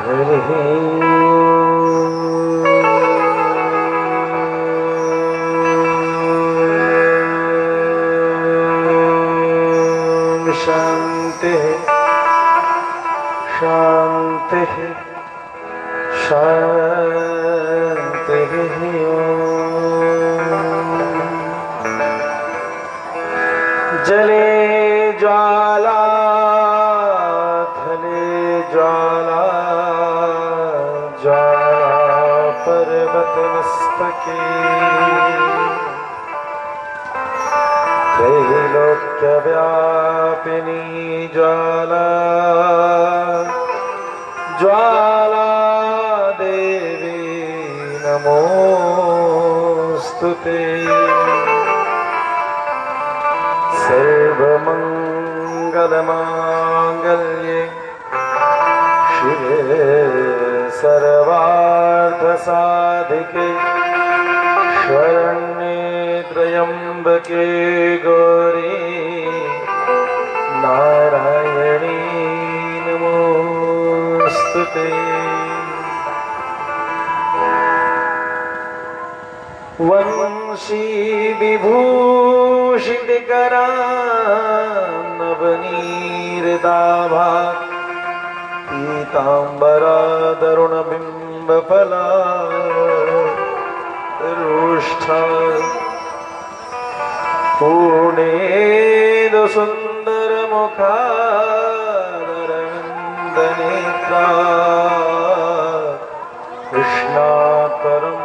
शांति शांति शांति। जले ज्वाला थले ज्वाला, ज्वाला पर्वत मस्तके। त्रैलोक्यव्यापिनी ज्वाला, ज्वाला देवी नमोस्तुते। सर्वमंगलमांगल्ये शिवे सर्वार्थसाधिके, शरण्ये त्र्यंबके गौरी नारायणी नमोस्तुते। वंशी विभूषितकरा नवनीरदाभा, पीतांबरा तरुणबिंबफला रुष्ठा। पूर्णेन्दु सुन्दरमुखारविन्दनेत्रा, कृष्णात्परं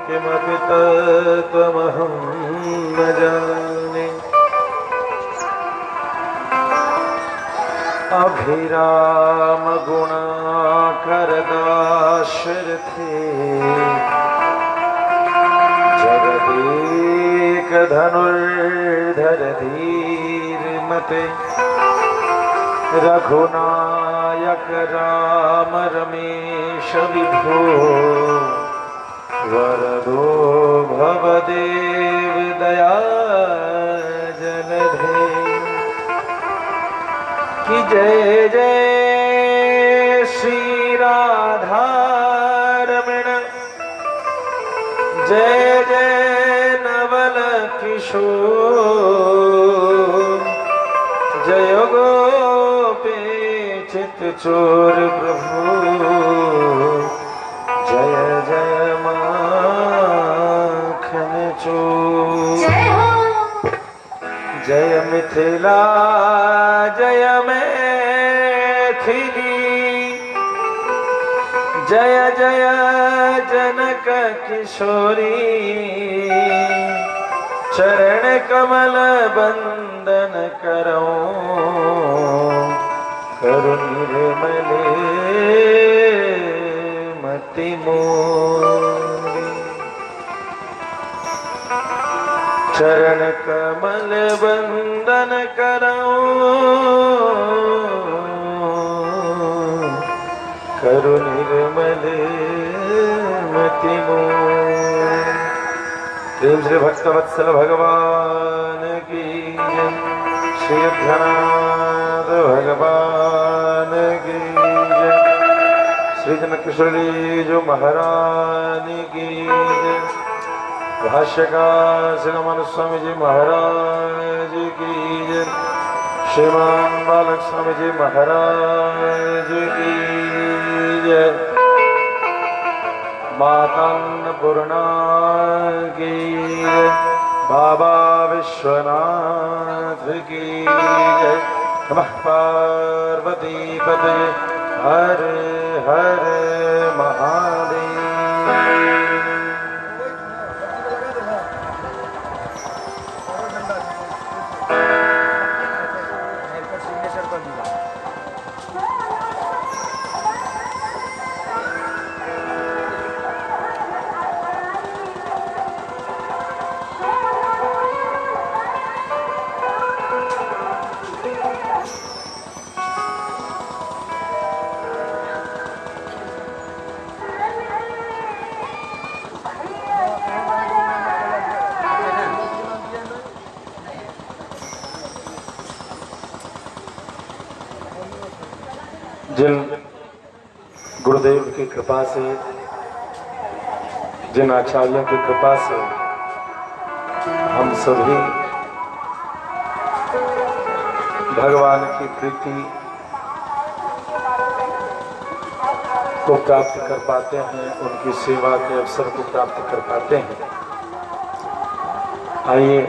किमपि तत्त्वमहं न जाने। अभिराम गुणाकरदाशरथे, जगदेक धनुर्धर धीरमते। रघुनायक राम रमेश विभो, वरदो भवदेव दया जलधे। कि जय जय श्री राधा रमण, जय जय नवल किशोर। जय गोपीचित चोर प्रभु, जय जय माखन चोर। जय मिथिला जय मैथिली, जय जय जनक किशोरी। चरण कमल बंदन करो, करु निर्मले मति मोरी। चरण कमल बंदन करो, करु निर्मले मति मोरी। प्रेम श्री भक्तवत्सल भगवान की जय, श्री अभ्यनाथ भगवान की जय, श्री जनक किशोरी जो महारानी की जय। भाष्यकार श्री रमन स्वामी जी महाराज की जय, श्रीमान बालक स्वामी जी महाराज की जय। माता अन्नपूर्णा की जय, बाबा विश्वनाथ की जय। नमः पार्वती पते, हर हर महादेव। जिन गुरुदेव की कृपा से, जिन आचार्यों की कृपा से हम सभी भगवान की प्रीति को प्राप्त कर पाते हैं, उनकी सेवा के अवसर को प्राप्त कर पाते हैं। आइए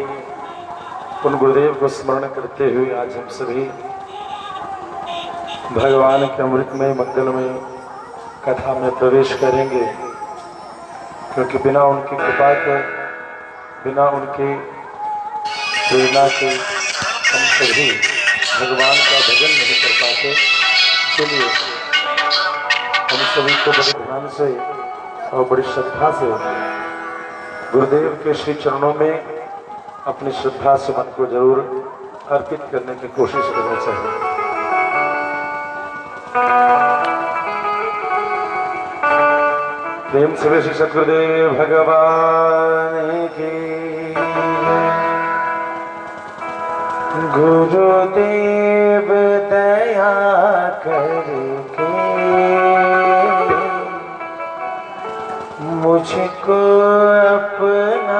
उन गुरुदेव को स्मरण करते हुए आज हम सभी भगवान के अमृतमय मंगलमय कथा में प्रवेश करेंगे, क्योंकि बिना उनकी कृपा के, बिना उनकी प्रेरणा के हम सभी भगवान का भजन नहीं कर पाते। चलिए हम सभी को बड़े ध्यान से और बड़ी श्रद्धा से गुरुदेव के श्री चरणों में अपनी श्रद्धा से मन को जरूर अर्पित करने की कोशिश करनी चाहिए। प्रेम से श्री सद्गुरुदेव भगवान की। गुरुदेव दया करके मुझको अपना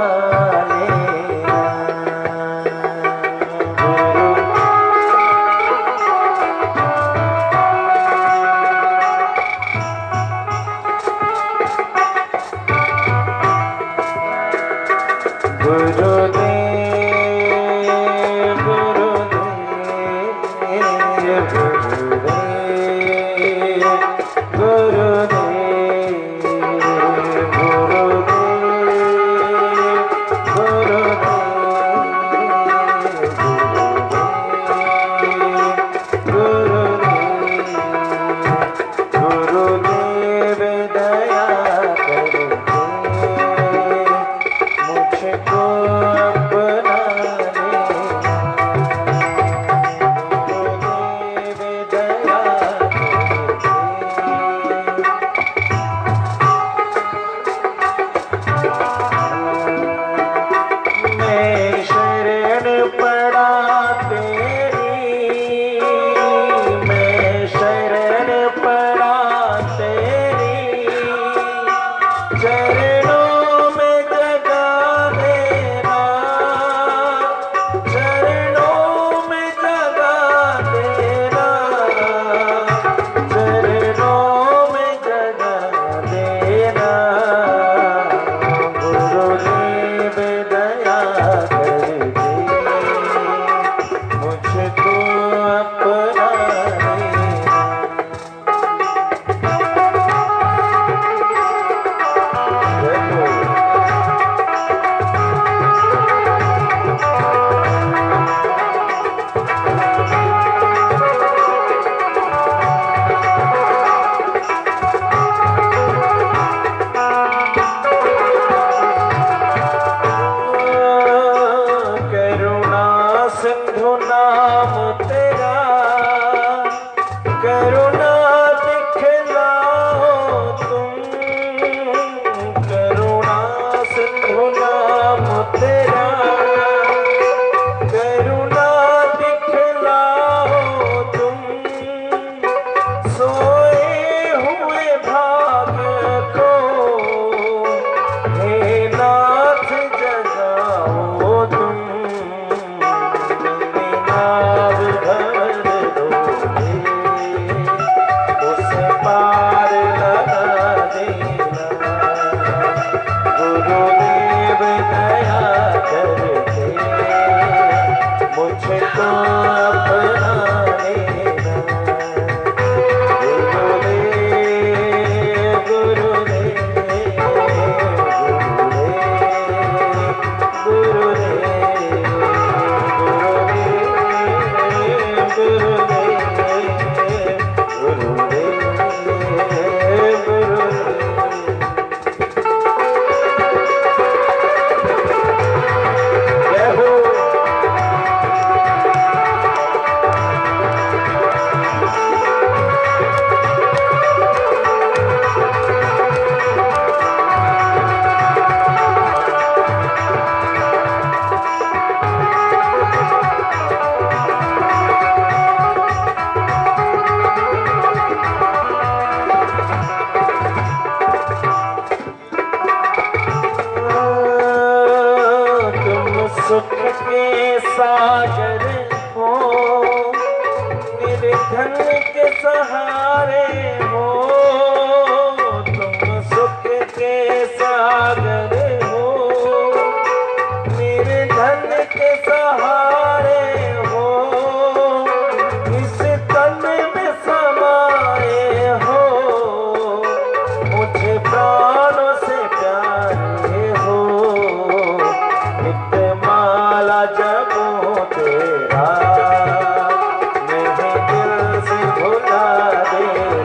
सहारे हो, तुम सुख के सागर हो, निर्धन के सहारे हो, इस तन में समाए हो, मुझे प्राणों से प्यारे हो, नित्य माला जपो तेरा, नहीं दिल से भुला दे।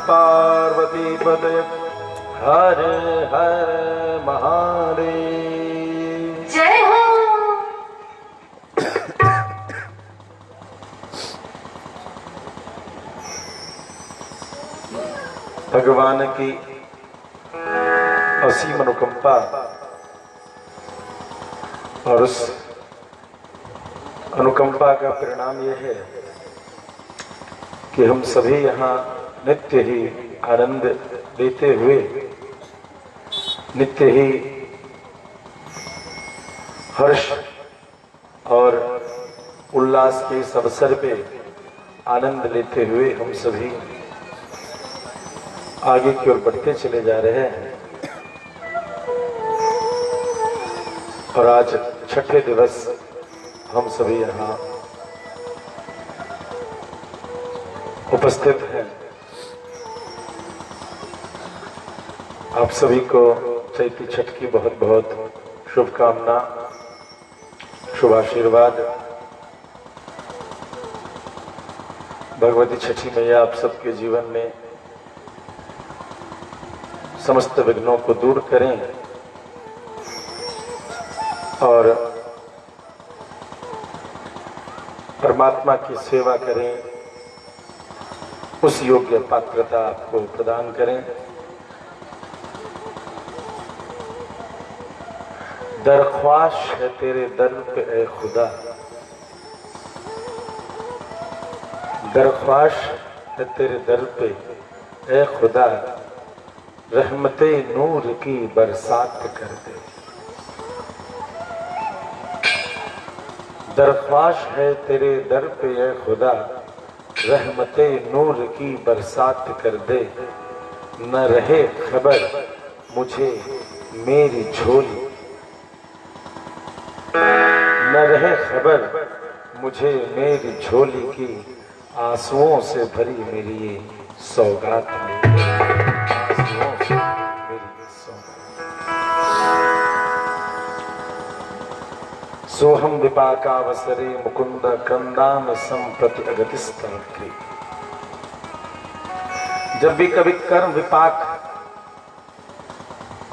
पार्वती पतये हर हर महादेव। जय हो। भगवान की असीम अनुकंपा और उस अनुकंपा का परिणाम यह है कि हम सभी यहाँ नित्य ही आनंद लेते हुए, नित्य ही हर्ष और उल्लास के इस अवसर पे आनंद लेते हुए हम सभी आगे की ओर बढ़ते चले जा रहे हैं। और आज छठे दिवस हम सभी यहाँ उपस्थित हैं। आप सभी को चैती छठ की बहुत बहुत शुभकामना, शुभ आशीर्वाद। भगवती छठी मैया आप सबके जीवन में समस्त विघ्नों को दूर करें और परमात्मा की सेवा करें, उस योग्य पात्रता आपको प्रदान करें। दरख्वास्त है तेरे दर पे ए खुदा, दरख्वास्त है तेरे दर पे ए खुदा, रहमते नूर की बरसात कर दे। दरख्वास्त है तेरे दर पे ए खुदा, रहमते नूर की बरसात कर दे। न रहे खबर मुझे मेरी झोली, न रहे खबर मुझे मेरी झोली की, आंसुओं से भरी मेरी ये सौगात में, आंसुओं से मेरी ये सौगात। सोहम विपाकावसरे मुकुंद क्रंदाम संप्रति अगतिस्तवक्री। जब भी कभी कर्म विपाक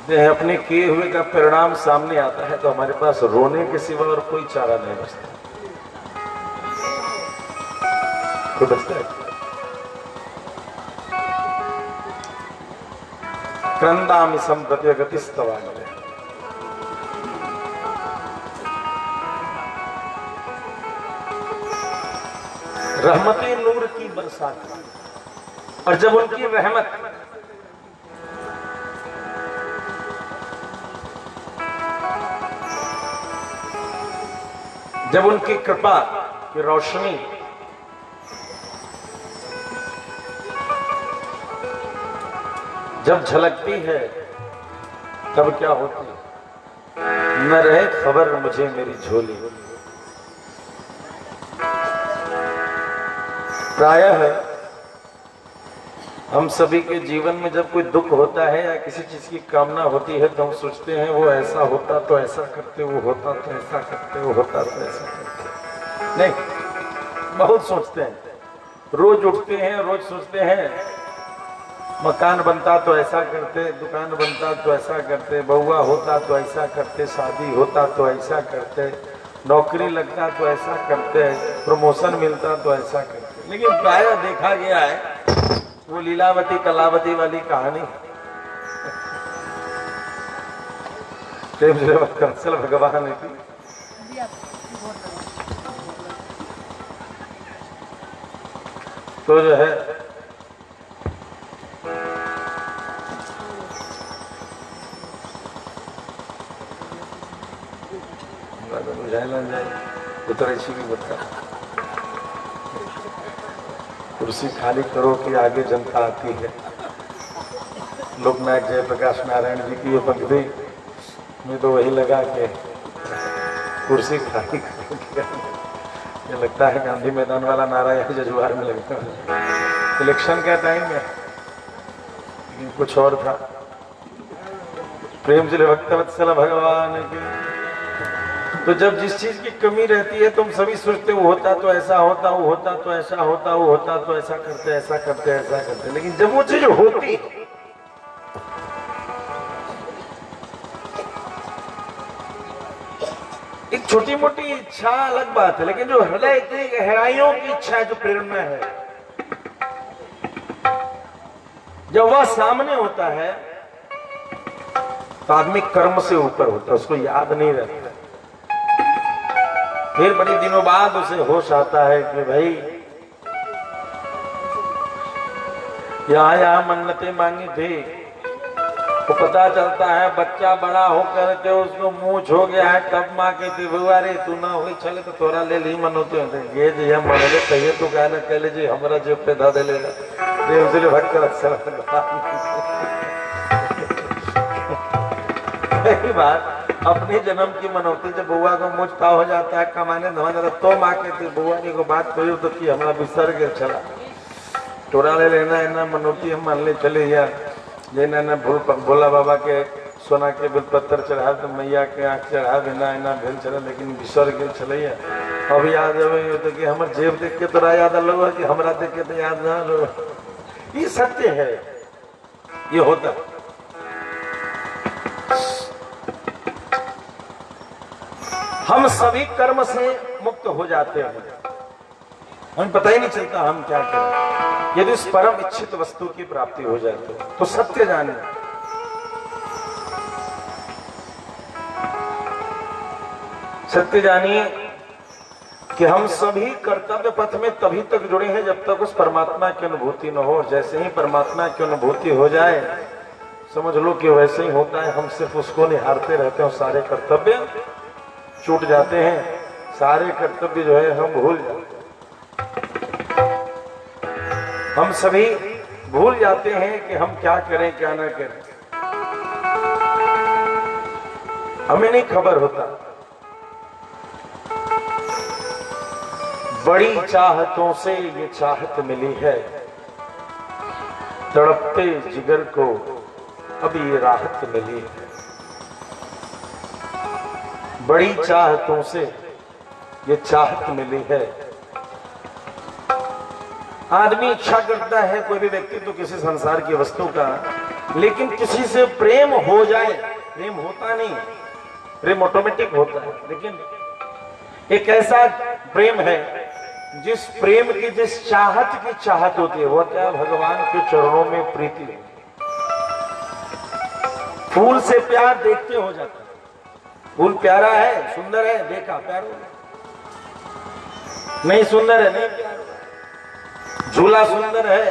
अपने किए हुए का परिणाम सामने आता है तो हमारे पास रोने के सिवा और कोई चारा नहीं बचता। कोई बचता है? क्रंदाम संप्रति अगतिस्तवक्री। रहमते नूर की बरसात, और जब उनकी रहमत जब उनकी कृपा की रोशनी जब झलकती है तब क्या होती है? न रहे खबर मुझे मेरी झोली। प्रायः हम सभी के जीवन में जब कोई दुख होता है या किसी चीज की कामना होती है तो हम सोचते हैं वो ऐसा होता तो ऐसा करते, वो होता तो ऐसा करते, वो होता तो ऐसा करते। नहीं, बहुत सोचते हैं। रोज उठते हैं, रोज सोचते हैं मकान बनता तो ऐसा करते, दुकान बनता तो ऐसा करते, बहुआ होता तो ऐसा करते, शादी होता तो ऐसा करते, नौकरी लगता तो ऐसा करते, प्रमोशन मिलता तो ऐसा करते। लेकिन प्रायः देखा गया है वो लीलावती कलावती वाली कहानी कंसल भगवान की, तो जो है उतरे भी बता, कुर्सी खाली करो कि आगे जनता आती है। लोकनायक जयप्रकाश नारायण जी की ये पंक्ति में तो वही लगा के कुर्सी खाली करो कि ये लगता है गांधी मैदान वाला नारा यहाँ जजुआर में लगता है इलेक्शन का टाइम में, लेकिन कुछ और था। प्रेम से भक्तवत्सल भगवान की तो जब जिस चीज की कमी रहती है तुम सभी सोचते हो होता तो ऐसा होता, वो होता तो ऐसा होता, वो होता तो ऐसा करते, ऐसा करते, ऐसा करते, लेकिन जब वो चीज होती एक छोटी मोटी इच्छा अलग बात है, लेकिन जो हृदय इतनी गहराइयों की इच्छा है, जो प्रेरणा है, जब वह सामने होता है तो आदमी कर्म से ऊपर होता है, उसको याद नहीं रहता। फिर बड़े दिनों बाद उसे होश आता है कि भाई यहाँ मन्नतें मांगी थी, तो पता चलता है बच्चा बड़ा होकर के उसको मुंह हो गया है, तब माँ कहती बुआ रे तू ना हुई चले तो तोरा ले ली मनोते होते ये जी हम मनोले कहिए तो क्या ना कह लीजिए हमारा जेब पे धा दे लेगा उसने भटकर अच्छा बात अपने जन्म की मनोती जब बुआ को मुझ का हो जाता है कमाने धमा जाता तो माँ कहती बुआ ने को बात कही तो कि हमारा बिसर के चला तोरा ले लेना है ना मनोती हम मान ले चले यार ये ना भोला बाबा के सोना के बिल पत्थर चढ़ा तो मैया के आँख चढ़ा बिना ना भेल चला लेकिन बिसर के चलैया अब याद तो कि हमारे जेब देख के तोरा याद लो कि हमरा देख के तो याद ना लो। ये सत्य है, ये होता हम सभी कर्म से मुक्त हो जाते हैं, हमें पता ही नहीं चलता हम क्या करें यदि इस परम इच्छित वस्तु की प्राप्ति हो जाए तो सत्य जाने सत्य जानिए कि हम सभी कर्तव्य पथ में तभी तक जुड़े हैं जब तक उस परमात्मा की अनुभूति न हो। जैसे ही परमात्मा की अनुभूति हो जाए समझ लो कि वैसे ही होता है, हम सिर्फ उसको निहारते रहते हैं, सारे कर्तव्य छूट जाते हैं, सारे कर्तव्य जो है हम भूल जाते हैं। हम सभी भूल जाते हैं कि हम क्या करें क्या ना करें, हमें नहीं खबर होता। बड़ी चाहतों से ये चाहत मिली है, तड़पते जिगर को अब ये राहत मिली है। बड़ी चाहतों से ये चाहत मिली है। आदमी इच्छा करता है कोई भी व्यक्ति तो किसी संसार की वस्तु का, लेकिन किसी से प्रेम हो जाए, प्रेम होता नहीं, प्रेम ऑटोमेटिक होता है, लेकिन एक ऐसा प्रेम है जिस प्रेम की जिस चाहत की चाहत होती है वो क्या भगवान के चरणों में प्रीति है। फूल से प्यार देखते हो जाता है, फूल प्यारा है सुंदर है देखा प्यार हो गया, नहीं सुंदर है नहीं प्यार हो गया। झूला सुंदर है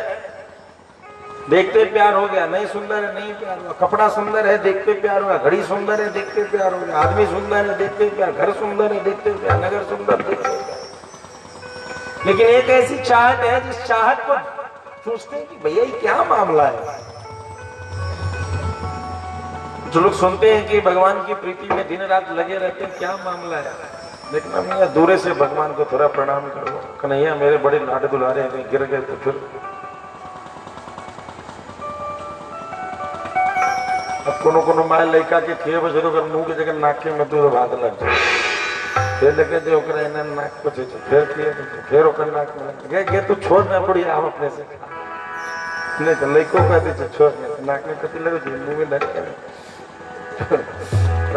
देखते प्यार हो गया, नहीं सुंदर है नहीं प्यार हुआ। कपड़ा सुंदर है देखते प्यार हुआ, घड़ी सुंदर है देखते प्यार हो गया, आदमी सुंदर है देखते प्यार, घर सुंदर है देखते प्यार, नगर सुंदर देखते प्यार। लेकिन एक ऐसी चाहत है जिस चाहत को सोचते हैं कि भैया ये क्या मामला है। जो लोग सुनते हैं कि भगवान की प्रीति में दिन रात लगे रहते हैं, क्या मामला है, लेकिन हम यहाँ दूरे से भगवान को थोड़ा प्रणाम करो, कन्हैया मेरे बड़े लाड दुलारे हैं, गिर गए तो फिर अब कोनो माय लड़का के थे बजरो कर मुंह के जगह नाक में तो भाग लग जाए, फिर लगे जो ओकरा एना नाक को छे फिर किए फिर ओकर नाक में लगे गे तू छोड़ ना पड़ी आप अपने से नहीं तो लड़को कह दे छोड़ नाक में कति लगे मुंह में डर के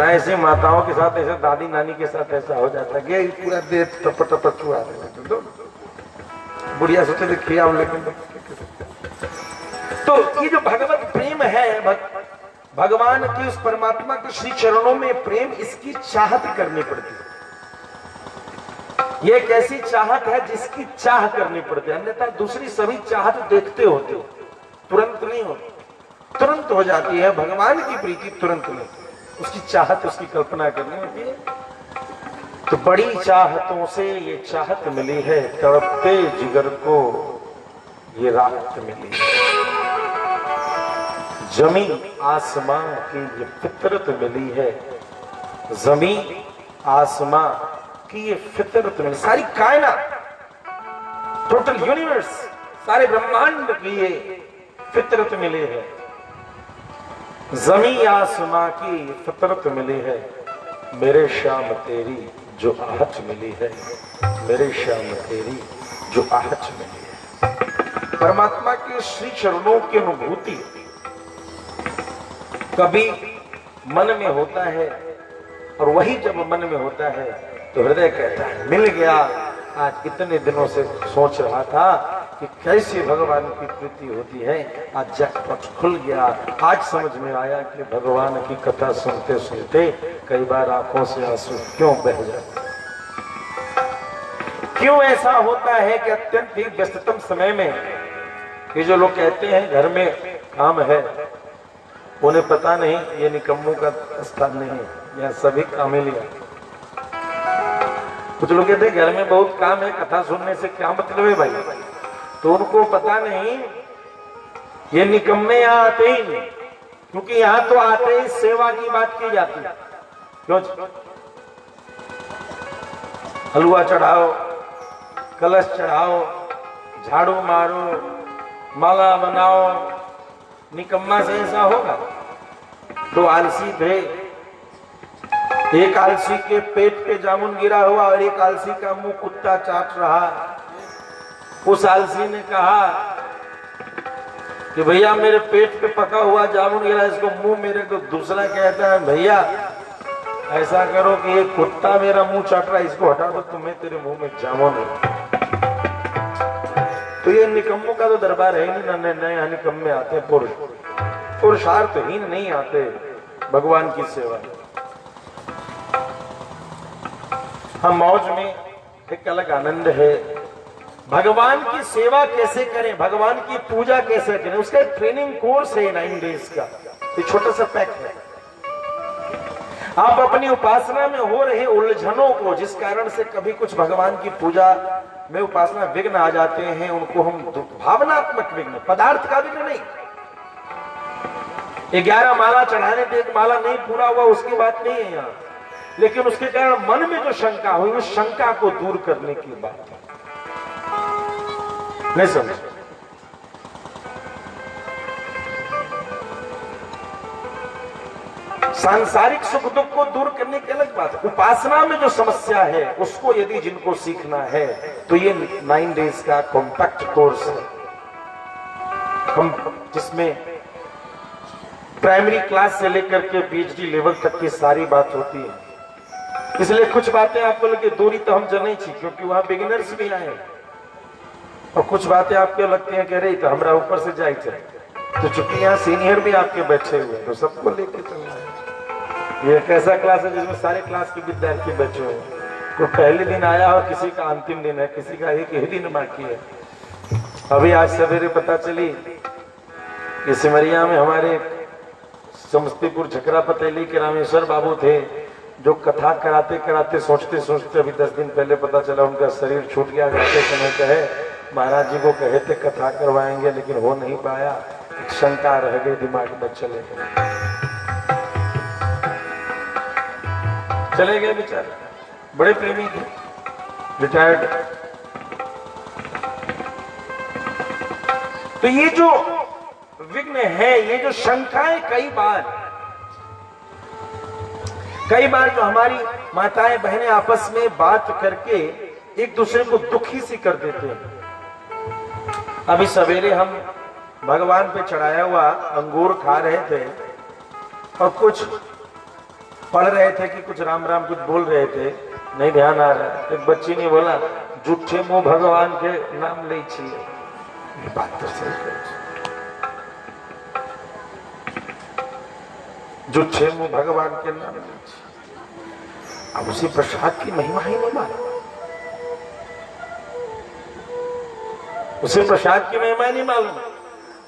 ऐसी माताओं के साथ ऐसा दादी नानी के साथ ऐसा हो जाता है पूरा देह टप टप छुआ देते, बुढ़िया सोचे खिया लेकिन तो ये जो भगवत प्रेम है, भगवान की उस परमात्मा के श्री चरणों में प्रेम, इसकी चाहत करनी पड़ती है। ये एक ऐसी चाहत है जिसकी चाह करनी पड़ती है, अन्यथा दूसरी सभी चाहत देखते होते हो तुरंत नहीं होती, तुरंत हो जाती है। भगवान की प्रीति तुरंत नहीं, उसकी चाहत उसकी कल्पना करनी होती है। तो बड़ी चाहतों से ये चाहत मिली है, तड़पते जिगर को ये राहत मिली है। जमीन आसमां की ये फितरत मिली है, जमीन आसमां की ये फितरत मिली, सारी कायनात टोटल यूनिवर्स सारे ब्रह्मांड की ये फितरत मिली है। जमीन आसमां की फितरत मिली है, मेरे श्याम तेरी जो आहट मिली है, मेरे श्याम तेरी जो आहट मिली है। परमात्मा के श्री चरणों की अनुभूति कभी मन में होता है, और वही जब मन में होता है तो हृदय कहता है मिल गया। आज इतने दिनों से सोच रहा था कि कैसे भगवान की प्रीति होती है, आज जगपट खुल गया। आज समझ में आया कि भगवान की कथा सुनते सुनते कई बार आंखों से आंसू क्यों बह जाते, क्यों ऐसा होता है कि अत्यंत ही व्यस्ततम समय में ये जो लोग कहते हैं घर में काम है, उन्हें पता नहीं ये निकम्मों का स्थान नहीं है, यहाँ सभी काम ही लिया। कुछ लोग कहते हैं घर में बहुत काम है, कथा सुनने से क्या मतलब है भाई, तो उनको पता नहीं ये निकम्मे यहाँ आते ही नहीं, क्योंकि यहाँ तो आते ही सेवा की बात की जाती है। क्यों? हलवा चढ़ाओ, कलश चढ़ाओ, झाड़ू मारो, माला बनाओ, निकम्मा से ऐसा होगा? तो आलसी थे, एक आलसी के पेट पे जामुन गिरा हुआ और एक आलसी का मुंह कुत्ता चाट रहा। उस आलसी ने कहा कि भैया मेरे पेट पे पका हुआ जामुन गिरा, इसको मुंह मेरे को। दूसरा कहता है भैया ऐसा करो कि ये कुत्ता मेरा मुंह चाट रहा है, इसको हटा दो, तुम्हें तेरे मुंह में जामुन है। तो ये निकम्मों का तो दरबार है ही नहीं, नए निकम्मे आते हैं, पुरुषार्थहीन नहीं आते भगवान की सेवा। हम मौज में एक अलग आनंद है। भगवान की सेवा कैसे करें, भगवान की पूजा कैसे करें, उसका एक ट्रेनिंग कोर्स है 9 डेज का, ये छोटा सा पैक है। आप अपनी उपासना में हो रहे उलझनों को, जिस कारण से कभी कुछ भगवान की पूजा में उपासना विघ्न आ जाते हैं, उनको हम भावनात्मक विघ्न, पदार्थ का विघ्न नहीं। 11 माला चढ़ाने पे एक माला नहीं पूरा हुआ, उसकी बात नहीं है यहाँ, लेकिन उसके कारण मन में जो शंका हुई, उस शंका को दूर करने की बात है। नहीं समझ? सांसारिक सुख दुख को दूर करने की अलग बात है, उपासना में जो समस्या है उसको यदि जिनको सीखना है तो ये 9 डेज का कॉम्पैक्ट कोर्स है, जिसमें प्राइमरी क्लास से लेकर के PhD लेवल तक की सारी बात होती है। इसलिए कुछ बातें आपको लगे दूरी तो हम जने छी, क्योंकि वहां बिगिनर्स भी आए, और कुछ बातें आपको लगती हैं कह रही तो हमारा ऊपर से जाए थे, तो चूंकि यहाँ सीनियर भी आपके बैठे हुए तो सबको लेके चलना है। ये एक ऐसा क्लास है जिसमें सारे क्लास के विद्यार्थी बैठे हुए, कोई पहले दिन आया और किसी का अंतिम दिन है, किसी का एक ही दिन बाकी है। अभी आज सवेरे पता चली कि सिमरिया में हमारे समस्तीपुर झकरा पतेली के रामेश्वर बाबू थे, जो कथा कराते कराते सोचते सोचते अभी 10 दिन पहले पता चला उनका शरीर छूट गया। जाते समय कहे महाराज जी को कहे थे कथा करवाएंगे, लेकिन हो नहीं पाया, शंका रह गई दिमाग में, चले गए बेचारे, बड़े प्रेमी थे, रिटायर्ड। तो ये जो विघ्न है, ये जो शंकाएं, कई बार जो हमारी माताएं बहनें आपस में बात करके एक दूसरे को दुखी सी कर देते हैं। अभी सवेरे हम भगवान पे चढ़ाया हुआ अंगूर खा रहे थे और कुछ पढ़ रहे थे कि कुछ राम राम कुछ बोल रहे थे, नहीं ध्यान आ रहा। एक बच्ची ने बोला झूठे मुंह भगवान के नाम ले छिए। बात तो सही है, झूठे मुंह भगवान के नाम ले छिए। अब उसी प्रसाद की महिमा ही नहीं मालूम, उसे प्रसाद की महिमा नहीं मालूम।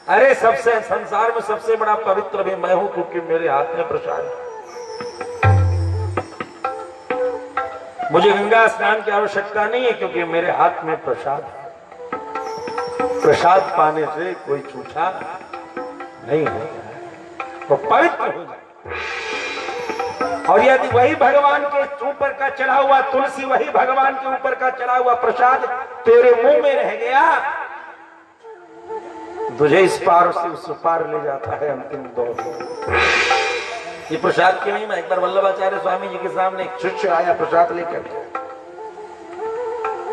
अरे सबसे संसार में सबसे बड़ा पवित्र भी मैं हूं, क्योंकि मेरे हाथ में प्रसाद है। मुझे गंगा स्नान की आवश्यकता नहीं है, क्योंकि मेरे हाथ में प्रसाद है। प्रसाद पाने से कोई छूछा नहीं होता है, वो पवित्र हो जाए। और यदि वही भगवान के ऊपर का चढ़ा हुआ तुलसी, वही भगवान के ऊपर का चढ़ा हुआ प्रसाद तेरे मुंह में रह गया, तुझे इस पार से उस पार ले जाता है अंतिम दौर। ये प्रसाद की महिमा। एक बार वल्लभाचार्य स्वामी जी के सामने एक शिष्य आया प्रसाद लेकर।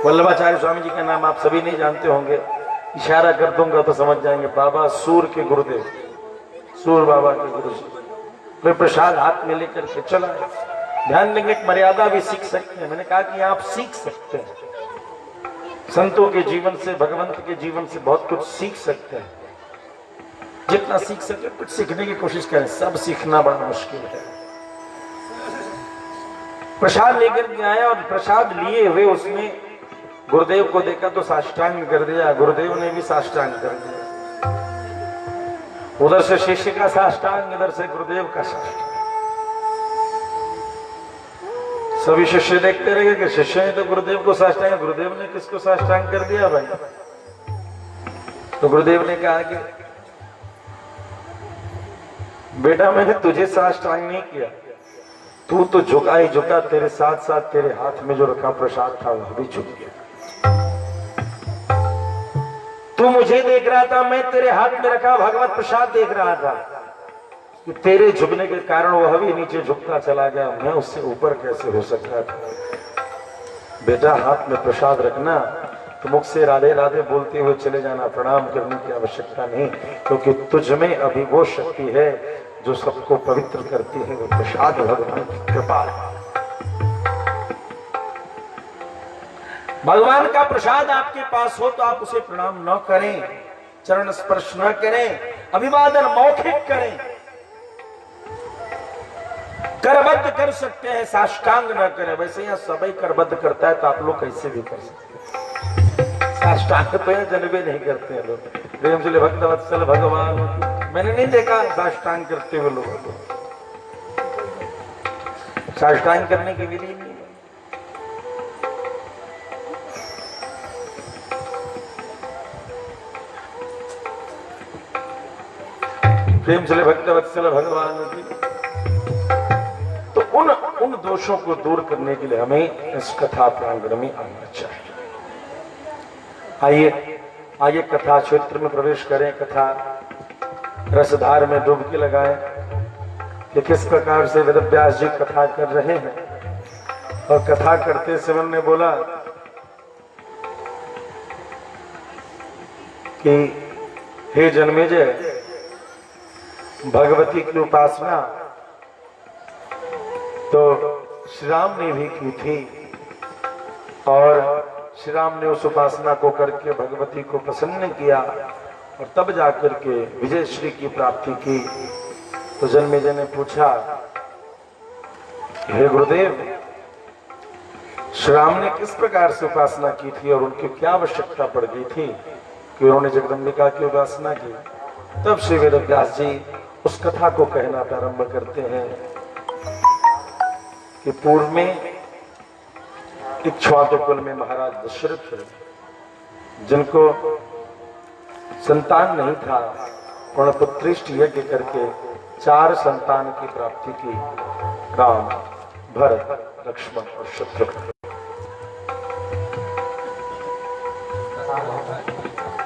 वल्लभाचार्य स्वामी जी का नाम आप सभी नहीं जानते होंगे, इशारा कर दूंगा तो समझ जाएंगे। बाबा सूर के गुरुदेव, सूर बाबा के गुरु जी। कोई प्रसाद हाथ में लेकर के चला है। ध्यान देंगे, एक मर्यादा भी सीख सकते हैं। मैंने कहा कि आप सीख सकते हैं, संतों के जीवन से, भगवंत के जीवन से बहुत कुछ सीख सकते हैं। जितना सीख सके कुछ सीखने की कोशिश करें, सब सीखना बड़ा मुश्किल है। प्रसाद लेकर के आया और प्रसाद लिए हुए उसने गुरुदेव को देखा तो साष्टांग कर दिया, गुरुदेव ने भी साष्टांग कर दिया। उधर से शिष्य का साष्टांग, इधर से गुरुदेव का साष्टांग। सभी शिष्य देखते रहे कि शिष्य ने तो गुरुदेव को साष्टांग, गुरुदेव ने किसको साष्टांग कर दिया भाई। तो गुरुदेव ने कहा कि बेटा मैंने तुझे साष्टांग नहीं किया, तू तो झुका ही झुका, तेरे साथ साथ तेरे हाथ में जो रखा प्रसाद था वह भी झुक गया। तू मुझे देख रहा था, मैं तेरे हाथ में रखा भगवत प्रसाद देख रहा था कि तेरे झुकने के कारण वह भी नीचे झुकता चला गया, मैं उससे ऊपर कैसे हो सकता था। बेटा हाथ में प्रसाद रखना, तो मुख से राधे राधे बोलते हुए चले जाना, प्रणाम करने की आवश्यकता नहीं, क्योंकि तुझ में अभी वो शक्ति है जो सबको पवित्र करती है, वो प्रसाद भगवान की कृपा है। भगवान का प्रसाद आपके पास हो तो आप उसे प्रणाम न करें, चरण स्पर्श न करें, अभिवादन मौखिक करें। करबद्ध कर सकते हैं, साष्टांग न करें। वैसे यहाँ सभी करबद्ध करता है तो आप लोग कैसे भी कर सकते हैं। साष्टांग तो यहाँ जनबे नहीं करते हैं लोग। प्रेम से भक्त वत्सल भगवान, मैंने नहीं देखा साष्टांग करते हुए लोगों को। साष्टांग करने की विधि नहीं। प्रेम से भक्त वत्सल भगवान की। तो उन दोषों को दूर करने के लिए हमें इस कथा प्रांगण में आना चाहिए। आइए कथा क्षेत्र में प्रवेश करें, कथा रसधार में डुबकी लगाएं कि किस प्रकार से वेदव्यास जी कथा कर रहे हैं। और कथा करते समय ने बोला कि हे जन्मेजय, भगवती की उपासना तो श्री राम ने भी की थी, और श्री राम ने उस उपासना को करके भगवती को प्रसन्न किया और तब जाकर के विजय श्री की प्राप्ति की। तो जन्मेजय ने पूछा, हे गुरुदेव, श्री राम ने किस प्रकार से उपासना की थी और उनकी क्या आवश्यकता पड़ गई थी कि उन्होंने जगदम्बिका की उपासना की। तब श्री वेदव्यास जी उस कथा को कहना प्रारंभ करते हैं कि पूर्व में इक्ष्वाकु कुल में महाराज दशरथ, जिनको संतान नहीं था, पुत्रष्ट यज्ञ करके 4 संतान की प्राप्ति की, राम, भरत, लक्ष्मण और शत्रुघ्न।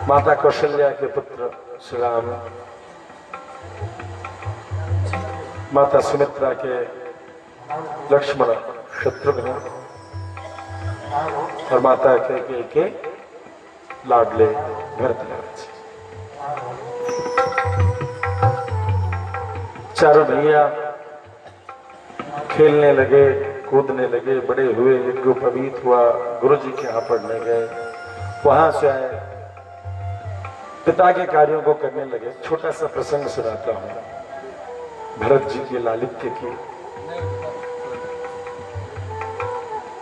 माता कौशल्या के पुत्र श्री राम, माता सुमित्रा के लक्ष्मण शत्रुघ्न, और माता के लाडले भरतराज। चारों भैया खेलने लगे, कूदने लगे, बड़े हुए, यज्ञोपवीत हुआ, गुरु जी के यहाँ पढ़ने गए, वहां से आए, पिता के कार्यों को करने लगे। छोटा सा प्रसंग सुनाता हूं भरत जी के लालित्य की।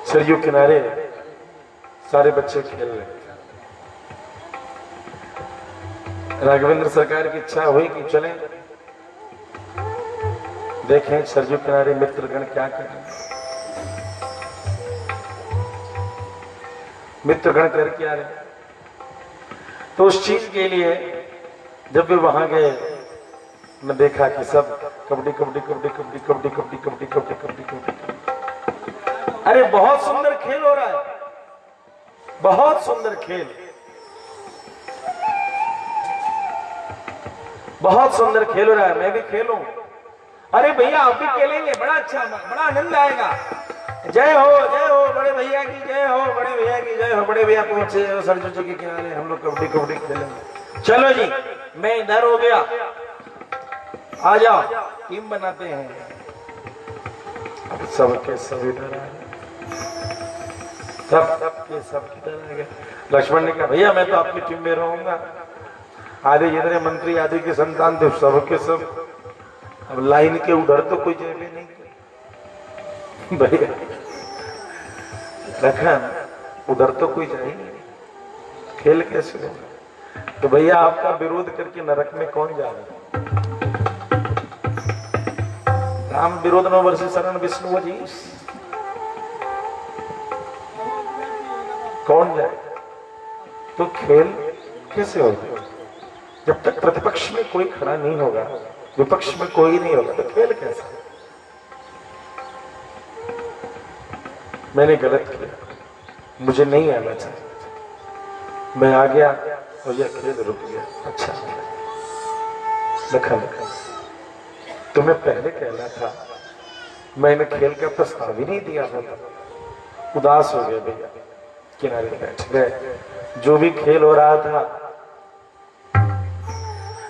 सरयू किनारे सारे बच्चे खेल रहे थे। राघवेंद्र सरकार की इच्छा हुई कि चलें देखें सरयू किनारे मित्रगण क्या कर रहे हैं। मित्रगण कर क्या रहे, तो उस चीज के लिए जब वे वहां गए, मैं देखा कि सब कबड्डी कबड्डी कबड्डी कबड्डी कबड्डी कबड्डी कबड्डी कबड्डी कबड्डी कबड्डी। अरे बहुत सुंदर खेल हो रहा है, बहुत सुंदर खेल, बहुत सुंदर खेल हो रहा है, मैं भी खेलूं। अरे भैया आप भी खेलेंगे, बड़ा अच्छा, बड़ा आनंद आएगा। जय हो बड़े भैया की जय हो, बड़े भैया की जय हो। बड़े भैया पहुंचे सरजू के किनारे, हम लोग कबड्डी कबड्डी खेलेंगे। चलो जी, मैं इधर हो गया, आ जाओ टीम बनाते हैं। अब सबके सब इधर आ गए, सब किधर आ गए। लक्ष्मण ने कहा भैया मैं तो आपकी टीम में रहूंगा। आधे इधर मंत्री आदि के संतान थे, सबके सब अब लाइन के उधर तो कोई जय भी नहीं भैया, लखन उधर तो कोई जाए नहीं, खेल कैसे होगा? तो भैया आपका विरोध करके नरक में कौन जाएगा? राम विरोध न वर्षि शरण विष्णु जी, कौन जाए? तो खेल कैसे होगा? जब तक प्रतिपक्ष में कोई खड़ा नहीं होगा, विपक्ष में कोई नहीं होगा, तो खेल कैसे? मैंने गलत किया, मुझे नहीं आना चाहिए, मैं आ गया और यह खेल रुक गया। अच्छा लखन, तुम्हें पहले कहना था, मैंने खेल का प्रस्ताव ही नहीं दिया होता। उदास हो गया भैया, किनारे बैठ गए। जो भी खेल हो रहा था,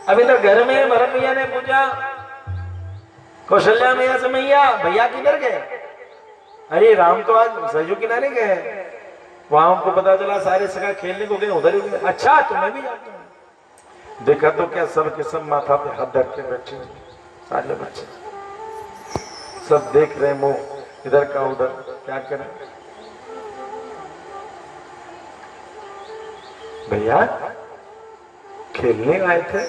अभी तो घर में भरत भैया ने पूछा कौशल्या मैया से, मैया भैया किधर गए? अरे राम तो आज सरयू किनारे गए, वहां हमको पता चला सारे सगा खेलने को गए, उधर ही गए। अच्छा तो मैं भी जाता हूँ। देखा तो क्या सब के सब माथा पे हाथ धर के बैठे, सारे बच्चे सब देख रहे, मुंह इधर का उधर, क्या करें? भैया खेलने आए थे,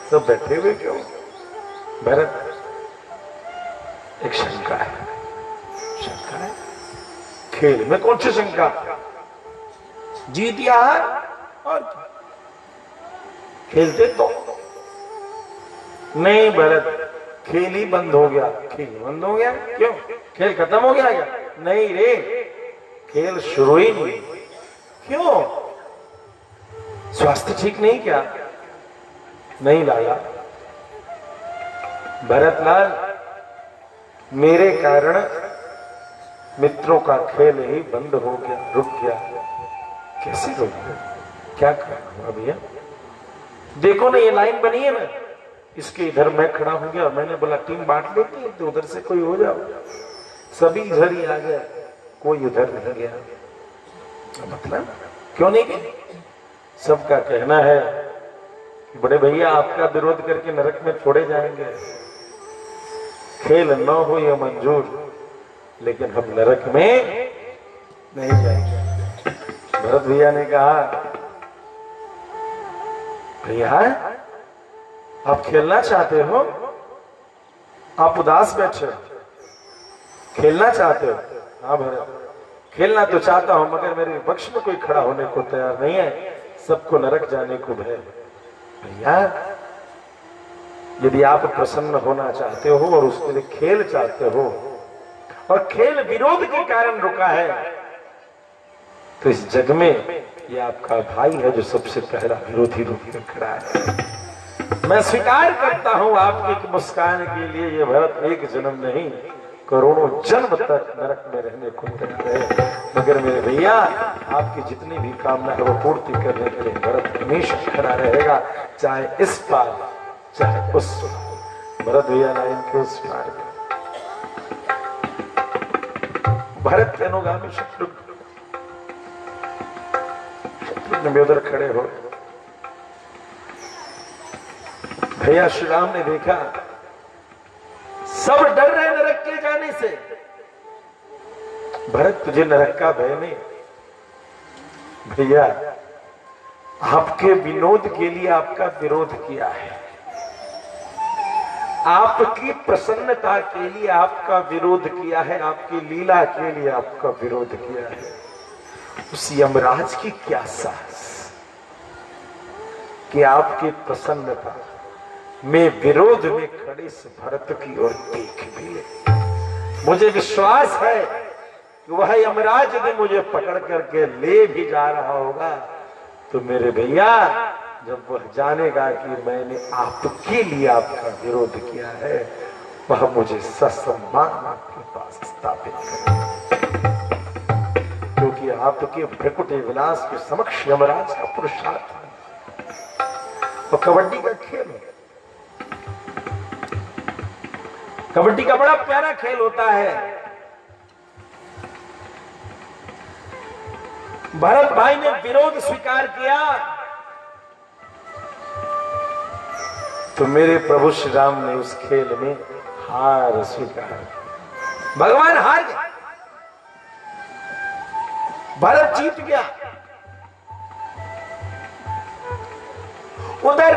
सब बैठे हुए क्यों? भरत एक शंका है, शंका है खेल में, कौन सी शंका? जीत या हार और खेलते तो नहीं। भरत खेल ही बंद हो गया। खेल बंद हो गया क्यों? खेल खत्म हो गया क्या? नहीं रे, खेल शुरू ही नहीं। क्यों? स्वास्थ्य ठीक नहीं क्या? नहीं लाला भरतलाल, मेरे कारण मित्रों का खेल ही बंद हो गया, रुक गया। कैसे रुक गया? क्या करना भैया? देखो ना, ये लाइन बनी है ना, इसके इधर मैं खड़ा हो गया, मैंने बोला टीम बांट लेती है, तो उधर से कोई हो जाओ। सभी इधर ही आ गए, कोई उधर नहीं गया। मतलब क्यों नहीं गए? सबका कहना है कि बड़े भैया आपका विरोध करके नरक में छोड़े जाएंगे, खेल न हो ये मंजूर, लेकिन हम नरक में नहीं जाएंगे। भरत भैया ने कहा भैया आप खेलना चाहते हो? आप उदास बैठे, खेलना चाहते हो? हाँ भरत, खेलना तो चाहता हूं, मगर मेरे विपक्ष में कोई खड़ा होने को तैयार नहीं है, सबको नरक जाने को भय। भैया यदि आप प्रसन्न होना चाहते हो और उसके लिए खेल चाहते हो, और खेल विरोध के कारण रुका है, तो इस जग में ये आपका भाई है जो सबसे पहला विरोधी रूप में खड़ा है। मैं स्वीकार करता हूं आपकी मुस्कान के लिए ये भरत एक जन्म नहीं, करोड़ों जन्म तक नरक में रहने को तैयार है, मगर मेरे भैया आपकी जितनी भी कामना है वो पूर्ति करने के लिए भरत हमेशा खड़ा रहेगा, चाहे इस पार चाहे उस पार। भरत भैया लाइन के उस पार, भरत के अनुगामी शत्रुघ्न में उधर खड़े हो। भैया श्री राम ने देखा सब डर रहे नरक के जाने से। भरत तुझे नरक का भय नहीं। भैया आपके विनोद के लिए आपका विरोध किया है, आपकी प्रसन्नता के लिए आपका विरोध किया है, आपकी लीला के लिए आपका विरोध किया है। उस यमराज की क्या साहस कि आपकी प्रसन्नता में विरोध में खड़े से भरत की ओर देख भी ले। मुझे विश्वास है कि वह यमराज यदि मुझे पकड़ करके ले भी जा रहा होगा, तो मेरे भैया जब वह जानेगा कि मैंने आपके लिए आपका विरोध किया है, वह मुझे ससम्मान आपके पास स्थापित करे, क्योंकि आपके भ्रकुटे विलास के समक्ष यमराज का पुरुषार्थ है। और कबड्डी का खेल है, कबड्डी का बड़ा प्यारा खेल होता है। भरत भाई ने विरोध स्वीकार किया तो मेरे प्रभु श्री राम ने उस खेल में हार स्वीकार की। भगवान हार गए, भरत जीत गया। उधर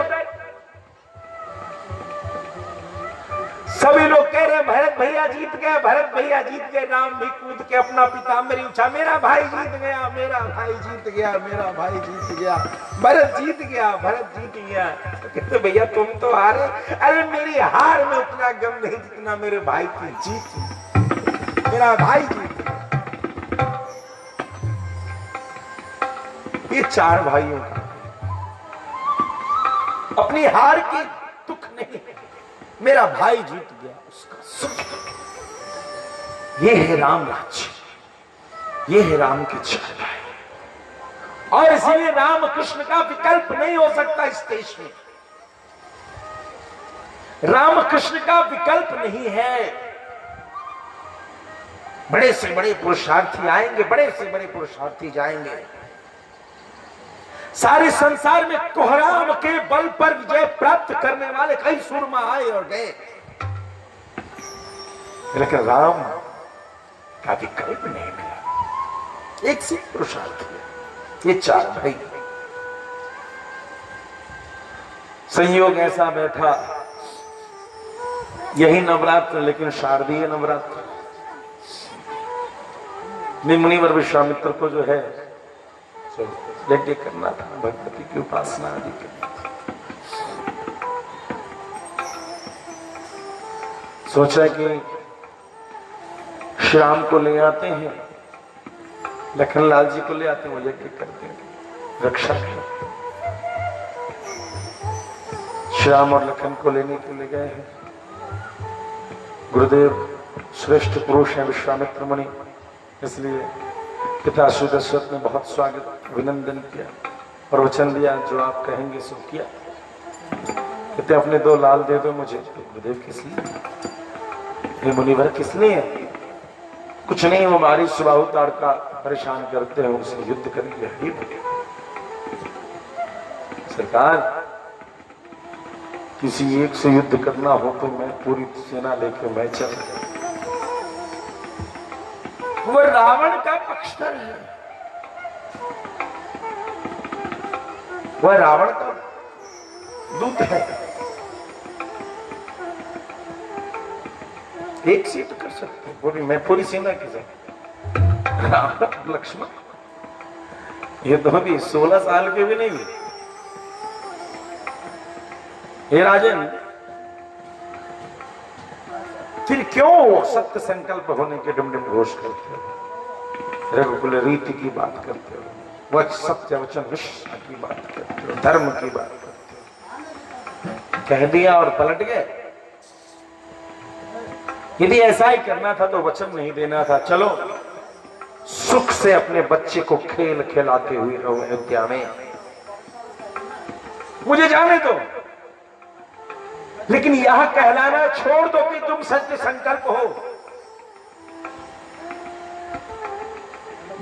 सभी लोग कह रहे भरत भैया जीत गए, भरत भैया जीत गए। राम भी कूद के अपना पीताम्बरी उछा, मेरा भाई जीत गया, मेरा भाई जीत गया, मेरा भाई जीत गया, भरत जीत गया, भरत जीत गया। तो कहते भैया तुम तो हारे। अरे मेरी हार में उतना गम नहीं जितना मेरे भाई की जीत, मेरा भाई जीत गया। ये चार भाइयों का अपनी हार की दुख नहीं, मेरा भाई जीत गया उसका सुख। ये है राम राज्य, ये है राम के चार भाई। और इसीलिए राम कृष्ण का विकल्प नहीं हो सकता इस देश में। राम कृष्ण का विकल्प नहीं है। बड़े से बड़े पुरुषार्थी आएंगे, बड़े से बड़े पुरुषार्थी जाएंगे। सारे संसार में कोहराम के बल पर विजय प्राप्त करने वाले कई सूरमा आए और गए, लेकिन राम का विकल्प नहीं मिला। एक से पुरुषार्थी, ये चार भाई। संयोग ऐसा बैठा, यही नवरात्र, लेकिन शारदीय नवरात्र। मुनिवर विश्वामित्र को जो है यज्ञ करना था, भगवती की उपासना आदि करनी थी। सोचा कि श्री राम को ले आते हैं, लखनलाल जी को ले आते हैं, वो यज्ञ करते हैं, रक्षा करते हैं। श्री राम और लखन को लेने के लिए गए हैं। गुरुदेव श्रेष्ठ पुरुष हैं विश्वामित्र मुनि, इसलिए पिता श्री दशरथ ने बहुत स्वागत अभिनंदन किया और वचन दिया जो आप कहेंगे सो किया। कहते अपने दो लाल दे दो मुझे। तो गुरुदेव किस लिए? मुनिवर किस लिए? कुछ नहीं, वो हमारी सुबाहु ताड़का परेशान करते हैं, उसे युद्ध करेंगे। सरकार किसी एक से युद्ध करना हो तो मैं पूरी सेना लेकर मैं चल गया। वो रावण का पक्षधर है, वह रावण का दूत है। एक सीट कर सकते पूरी, मैं पूरी सेना के साथ। राम लक्ष्मण ये तो भी 16 साल के भी नहीं। हे राजन, फिर क्यों सत्य संकल्प होने के डमडम घोष करते हो? रघुकुल रीति की बात करते हो, वह सत्य वचन विश्व की बात करते हो, धर्म की बात करते हो। कह दिया और पलट गए। यदि ऐसा ही करना था तो वचन नहीं देना था। चलो सुख से अपने बच्चे को खेल खिलाते हुए रहो अयोध्या में, मुझे जाने दो। लेकिन यह कहलाना छोड़ दो कि तुम सत्य संकल्प हो।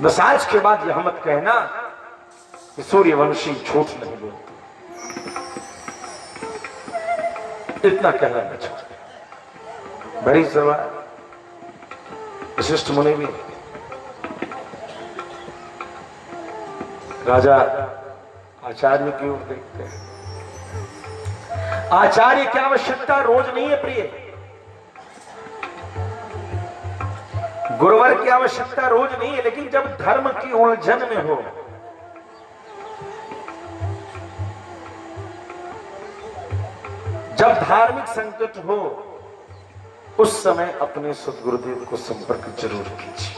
बस आज के बाद यह मत कहना कि सूर्यवंशी झूठ नहीं बोलते। इतना कहना छोड़। बड़ी सभा विशिष्ट मुनि भी, राजा आचार्य की ओर देखते हैं। आचार्य की आवश्यकता रोज नहीं है प्रिय, गुरुवर की आवश्यकता रोज नहीं है, लेकिन जब धर्म की उलझन में हो, जब धार्मिक संकट हो, उस समय अपने सद्गुरुदेव को संपर्क जरूर कीजिए।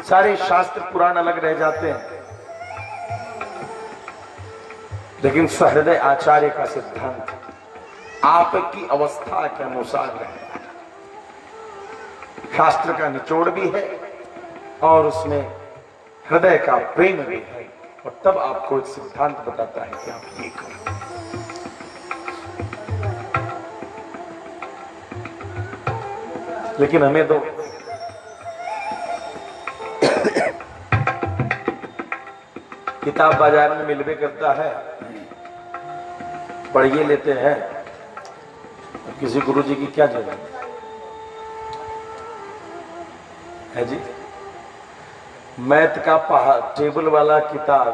सारे शास्त्र पुराण अलग रह जाते हैं, लेकिन सहृदय आचार्य का सिद्धांत आपकी अवस्था के अनुसार रहता है। शास्त्र का निचोड़ भी है और उसमें हृदय का प्रेम भी है, और तब आपको एक सिद्धांत बताता है कि आप ये करो। लेकिन हमें तो किताब बाजार में मिलवे करता है, पढ़िए लेते हैं, किसी गुरु जी की क्या जरूरत है जी। मैथ का टेबल वाला किताब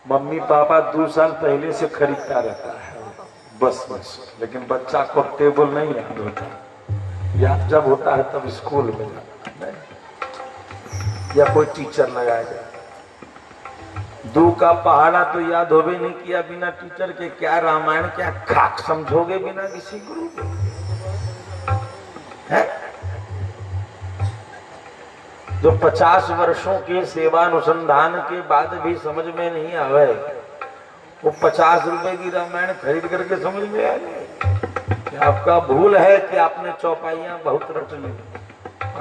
मम्मी पापा 2 साल पहले से खरीदता रहता है, बस। लेकिन बच्चा को टेबल नहीं याद होता, याद जब होता है तब स्कूल में जाता है या कोई टीचर लगाया जाए। 2 का पहाड़ा तो याद होवे नहीं किया बिना टीचर के, क्या रामायण क्या खाक समझोगे बिना किसी गुरु के, है? जो 50 वर्षों के सेवानुसंधान के बाद भी समझ में नहीं आवे, वो 50 रुपए की रामायण खरीद करके समझ में आ जाए। आपका भूल है कि आपने चौपाइयां बहुत रट ली,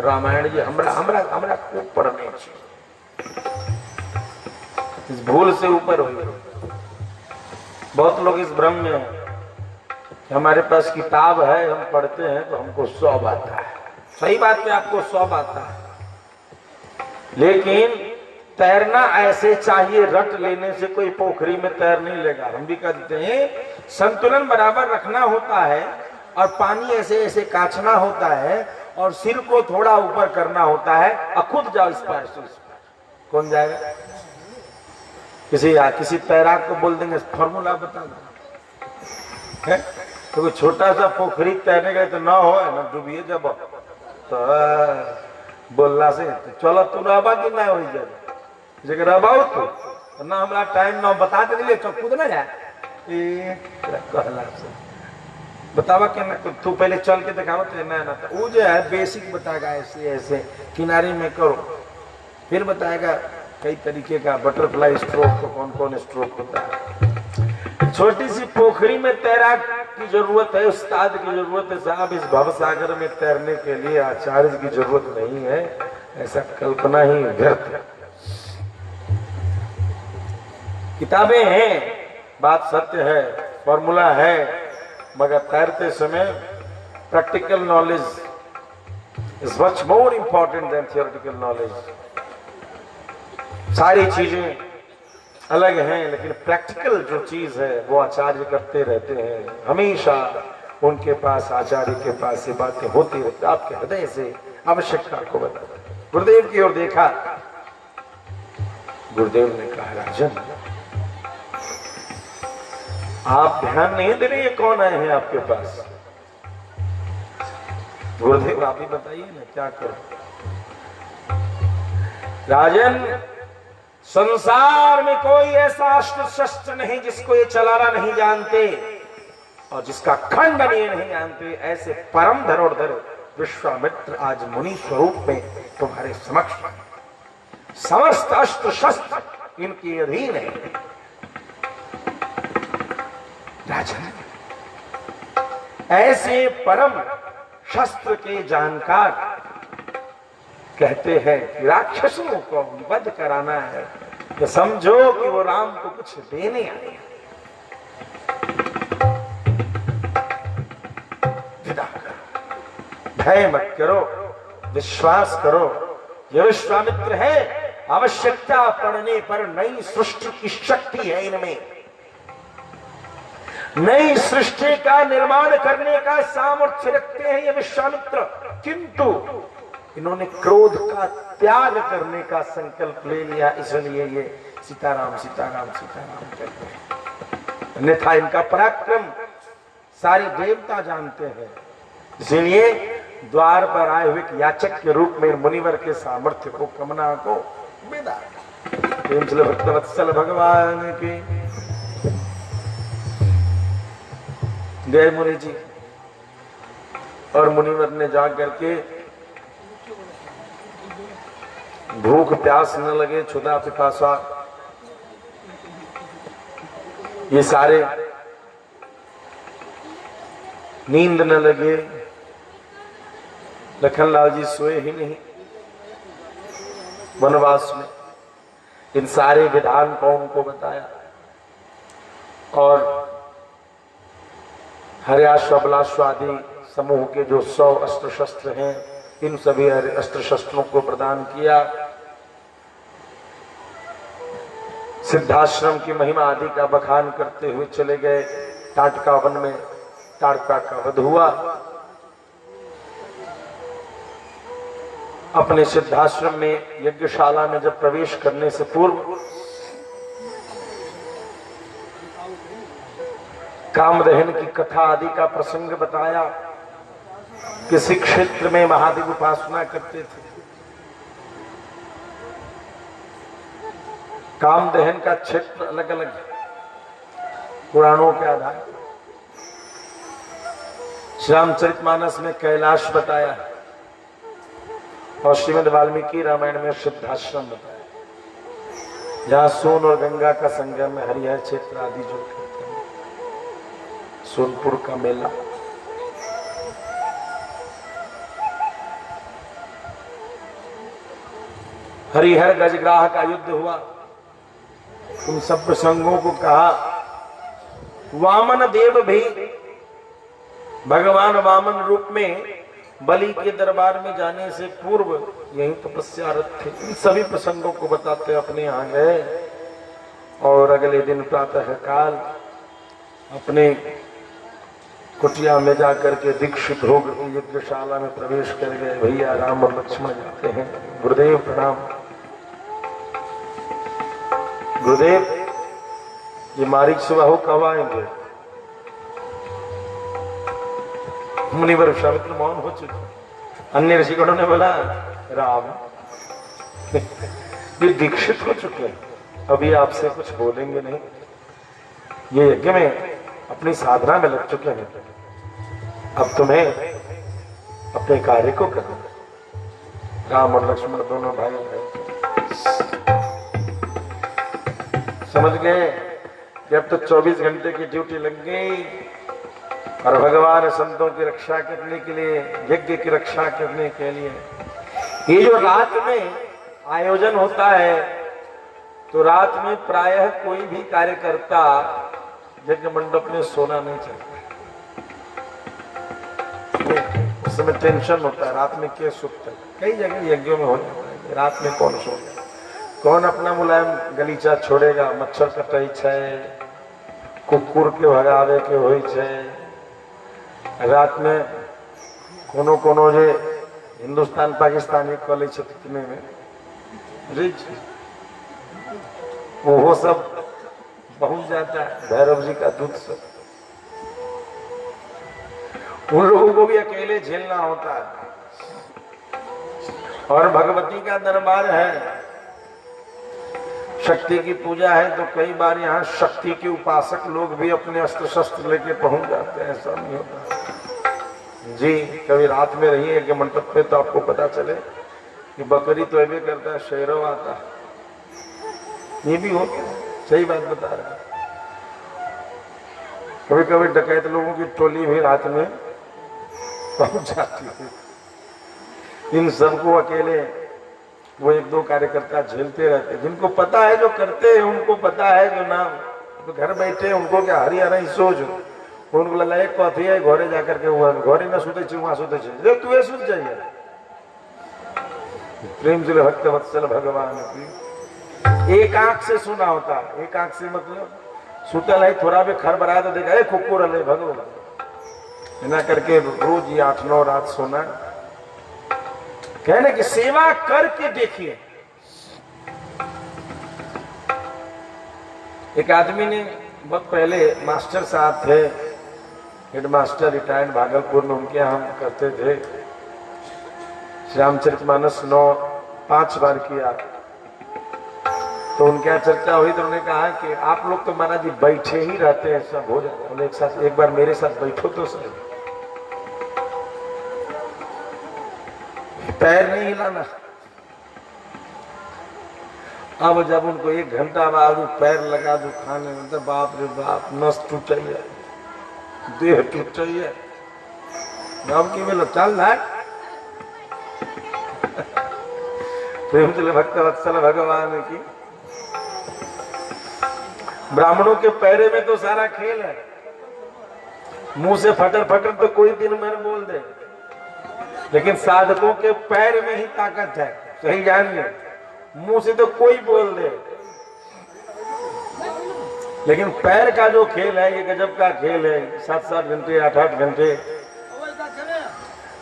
रामायण जी हमरा खूब पढ़ने चाहिए, इस भूल से ऊपर हो गए। बहुत लोग इस भ्रम में हैं कि हमारे पास किताब है, हम पढ़ते हैं तो हमको 100 आता है। सही बात है, आपको 100 आता है, लेकिन तैरना ऐसे चाहिए, रट लेने से कोई पोखरी में तैर नहीं लेगा। हम भी कहते हैं संतुलन बराबर रखना होता है, और पानी ऐसे ऐसे काछना होता है, और सिर को थोड़ा ऊपर करना होता है, और खुद जाओ इस पार से उस पार। कौन जाएगा? किसी तैराक को बोल देंगे फॉर्मूला बता दो, तो कोई छोटा सा पोखरी तैरने गए तो ना हो ना डूबिए, जब तो बोलना से तो चलो तू रबा कि ना हो जाए, रबाऊ तो ना हमारा टाइम ना बता दे तो कूद ना जाए, कहला से बतावा कि ना तू पहले चल के दिखाओ तो ना तो वो जो है बेसिक बताएगा, ऐसे ऐसे किनारे में करो, फिर बताएगा कई तरीके का बटरफ्लाई स्ट्रोक, तो कौन कौन स्ट्रोक होता है। छोटी सी पोखरी में तैराक की जरूरत है, उस्ताद की जरूरत है साहब। इस भव सागर में तैरने के लिए आचार्य की जरूरत नहीं है, ऐसा कल्पना ही व्यर्थ है। किताबें हैं, बात सत्य है, फॉर्मूला है, मगर तैरते समय practical knowledge is much more important than theoretical knowledge. सारी चीजें अलग हैं, लेकिन प्रैक्टिकल जो चीज है वो आचार्य करते रहते हैं। हमेशा उनके पास, आचार्य के पास से बातें होती रहती, आपके हृदय से आवश्यकता को बता। गुरुदेव की ओर देखा, गुरुदेव ने कहा राजन आप ध्यान नहीं दे रहे, कौन आए हैं आपके पास? गुरुदेव आप ही बताइए ना क्या करो। राजन संसार में कोई ऐसा अस्त्र शस्त्र नहीं जिसको ये चलाना नहीं जानते और जिसका खंडन ये नहीं जानते। ऐसे परम धरोधर विश्वामित्र आज मुनि स्वरूप में तुम्हारे समक्ष, समस्त अस्त्र शस्त्र इनके अधीन है। राजन ऐसे परम शस्त्र के जानकार कहते हैं कि राक्षसों को वध कराना है तो समझो कि वो राम को कुछ देने आए हैं। विदा करो, भय मत करो, विश्वास करो। ये विश्वामित्र है, आवश्यकता पड़ने पर नई सृष्टि की शक्ति है इनमें, नई सृष्टि का निर्माण करने का सामर्थ्य रखते हैं ये विश्वामित्र। किंतु इन्होंने क्रोध का त्याग करने का संकल्प ले लिया, इसलिए ये सीताराम सीताराम सीताराम कहते हैं। अन्यथा इनका पराक्रम सारे देवता जानते हैं, इसलिए द्वार पर आए हुए याचक के रूप में मुनिवर के सामर्थ्य को, कामना को विदा। भक्तवत्सल भगवान की गए मुनि जी, और मुनिवर ने जा करके भूख प्यास न लगे, क्षुधा पिपासा ये सारे नींद न लगे, लखनलाल जी सोए ही नहीं वनवास में। इन सारे विधान को उनको बताया और हर्याश्व अबलाश्व आदि समूह के जो 100 अस्त्र शस्त्र हैं, इन सभी अस्त्र शस्त्रों को प्रदान किया। सिद्धाश्रम की महिमा आदि का बखान करते हुए चले गए। टाटका वन में ताड़का का वध हुआ। अपने सिद्धाश्रम में यज्ञशाला में जब प्रवेश करने से पूर्व कामदहन की कथा आदि का प्रसंग बताया। किसी क्षेत्र में महादेव उपासना करते थे। कामदहन का क्षेत्र अलग अलग पुराणों के आधार पर। श्री रामचरितमानस में कैलाश बताया और श्रीमद् वाल्मीकि रामायण में सिद्धाश्रम बताया, जहां सोन और गंगा का संगम है। हरिहर क्षेत्र आदि जो कहते हैं, सोनपुर का मेला। हरिहर गजग्राह का युद्ध हुआ। उन सब प्रसंगों को कहा। वामन देव भी भगवान वामन रूप में बलि के दरबार में जाने से पूर्व यही तपस्यारत थे। इन सभी प्रसंगों को बताते अपने यहाँ गए और अगले दिन प्रातः काल अपने कुटिया में जाकर के दीक्षित हो गए, यज्ञशाला में प्रवेश कर गए। भैया राम और लक्ष्मण जाते हैं। गुरुदेव प्रणाम। गुरुदेव, ये मारीच सुबाहु कब आएंगे? मुनिवर विश्वामित्र मौन हो चुके। अन्य ऋषिगणों ने बोला, राम ये दीक्षित हो चुके हैं, अभी आपसे कुछ बोलेंगे नहीं। ये यज्ञ में अपनी साधना में लग चुके हैं, अब तुम्हें अपने कार्य को करना। राम और लक्ष्मण दोनों भाई समझ गए कि अब तो 24 घंटे की ड्यूटी लग गई और भगवान संतों की रक्षा करने के लिए, यज्ञ की रक्षा करने के लिए। ये जो रात में आयोजन होता है, तो रात में प्रायः कोई भी कार्यकर्ता यज्ञ मंडप में सोना नहीं चाहिए। उस समय टेंशन होता है, रात में क्या सुखता है। कई जगह यज्ञों में हो जाता है, रात में कौन सोएगा, कौन अपना मुलायम गलीचा छोड़ेगा। मच्छर कटै छै, कुकुर के भगावे के होई छै। रात में कोनो कोनो जे हिंदुस्तान पाकिस्तानी कॉले छथिन में रिच, वो सब पहुंच जाता है भैरव जी का दूध से। उन लोगों को भी अकेले झेलना होता है। और भगवती का दरबार है, शक्ति की पूजा है, तो कई बार यहाँ शक्ति के उपासक लोग भी अपने अस्त्र शस्त्र लेके पहुंच जाते हैं। ऐसा नहीं होता जी। कभी रात में रहिए कि मंडप पे, तो आपको पता चले कि बकरी तो ऐसे करता है, शेरों आता है। ये भी होता है, सही बात बता रहा है। कभी कभी डकैत लोगों की टोली भी रात में पहुंच जाती है। इन सबको अकेले वो 1-2 कार्यकर्ता झेलते रहते हैं। जिनको पता है, जो करते हैं उनको पता है, जो ना तो घर बैठे उनको क्या हरी हरा सोच, उनको लगा एक कथी है, घरे जाकर के हुआ घरे न सुते वहां सुते जो तू सुत जाइए। प्रेम से भक्त वत्सल भगवान की एक आंख से सुना होता है। एक आंख से मतलब सुतल है, थोड़ा भी खर बरा तो देखा कुकुर अले भगवान ना करके रोज ये 8-9 रात सोना। कहने की सेवा करके देखिए। एक आदमी ने बहुत पहले, मास्टर साहब थे, हेड मास्टर रिटायर्ड भागलपुर में, उनके यहाँ हम करते थे। श्री रामचरितमानस 5 बार किया। तो उनके यहाँ चर्चा हुई तो उन्होंने कहा कि आप लोग तो महाराज जी बैठे ही रहते हैं, सब हो जाता है। एक साथ एक बार मेरे साथ बैठो तो सही, पैर नहीं हिलाना। अब जब उनको 1 घंटा बाद पैर लगा दो खाने में तो बाप रे बाप, नस टूट है, देह टूट है। अब की बोलो चल भाग। प्रेम चले भक्त वत्सल भगवान की। ब्राह्मणों के पैरे में तो सारा खेल है, मुंह से फटर फटर तो कोई दिन में बोल दे, लेकिन साधकों के पैर में ही ताकत है। सही जानिए, मुंह से तो कोई बोल दे, लेकिन पैर का जो खेल है ये गजब का खेल है। 7-7 घंटे 8-8 घंटे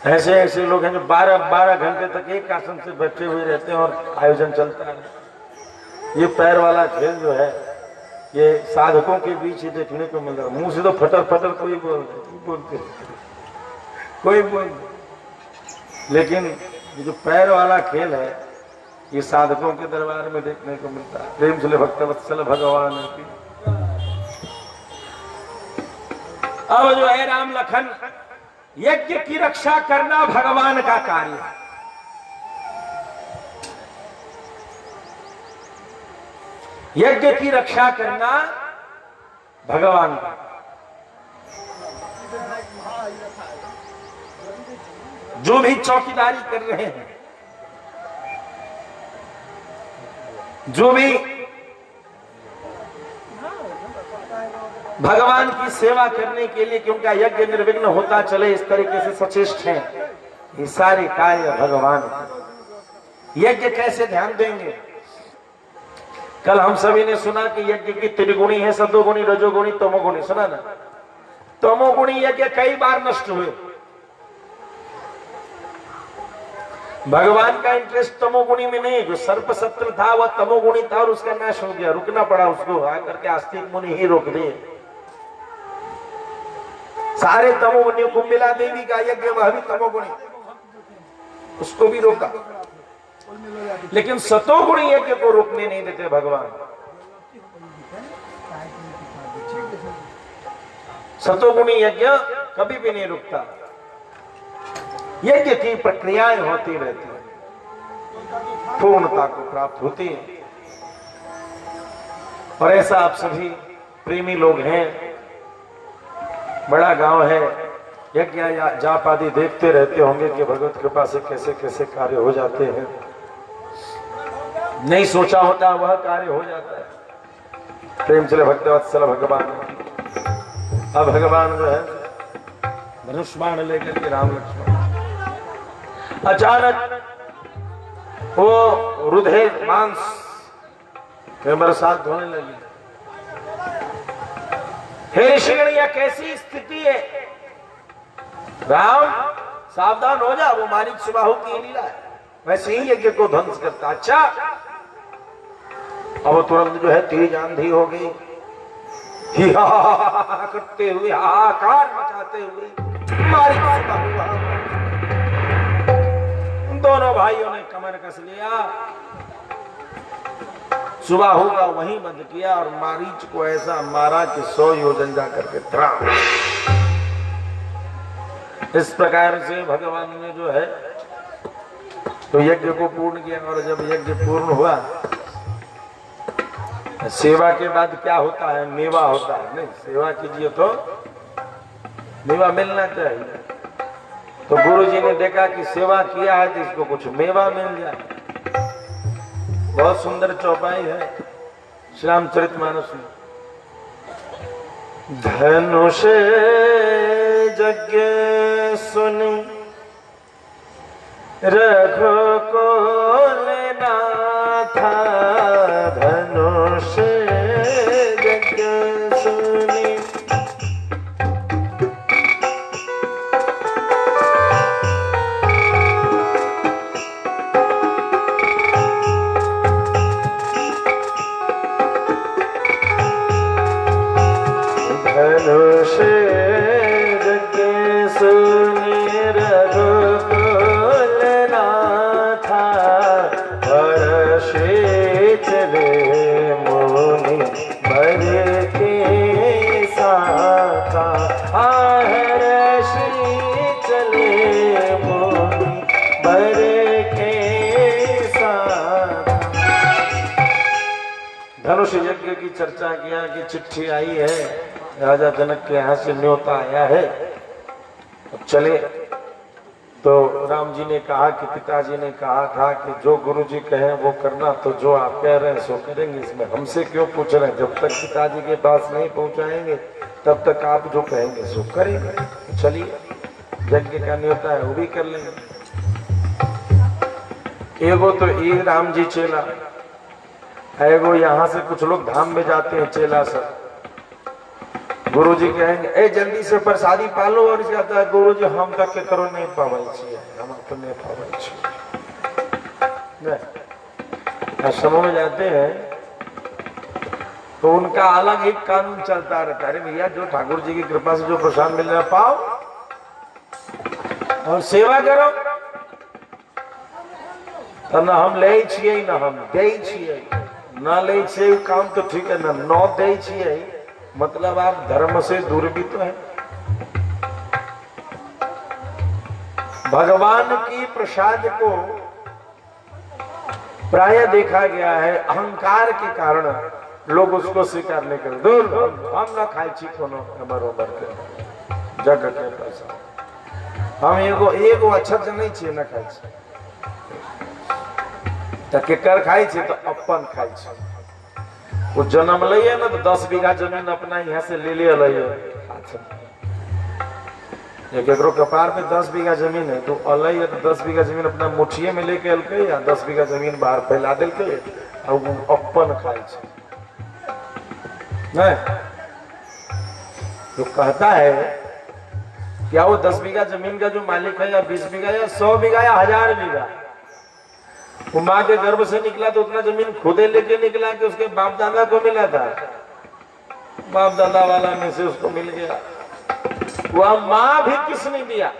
ऐसे ऐसे लोग हैं जो 12-12 घंटे तक एक आसन से बैठे हुए रहते हैं और आयोजन चलता है। ये पैर वाला खेल जो है ये साधकों के बीच ही देखने को मिल रहा है। मुंह से तो फटर फटर कोई बोलते कोई बोल, लेकिन ये जो पैर वाला खेल है ये साधकों के दरबार में देखने को मिलता है। प्रेम से भक्त वत्सल भगवान की। अब जो है राम लखन, यज्ञ की रक्षा करना भगवान का कार्य है। यज्ञ की रक्षा करना भगवान का, जो भी चौकीदारी कर रहे हैं, जो भी भगवान की सेवा करने के लिए कि उनका यज्ञ निर्विघ्न होता चले इस तरीके से सचेष्ट हैं, ये सारे कार्य भगवान। यज्ञ कैसे ध्यान देंगे? कल हम सभी ने सुना कि यज्ञ की त्रिगुणी है, सतोगुणी, रजोगुणी, तमोगुणी। सुना ना? तमोगुणी यज्ञ कई बार नष्ट हुए। भगवान का इंटरेस्ट तमोगुणी में नहीं, जो सर्प सत्र था वह तमोगुणी था और उसका नाश हो गया, रुकना पड़ा उसको, आकर के आस्तिक मुनि ही रोक दिए। सारे तमोगुणियों को मिला देवी का यज्ञ, वह भी तमोगुणी, उसको भी रोका, लेकिन सतोगुणी यज्ञ को रोकने नहीं देते भगवान। सतोगुणी यज्ञ कभी भी नहीं रुकता, यज्ञ की प्रक्रियाएं होती रहती हैं, पूर्णता को प्राप्त होती है। और ऐसा आप सभी प्रेमी लोग हैं, बड़ा गांव है, यज्ञ जाप आदि देखते रहते होंगे कि भगवत कृपा से कैसे कैसे कार्य हो जाते हैं। नहीं सोचा होता वह कार्य हो जाता है। प्रेम चले भक्त वत्सल भगवान। अब भगवान जो है धनुष बाण लेकर के राम लक्ष्मण, अचानक वो रुधे मांस में बरसात होने लगी। हे ऋषिगण, यह कैसी स्थिति है? राम सावधान हो जा, वो मारीच सुबाहु की लीला है, वैसे ही यज्ञ को ध्वंस करता। अच्छा, अब तुरंत जो है तेज आंधी हो गई, करते हुए हाहाकार मचाते हुए मारीच सुबाहु, दोनों भाइयों ने कमर कस लिया, सुबाहु का वहीं बंद किया और मारीच को ऐसा मारा कि 100 योजन जाकर के धराम। इस प्रकार से भगवान ने जो है तो यज्ञ को पूर्ण किया। और जब यज्ञ पूर्ण हुआ, सेवा के बाद क्या होता है? मेवा होता है। नहीं, सेवा कीजिए तो मेवा मिलना चाहिए। तो गुरु जी ने देखा कि सेवा किया है तो इसको कुछ मेवा मिल जाए। बहुत सुंदर चौपाई है श्री रामचरितमानस में। धनुष यज्ञ सुनि रघुकुल नाथा, धनुष यज्ञ सुनि धनुष यज्ञ सुनि रघुकुल नाथा, हर्षि धनुष यज्ञ की चर्चा किया कि चिट्ठी आई है, राजा जनक के यहाँ से न्योता आया है, अब चले। तो राम जी ने कहा कि पिताजी ने कहा था कि जो गुरु जी कहें वो करना, तो जो आप कह रहे हैं सो करेंगे, इसमें हमसे क्यों पूछ रहे हैं? जब तक पिताजी के पास नहीं पहुंचाएंगे तब तक आप जो कहेंगे सो करेंगे। चलिए, यज्ञ का न्योता है वो भी कर लेंगे। एगो तो ये राम जी चेला, एगो यहाँ से कुछ लोग धाम में जाते हैं चेला सब। गुरु जी कहेंगे ए जल्दी से प्रसादी पालो, और कहता है गुरु जी हम तक के करो नहीं पावे छिए, हम तो नहीं पावे छिए। आश्रमों में जाते हैं तो उनका अलग एक कानून चलता रहता है, अरे भैया जो ठाकुर जी की कृपा से जो प्रसाद मिल रहा पाओ और सेवा करो। तो न हम ले छिए न हम दे छिए, न ले छिए काम तो ठीक है, न नौ दे छिए, मतलब आप धर्म से दूर भी तो है। भगवान की प्रसाद को प्राय देखा गया है अहंकार के कारण लोग उसको स्वीकार नहीं करते। दूर हम ना खाई छी कोनो हमारो के जग के पैसा, हम एगो अच्छा से नहीं छे ना खाई छी, तो केकर खाई छी तो अपन खाई छी। वो जन्म लिये ना तो 10 बीघा जमीन अपना यहाँ से ले लिया केकरो कपार पे 10 बीघा जमीन है तो अलग है, तो 10 बीघा जमीन अपना मुठिए में लेके अलके या 10 बीघा जमीन बाहर फैला दिल के और वो अपन खाई नहीं। तो कहता है क्या वो 10 बीघा जमीन का जो मालिक है या 20 बीघा या 100 बीघा या 1000 बीघा, वो माँ के गर्भ से निकला तो उतना जमीन खुदे लेके निकला कि उसके बाप दादा को मिला था, बाप दादा वाला में से उसको मिल गया। वह माँ भी किसने दिया?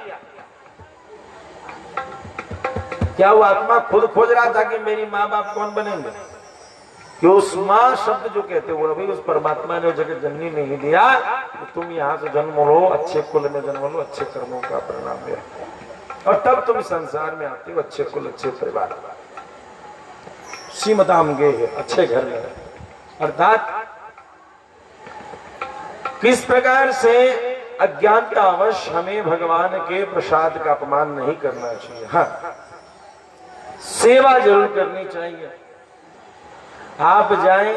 क्या वो आत्मा खुद खोज रहा था कि मेरी माँ बाप कौन बनेंगे? कि उस माँ शब्द जो कहते वो अभी उस परमात्मा ने जगत जननी नहीं दिया तो तुम यहाँ से जन्म लो, अच्छे कुल में जन्म लो, अच्छे कर्मों का परिणाम दे, और तब तुम संसार में आते हो अच्छे कुल अच्छे परिवार, सीमताम गे है, अच्छे घर में। अर्थात किस प्रकार से अज्ञानतावश हमें भगवान के प्रसाद का अपमान नहीं करना चाहिए। हाँ, सेवा जरूर करनी चाहिए। आप जाएं,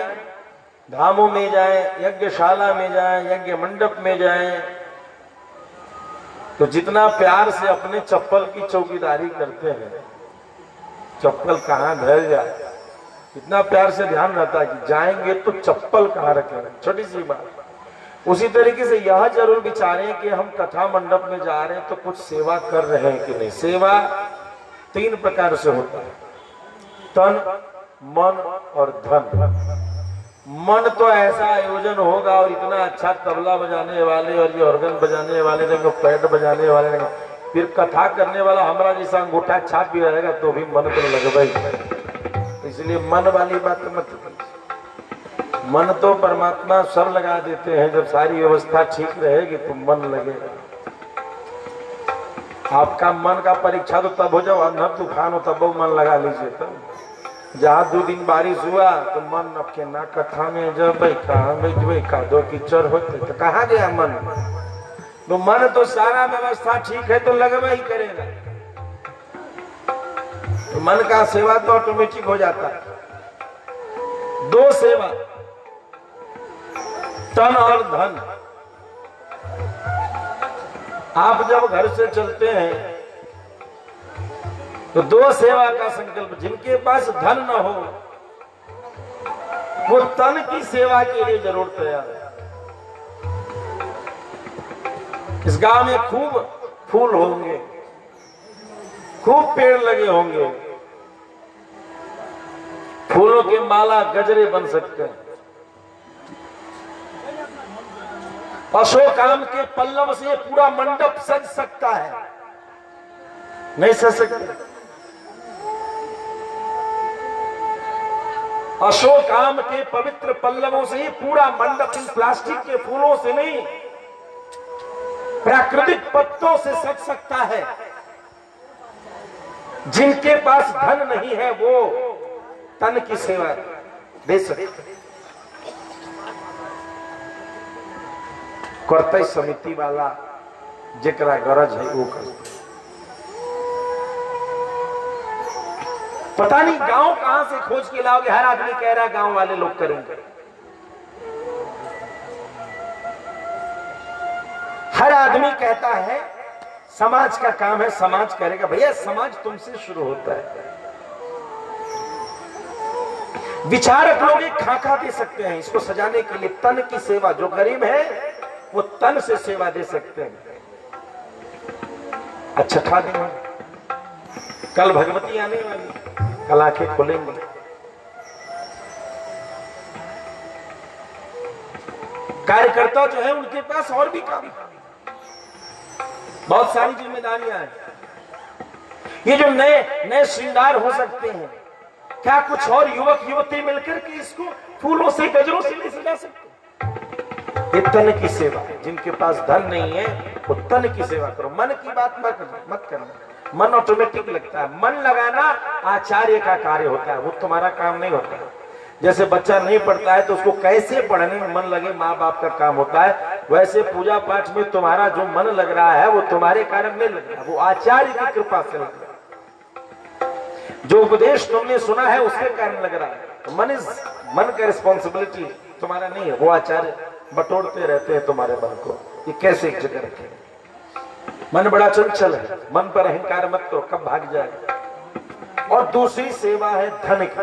धामों में जाएं, यज्ञशाला में जाएं, यज्ञ मंडप में जाएं, तो जितना प्यार से अपने चप्पल की चौकीदारी करते हैं, चप्पल कहाँ धर जाए, इतना प्यार से ध्यान रहता है कि जाएंगे तो चप्पल कहाँ रखेंगे, छोटी सी बात। उसी तरीके से यह जरूर विचारें कि हम कथा मंडप में जा रहे हैं तो कुछ सेवा कर रहे हैं कि नहीं। सेवा 3 प्रकार से होता है, तन, मन और धन। मन तो ऐसा आयोजन होगा और इतना अच्छा तबला बजाने वाले और ये ऑर्गन बजाने वाले रहेंगे, पैड बजाने वाले रहेंगे, फिर कथा करने वाला हमारा जैसा अंगूठा छाप भी रहेगा तो भी मन तो लगेगा। इसलिए मन वाली बात मत कीजिए। मन तो परमात्मा सब लगा देते हैं, जब सारी व्यवस्था ठीक रहेगी तो मन लगेगा। आपका मन का परीक्षा तो तब हो जाओ अंधर तूफान हो तब मन लगा लीजिए। तब जहाँ 2 दिन बारिश हुआ तो मन अब के ना कथा में जब कहाँ का दो कीचड़ होते तो कहाँ गया मन? तो मन तो सारा व्यवस्था ठीक है तो लगवा ही करेगा। तो मन का सेवा तो ऑटोमेटिक हो जाता है। 2 सेवा, तन और धन। आप जब घर से चलते हैं तो 2 सेवा का संकल्प। जिनके पास धन न हो वो तन की सेवा के लिए जरूर तैयार है। इस गांव में खूब फूल होंगे, खूब पेड़ लगे होंगे, फूलों के माला गजरे बन सकते हैं। अशोक आम के पल्लव से पूरा मंडप सज सकता है, नहीं सज सकता। अशोक आम के पवित्र पल्लवों से ही पूरा मंडप इन प्लास्टिक के फूलों से नहीं, प्राकृतिक पत्तों से सज सकता है। जिनके पास धन नहीं है वो तन की सेवा दे सकते। करते समिति वाला जेकरा गरज है वो करते। पता नहीं गांव कहां से खोज के लाओगे, हर आदमी कह रहा है गांव वाले लोग करेंगे। हर आदमी कहता है समाज का काम है, समाज करेगा। भैया समाज तुमसे शुरू होता है। विचारक लोग एक खाका दे सकते हैं इसको सजाने के लिए, तन की सेवा। जो गरीब है वो तन से सेवा दे सकते हैं। अच्छा खा देंगे, कल भगवती आने वाली, कल आंखें खोलेंगे। कार्यकर्ता जो है उनके पास और भी काम, बहुत सारी जिम्मेदारियां हैं। ये जो नए नए श्रृंगार हो सकते हैं, क्या कुछ और युवक युवती मिलकर के इसको फूलों से गजरों से नहीं सजा सकते? ये तन की सेवा। जिनके पास धन नहीं है वो तन की सेवा करो, मन की बात मत करना। मन ऑटोमेटिक लगता है, मन लगाना आचार्य का कार्य होता है, वो तुम्हारा काम नहीं होता है। जैसे बच्चा नहीं पढ़ता है तो उसको कैसे पढ़ने में मन लगे माँ बाप का काम होता है, वैसे पूजा पाठ में तुम्हारा जो मन लग रहा है वो तुम्हारे कारण नहीं लग रहा, वो आचार्य की कृपा से लग रहा है। जो उपदेश तुमने सुना है उसके कारण लग रहा है। तो मन का रिस्पॉन्सिबिलिटी तुम्हारा नहीं है, वो आचार्य बटोरते रहते हैं तुम्हारे मन को। ये कैसे एक जगह रखे? मन बड़ा चंचल है, मन पर अहंकार मत करो, कब भाग जाए। और दूसरी सेवा है धन की।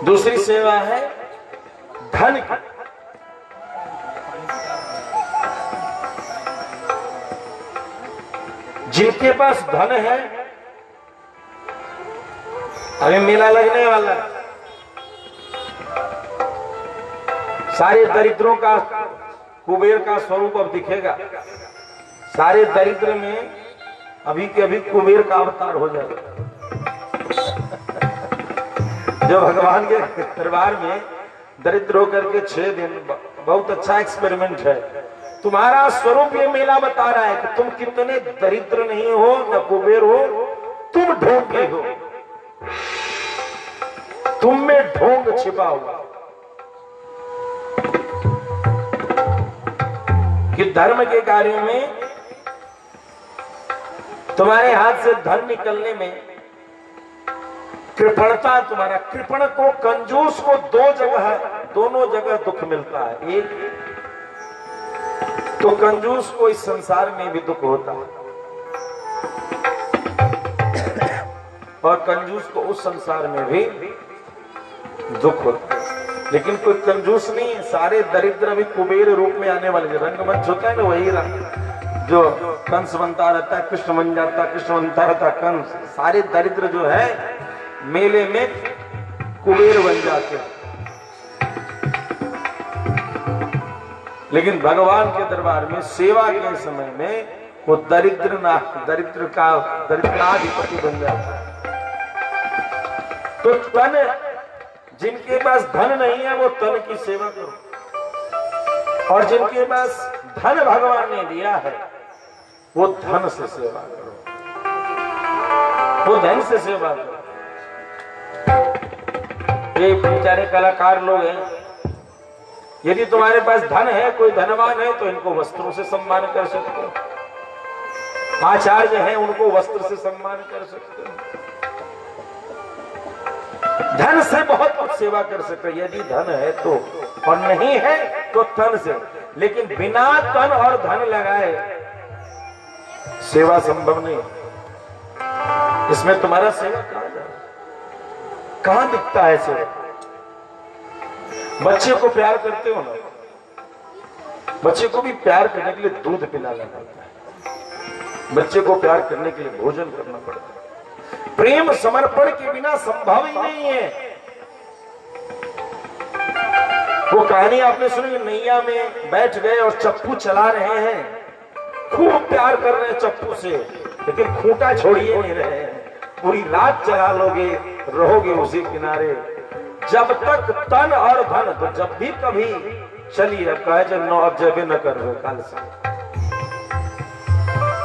दूसरी सेवा है धन की। जिनके पास धन है, अभी मेला लगने वाला है, सारे दरिद्रों का कुबेर का स्वरूप अब दिखेगा। सारे दरिद्र में अभी के अभी कुबेर का अवतार हो जाएगा। जो भगवान के दरबार में दरिद्र होकर के 6 दिन, बहुत अच्छा एक्सपेरिमेंट है। तुम्हारा स्वरूप ये मेला बता रहा है कि तुम कितने दरिद्र नहीं हो, न कुबेर हो, तुम ढोंगी हो, तुम में ढोंग छिपा हुआ। कि धर्म के कार्यों में तुम्हारे हाथ से धन निकलने में कृपणता, तुम्हारा कृपण को, कंजूस को दोनों जगह दुख मिलता है। एक तो कंजूस को इस संसार में भी दुख होता है, और कंजूस को उस संसार में भी दुख होता है। लेकिन कोई कंजूस नहीं है, सारे दरिद्र भी कुबेर रूप में आने वाले। जो रंगमंच होता है ना, वही रंग जो कंस बनता रहता है, कृष्ण बन जाता है, कृष्ण बनता रहता है कंस। सारे दरिद्र जो है मेले में कुबेर बन जाते हैं। लेकिन भगवान के दरबार में सेवा के समय में वो दरिद्राधिपति बन जाता है। तो तन, जिनके पास धन नहीं है वो तन की सेवा करो, और जिनके पास धन भगवान ने दिया है वो धन से सेवा करो, वो धन से सेवा करो। ये बेचारे कलाकार लोग हैं, यदि तुम्हारे पास धन है, कोई धनवान है, तो इनको वस्त्रों से सम्मान कर सकते हो। आचार्य हैं, उनको वस्त्र से सम्मान कर सकते हो। धन से बहुत कुछ सेवा कर सकते हो यदि धन है तो, और नहीं है तो तन से। लेकिन बिना तन और धन लगाए सेवा संभव नहीं। इसमें तुम्हारा सेवा कहां जाए, कहां दिखता है सेवा? बच्चे को प्यार करते हो ना, बच्चे को भी प्यार करने के लिए दूध पिलाना पड़ता है, बच्चे को प्यार करने के लिए भोजन करना पड़ता है। प्रेम समर्पण के बिना संभव ही नहीं है। वो कहानी आपने सुनी, नैया में बैठ गए और चप्पू चला रहे हैं, खूब प्यार कर रहे हैं चप्पू से, लेकिन खूंटा छोड़िए नहीं रहे हैं। पूरी रात चला लोगे, रहोगे उसी किनारे, जब तक तन और धन। तो जब भी कभी चलिए, अब कहे जब नो, अब जब न कर रहे कल से,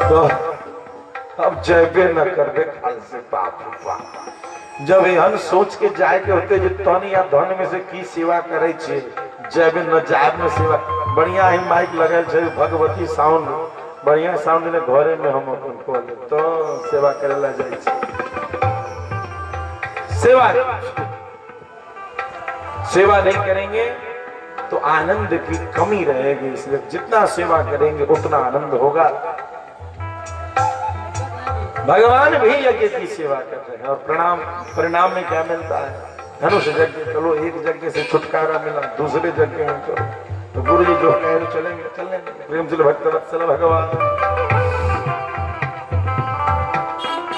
तो अब जयबे न कर दे कल से। बाप जब एहन सोच के जाए के होते, जो तन या धन में से की सेवा करे छे, जैब न जाब में सेवा बढ़िया ही माइक लगल छे भगवती साउंड बढ़िया साउंड ने घरे में हम अपन खोल तो सेवा करेला जाए छे। सेवा नहीं करेंगे तो आनंद की कमी रहेगी, इसलिए जितना सेवा करेंगे उतना आनंद होगा। भगवान भी यज्ञ की सेवा कर रहे हैं और परिणाम में क्या मिलता है? धनुष यज्ञ चलो एक यज्ञ से छुटकारा मिला, दूसरे यज्ञ में चलो तो गुरु जी जो कहे चलेंगे चलेंगे। प्रेम से भक्त वत्सल भगवान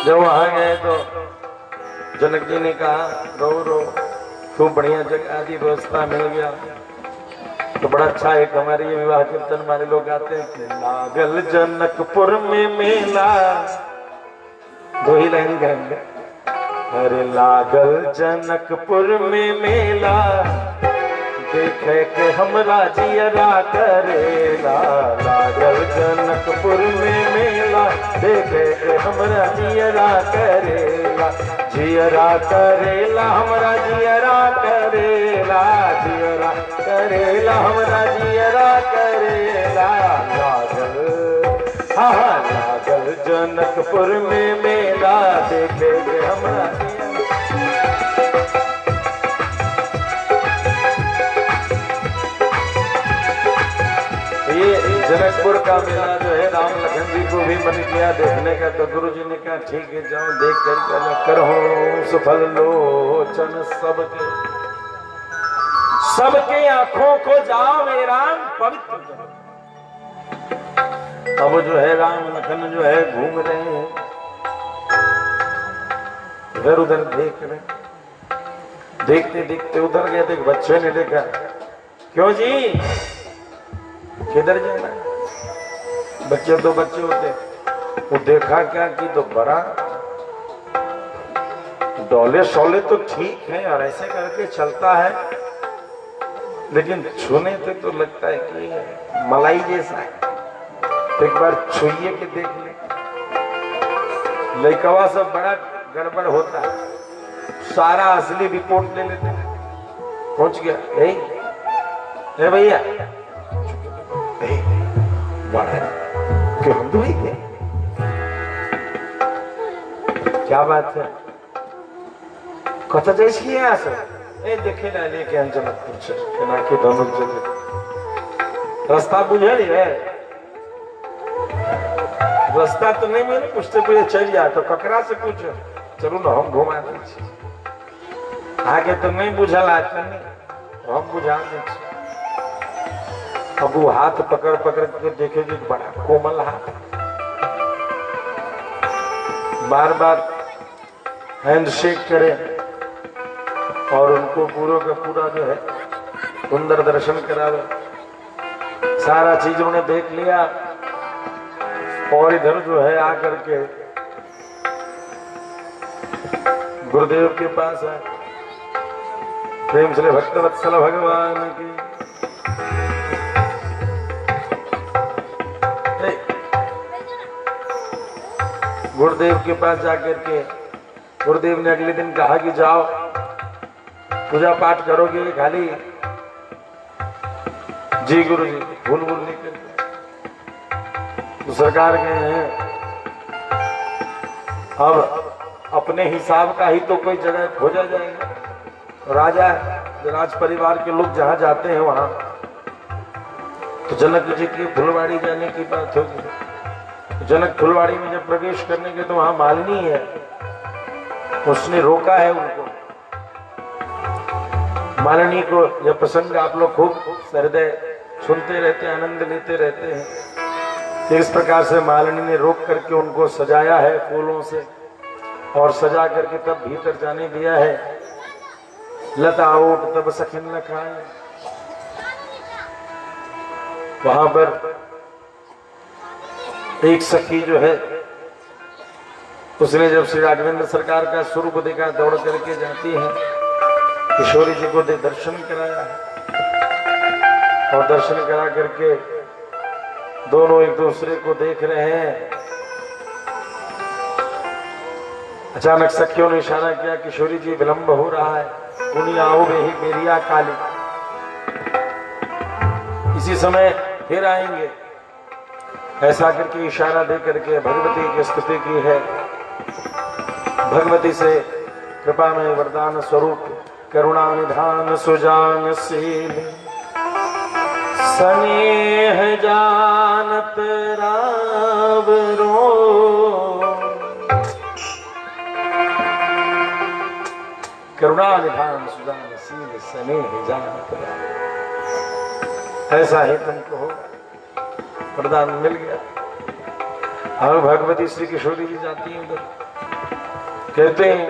जब वहां गए तो जनक जी ने कहा रो खूब बढ़िया जगह आदि व्यवस्था मिल गया तो बड़ा अच्छा है। हमारे ये विवाह कीर्तन हमारे लोग गाते हैं कि लागल जनकपुर में मेला, दो ही लाइन गाएंगे। अरे लागल जनकपुर में मेला देखे के हमरा जियरा करेला, लागल जनकपुर में मेला देखे के हमरा जियरा करेला, जियरा करेला हमरा जियरा करेला, जियरा करेला हमरा जियरा करेला। लागल हाँ लागल जनकपुर में मेला देखे के हमरा ये जनकपुर का मेला जो है राम लखन जी को भी मन किया देखने का तो गुरु जी ने कहा ठीक है जाओ देख कर करो सफल लोचन सबके आंखों को जाओ मेरे राम पवित्र। अब जो है राम लखन जो है घूम रहे हैं इधर उधर देख रहे, देखते देखते उधर गए थे बच्चे ने देखा क्यों जी किधर जाना है? बच्चे तो बच्चे होते, वो देखा क्या कि तो बड़ा डोले शोले तो ठीक है और ऐसे करके चलता है लेकिन छूने से तो लगता है कि मलाई जैसा है। एक बार छुइए के देख ले, लड़कवा सब बड़ा गड़बड़ होता है, सारा असली रिपोर्ट ले लेते हैं। पहुंच गया ए भैया बड़ा क्यों हम तो ही थे, क्या बात है कथा जाइए यहाँ से ए देखे ना लेके जनकपुर से केना के दोनों जगह रास्ता बुझे है, रास्ता तो नहीं मिले पूछते पूछे चल जाए तो ककरा से पूछो चलो ना हम घुमा दे आगे तो नहीं बुझल आता नहीं हम बुझा दे। अब वो हाथ पकड़ पकड़ के देखेगी बड़ा कोमल हाथ, बार बार हैंडशेक करें और उनको पूरा का पूरा जो है सुंदर दर्शन करावे। सारा चीज उन्होंने देख लिया और इधर जो है आकर के गुरुदेव के पास है। प्रेम से भक्त वत्सल भगवान की गुरुदेव के पास जाकर के गुरुदेव ने अगले दिन कहा कि जाओ पूजा पाठ करोगे खाली जी गुरु जी भूल नहीं करते तो सरकार गए हैं। अब अपने हिसाब का ही तो कोई जगह खोजा जाएगा। राजा राज परिवार के लोग जहां जाते हैं वहां तो जनक जी की फुलवाड़ी जाने की बात होगी। जनक फुलवाड़ी में जब प्रवेश करने के तो वहां मालिनी है, उसने रोका है उनको। मालिनी को यह प्रसंग आप लोग खूब हृदय सुनते रहते हैं, आनंद लेते रहते हैं। इस प्रकार से मालिनी ने रोक करके उनको सजाया है फूलों से और सजा करके तब भीतर जाने दिया है। लता ओट तब सखिन न खाए, वहां पर एक सखी जो है उसने जब श्री राघवेंद्र सरकार का स्वरूप देखा दौड़ करके जाती है, किशोरी जी को दर्शन कराया और दर्शन करा करके दोनों एक दूसरे को देख रहे हैं। अचानक सखियों ने इशारा किया किशोरी जी विलंब हो रहा है, उन्हीं आओ वे ही मेरिया काली। इसी समय फिर आएंगे, ऐसा करके इशारा दे करके भगवती की स्तुति की है। भगवती से कृपा में वरदान स्वरूप करुणा निधान सुजानशील स्नेह जानत रावरो करुणा निधान सुजानशील स्नेह जानत रावरो। ऐसा ही तुमको हो, वरदान मिल गया। और भगवती श्री किशोरी जी जाती हैं उधर, कहते हैं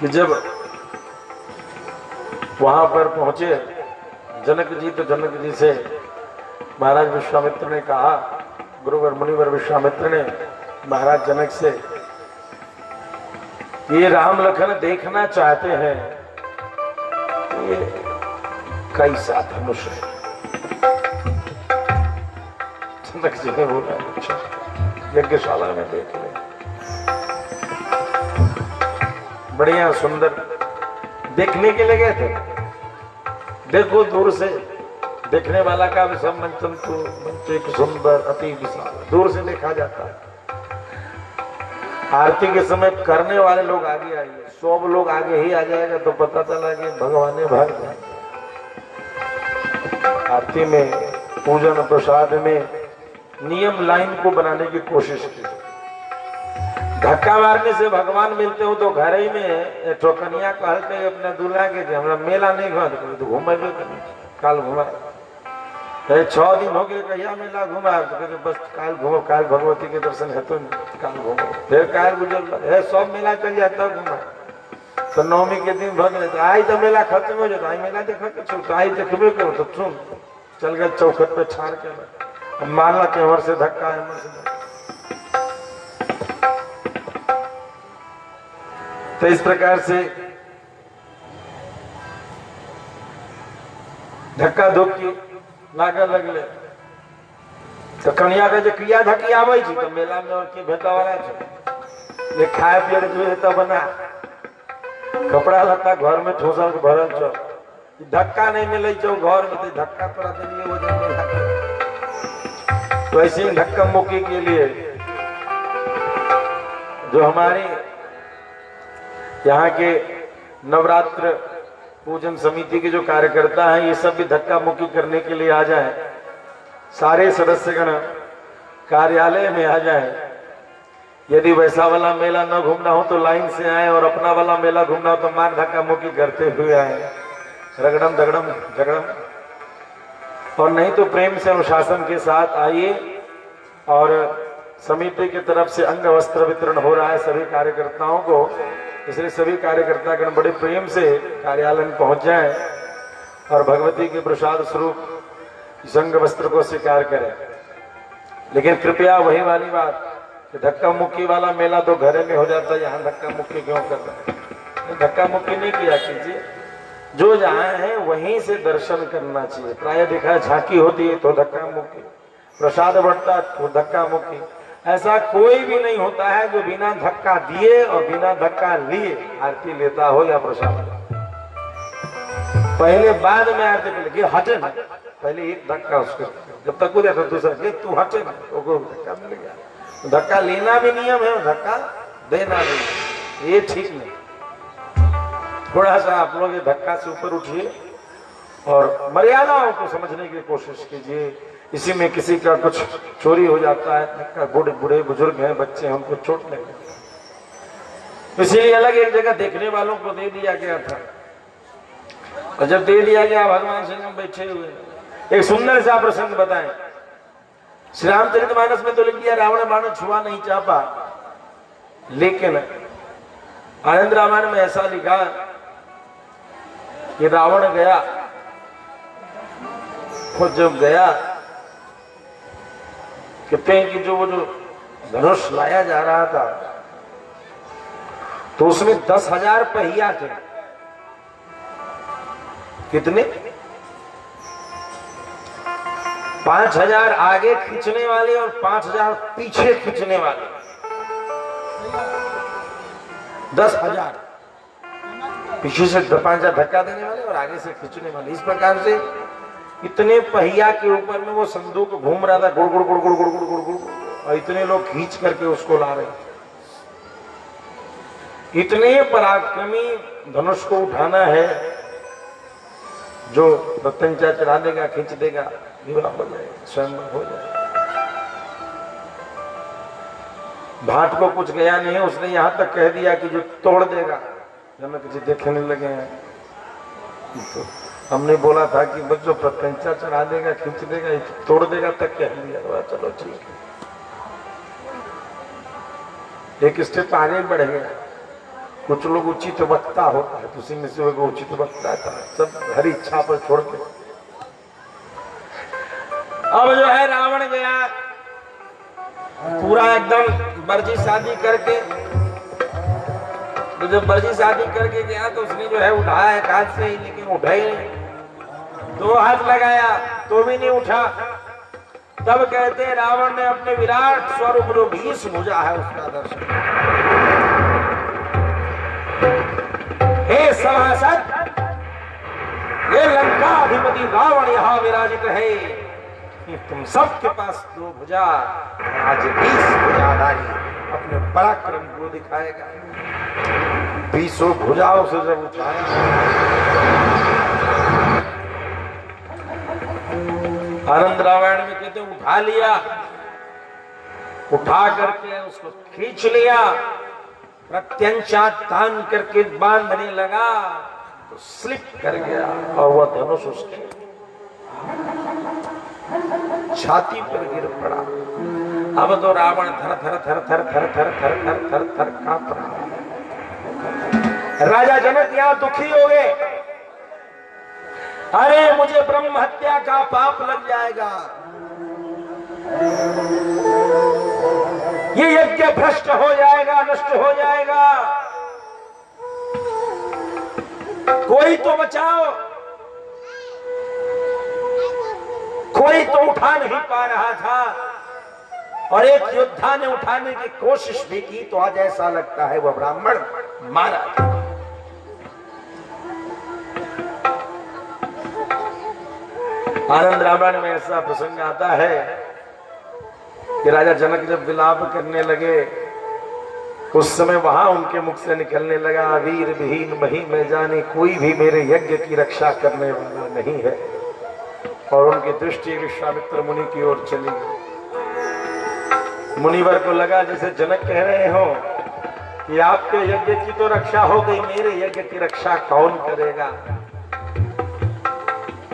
कि जब वहां पर पहुंचे जनक जी, तो जनक जी से महाराज विश्वामित्र ने कहा, गुरुवर मुनिवर विश्वामित्र ने महाराज जनक से, ये राम लखन देखना चाहते हैं, ये कैसा धनुष है। जनक जी ने बोला, अच्छा यज्ञशाला में देख ले, बढ़िया सुंदर। देखने के लिए गए थे, देखो दूर से, देखने वाला का विषम मंचंतु मंचिक सुंदर अति विशाल, दूर से देखा जाता है। आरती के समय करने वाले लोग आगे आइए, 100 लोग आगे ही आ जाएगा तो पता चला कि भगवान ने भाग गए। आरती में पूजन प्रसाद में नियम लाइन को बनाने की कोशिश की। धक्का मारने से भगवान मिलते हो तो घर ही में ठोकनिया कहते अपने दूल्हा के हमरा मेला नहीं घुमा तो घूमे काल घुमा 6 दिन हो गए कहिया मेला घुमा तो बस काल घूमो, काल भगवती के दर्शन है तो काल घूमो, फिर काल गुजर है, सब मेला चल जाता घुमा तो नवमी के दिन भग तो आई तो मेला खत्म हो जाता, आई मेला देखा तो आई देखबे करो तो सुन चल गए चौखट पे छाड़ के मारला के हमर से धक्का हमर से धक्का। तो इस प्रकार से धक्का धुक्की लागे लगले तो कन्या के जो क्रिया धक्की आवे छी तो मेला में और के भेटा वाला छे ले खाए पिए जो हेता बना कपड़ा लत्ता घर में ठोसा के भरल छ, धक्का नहीं मिले जो घर में तो धक्का तोरा देलिए वो जन तो ऐसे ही धक्का मुक्की के लिए जो हमारी यहाँ के नवरात्र पूजन समिति के जो कार्यकर्ता हैं ये सब भी धक्का मुक्की करने के लिए आ जाएं, सारे सदस्यगण कार्यालय में आ जाएं। यदि वैसा वाला मेला न घूमना हो तो लाइन से आए और अपना वाला मेला घूमना हो तो मार धक्का मुक्की करते हुए आए, रगड़म दगड़म झगड़म। और नहीं तो प्रेम से अनुशासन के साथ आइए। और समिति की तरफ से अंग वस्त्र वितरण हो रहा है सभी कार्यकर्ताओं को, इसलिए सभी कार्यकर्तागण बड़े प्रेम से कार्यालय में पहुंच जाएं और भगवती के प्रसाद स्वरूप संग वस्त्र को स्वीकार करें। लेकिन कृपया वही वाली बात कि धक्का मुक्की वाला मेला तो घरे में हो जाता है, यहाँ धक्का मुक्की क्यों कर रहे हैं? धक्का मुक्की नहीं किया कीजिए, जो जहाँ है वहीं से दर्शन करना चाहिए। प्राय देखा झांकी होती है तो धक्का मुक्की, प्रसाद बढ़ता तो धक्का मुक्की, ऐसा कोई भी नहीं होता है जो बिना धक्का दिए और बिना धक्का लिए आरती लेता हो या प्रसाद। पहले बाद में आरती के लिए हटे ना, पहले एक धक्का उसको, जब तक हो जाता दूसरा तू हटे ना, तो धक्का मिल गया। धक्का लेना भी नियम है, धक्का देना भी, ये ठीक नहीं। थोड़ा सा आप लोग ये धक्का से ऊपर उठिए और मर्यादाओं को समझने की कोशिश कीजिए। इसी में किसी का कुछ चोरी हो जाता है, बूढ़े बूढ़े बुजुर्ग हैं, बच्चे हैं, उनको चोट लगे, इसीलिए अलग एक जगह देखने वालों को दे दिया गया था। और जब दे दिया गया भगवान श्री राम बैठे हुए। एक सुंदर सा प्रसंग बताएं, श्री रामचरितमानस में तो लिख दिया रावण बाण छुआ नहीं चापा, लेकिन आनंद रामायण में ऐसा लिखा कि रावण गया, खुद जब गया कहते हैं कि जो वो जो धनुष लाया जा रहा था तो उसमें 10,000 पहिया थे। कितने? 5,000 आगे खींचने वाले और 5,000 पीछे खींचने वाले, 10,000 पीछे से 5,000 धक्का देने वाले और आगे से खींचने वाले। इस प्रकार से इतने पहिया के ऊपर में वो संदूक घूम रहा था, गुड़ गुड़ गुड़ गुड़ गुड़ गुड़ गुड़ गुड़, और इतने लोग खींच करके उसको ला रहे थे। इतने पराक्रमी धनुष को उठाना है, जो प्रत्यंचा चढ़ा देगा, खींच देगा, विवाह हो जाएगा, स्वयं हो जाएगा। भाट को कुछ गया नहीं, उसने यहां तक कह दिया कि जो तोड़ देगा। जनक जी देखने लगे हैं, तो हमने बोला था कि बस जो प्रत्यंचा चढ़ा देगा, खींच देगा, तोड़ देगा, तक कह दिया। चलो ठीक है, एक स्टेप आगे बढ़ गया। कुछ लोग उचित वक्ता होता है, उसी में से वो उचित वक्ता था, सब हरी इच्छा पर छोड़ के। अब जो है रावण गया पूरा एकदम बर्जी शादी करके, तो जब बर्जी शादी करके गया तो उसने जो है उठाया एक हाथ से ही, लेकिन उठा ही नहीं। दो हाथ लगाया तो भी नहीं उठा। तब कहते हैं रावण ने अपने विराट स्वरूप जो भीष भुजा है उसका दर्शन। हे सभासद, ये लंका अधिपति रावण यहाँ विराजित है, तुम सबके पास दो भुजा, आज 20 भुजाधारी अपने पराक्रम को दिखाएगा। 20 भुजाओं से जब उठाया, आनंद रामायण में कहते उठा लिया, उठा करके उसको खींच लिया, प्रत्यंचा तान करके बांधने लगा तो स्लिप कर गया और वह धनुष उसके छाती पर गिर पड़ा। अब तो रावण थर थर थर थर थर थर थर थर थर थर कांप रहा। राजा जनक यहाँ दुखी हो गए, अरे मुझे ब्रह्म हत्या का पाप लग जाएगा, ये यज्ञ भ्रष्ट हो जाएगा, नष्ट हो जाएगा, कोई तो बचाओ। कोई तो उठा नहीं पा रहा था, और एक योद्धा ने उठाने की कोशिश भी की तो आज ऐसा लगता है वह ब्राह्मण मारा। आनंद रामायण में ऐसा प्रसंग आता है कि राजा जनक जब विलाप करने लगे, उस समय वहां उनके मुख से निकलने लगा, वीर विहीन मही में जाने, कोई भी मेरे यज्ञ की रक्षा करने वाला नहीं है। और उनकी दृष्टि विश्वामित्र मुनि की ओर चली गई। मुनिवर को लगा जैसे जनक कह रहे हो कि आपके यज्ञ की तो रक्षा हो गई, मेरे यज्ञ की रक्षा कौन करेगा।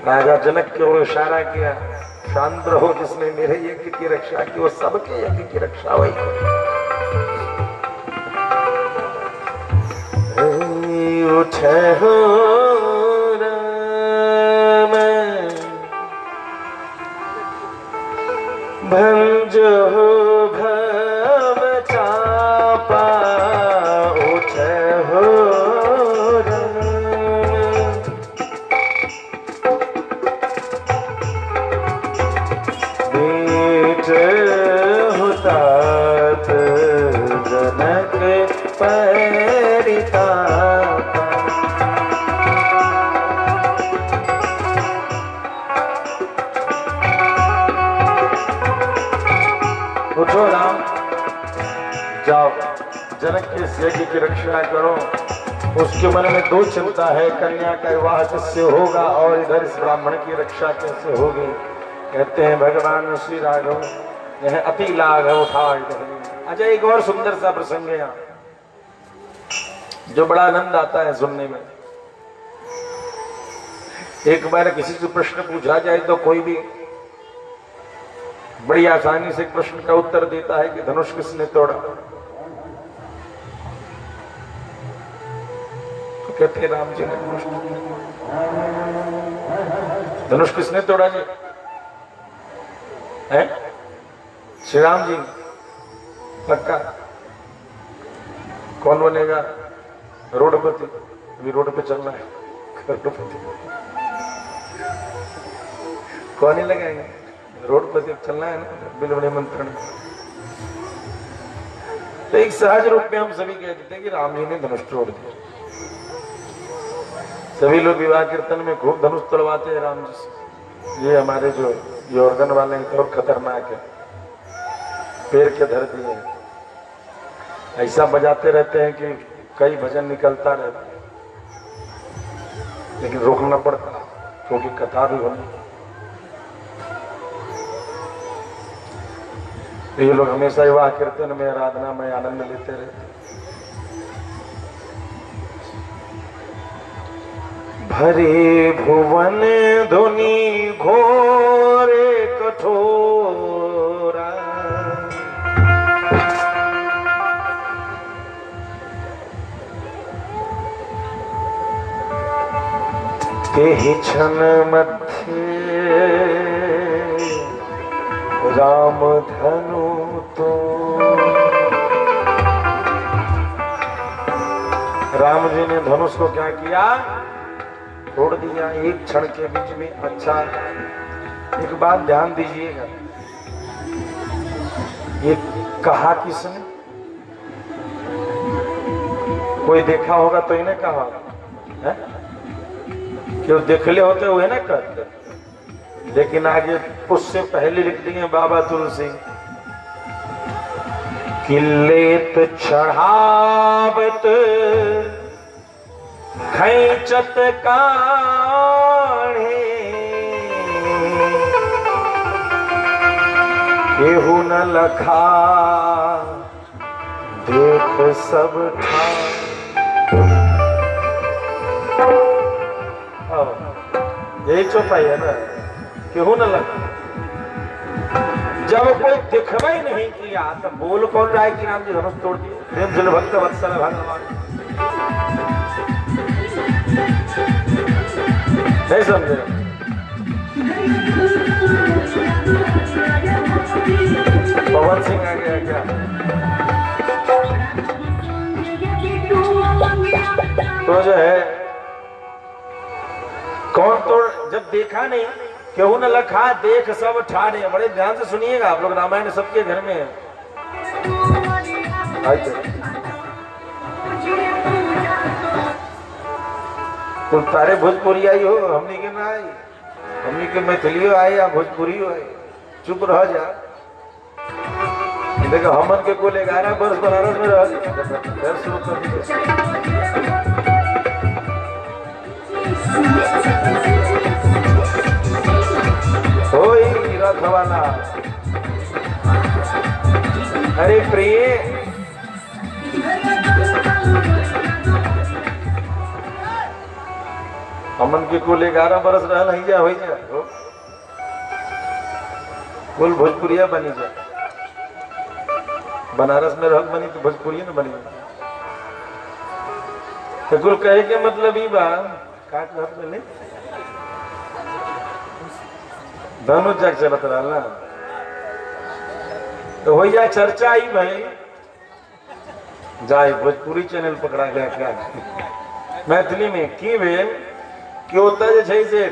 राजा जनक की ओर इशारा किया, शांत रहो, जिसने मेरे यज्ञ की रक्षा की वो सबके यज्ञ की रक्षा वही उठे हो भंज हो भव चापा, उठे हो बीच हुतात जनक परिता। उठो राम, जाओ जनक के इस यज्ञ की रक्षा करो। उसके मन में दो चिंता है, कन्या का विवाह किससे होगा और इधर इस ब्राह्मण की रक्षा कैसे होगी। कहते हैं भगवान श्री राघव यह अति लाघव ठाड़। अच्छा, एक और सुंदर सा प्रसंग है यहाँ जो बड़ा आनंद आता है सुनने में। एक बार किसी से प्रश्न पूछा जाए तो कोई भी बड़ी आसानी से प्रश्न का उत्तर देता है कि धनुष किसने तोड़ा। तो कहते हैं राम जी ने धनुष किसने तोड़ा जी? है श्री राम जी। पक्का? कौन बनेगा रोडपति? अभी रोड पे चलना है, करोड़पति कौन ही लगाएंगे? रोडपति चलना है ना, बिल निमंत्रण। तो एक सहज रूप में हम सभी कह देते हैं कि राम जी ने धनुष तोड़ दिया। सभी लोग विवाह कीर्तन में खूब धनुष तोड़वाते हैं राम जी से। ये हमारे जो ये ऑर्गन वाले हैं तो और खतरनाक है, पैर के धर दिए हैं, ऐसा बजाते रहते हैं कि कई भजन निकलता रहता है, लेकिन रोकना पड़ता क्योंकि कथा भी होनी। तो ये लोग हमेशा विवाह कीर्तन में आराधना में आनंद लेते रहते। भरे भुवन धुनि घोरे कठोरा, तेहि क्षण मध्य राम धनु तो। राम जी ने धनुष को क्या किया, तोड़ दिया एक क्षण के बीच में। अच्छा एक बात ध्यान दीजिएगा, ये कहा किसने? कोई देखा होगा तो इन्हें कहा होगा, क्यों देखले होते हुए ना करते, लेकिन आगे उससे पहले लिख दिए बाबा तुलसी, किल्लेत चढ़ावत खैचत काढ़े, केहू न लखा देख सब ठान। यही चौपाई है ना, केहू न लखा। जब कोई दिखवा ही नहीं किया तो बोल कौन रहा है कि राम जी धनुष तोड़ दिए? प्रेम जल भक्त वत्सल भगवान, नहीं समझे? पवन सिंह आ गया क्या? तो जो है कौन तोड़, जब देखा नहीं, केहू न लखा देख सब ठाड़े। बड़े ध्यान से सुनिएगा आप लोग, रामायण सबके घर में है। तो तारे भोजपुरी आई हो, हमनी के ना आई, हमनी के मैथिलियो आए या भोजपुरी आए, चुप रह जा। देखो हमन के कुल 11 वर्ष बनारस में रह शुरू कर दिए। रखवाला, अरे प्रिय हमन के कुल 11 बरस रहा नहीं जा हो जा, कुल भोजपुरिया बनी जा। बनारस में रह बनी तो भोजपुरिया न बनी। तो कुल कहे के मतलब ही बा का कहत दोनों जग चलत रहा ना, तो हो जाए चर्चा ही भाई जाए भोजपुरी चैनल पकड़ा गया क्या मैथिली में की वे कि होता है से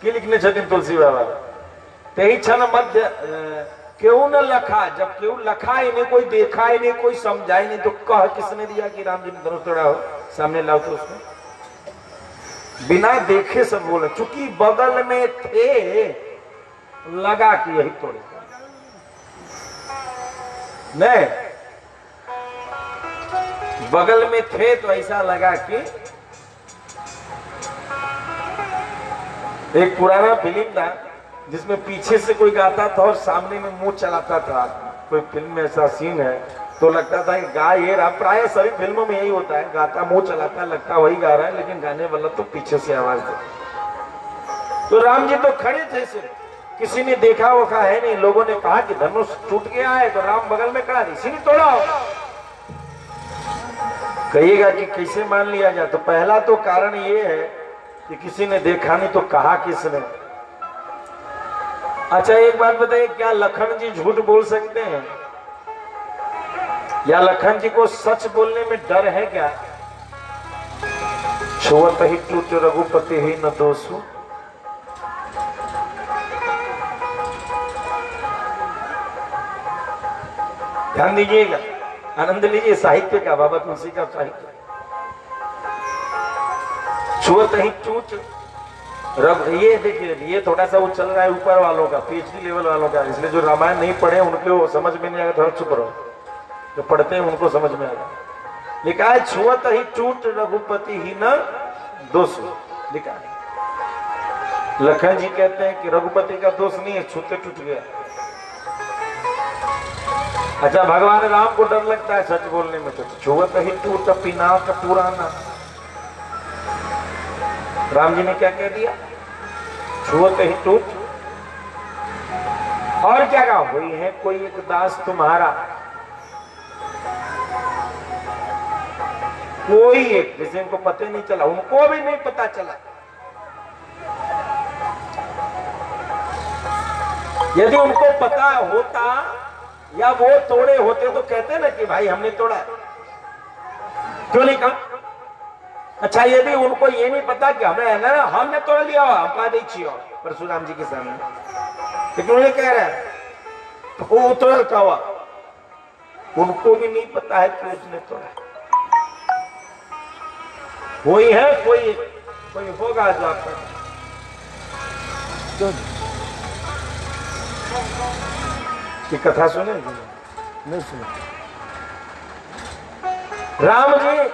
की लिखने छथिन तुलसी बाबा, तेही क्षण मध्य क्यों न लखा। जब क्यों लखा ही नहीं, कोई देखा ही नहीं, कोई समझा ही नहीं, तो कह किसने दिया कि राम जी ने धनुष तोड़ा हो? सामने लाओ तो उसमें बिना देखे सब बोले, चूंकि बगल में थे लगा कि यही तोड़े नहीं, बगल में थे तो ऐसा लगा कि एक पुराना फिल्म था जिसमें पीछे से कोई गाता था और सामने में मुंह चलाता था। कोई फिल्म में ऐसा सीन है तो लगता था कि गा ये रहा। प्राय सभी फिल्मों में यही होता है, गाता मुंह चलाता, लगता वही गा रहा है, लेकिन गाने वाला तो पीछे से आवाज दे। तो राम जी तो खड़े थे, सिर्फ किसी ने देखा वोखा है नहीं। लोगों ने कहा कि धनुष टूट गया है, तो राम बगल में खड़ा, इसी ने तोड़ा होगा। कहिएगा कि कैसे मान लिया जाए? तो पहला तो कारण ये है कि किसी ने देखा नहीं, तो कहा किसने? अच्छा एक बात बताइए, क्या लखन जी झूठ बोल सकते हैं? या लखन जी को सच बोलने में डर है क्या? छुअत ही टूट रघुपति ही न दोषु। ध्यान दीजिएगा, आनंद लीजिए साहित्य का, बाबा तुलसी का साहित्य। छुअत ही टूट ये देखिए, ये थोड़ा सा वो चल रहा है ऊपर वालों का, पीएचडी लेवल वालों का, इसलिए जो रामायण नहीं पढ़े उनके वो समझ में नहीं आएगा, थोड़ा चुप रहो। जो पढ़ते हैं उनको समझ में आएगा। लिखा है छुअत ही टूट रघुपति ही न दोष, लिखा है। लखन जी कहते हैं कि रघुपति का दोष नहीं है, छूते टूट गया। अच्छा, भगवान राम को डर लगता है सच बोलने में, तो छुअत ही टूट पिनाक पुराना। राम जी ने क्या कह दिया? छुअत ही टूट। और क्या कहा? हुई है कोई एक दास तुम्हारा, कोई एक, जिसे इनको पता नहीं चला, उनको भी नहीं पता चला। यदि उनको पता होता या वो तोड़े होते तो कहते ना कि भाई हमने तोड़ा, क्यों नहीं कहा? अच्छा, यदि उनको ये नहीं पता कि हमने तोड़ लिया हो, हम कहा दीजिए परशुराम जी के सामने, लेकिन उन्हें कह रहा है वो तोड़ का हुआ, उनको भी नहीं पता है कि उसने तोड़ा। कोई है, कोई होगा जो आपका। ये कथा सुने नहीं सुने? राम जी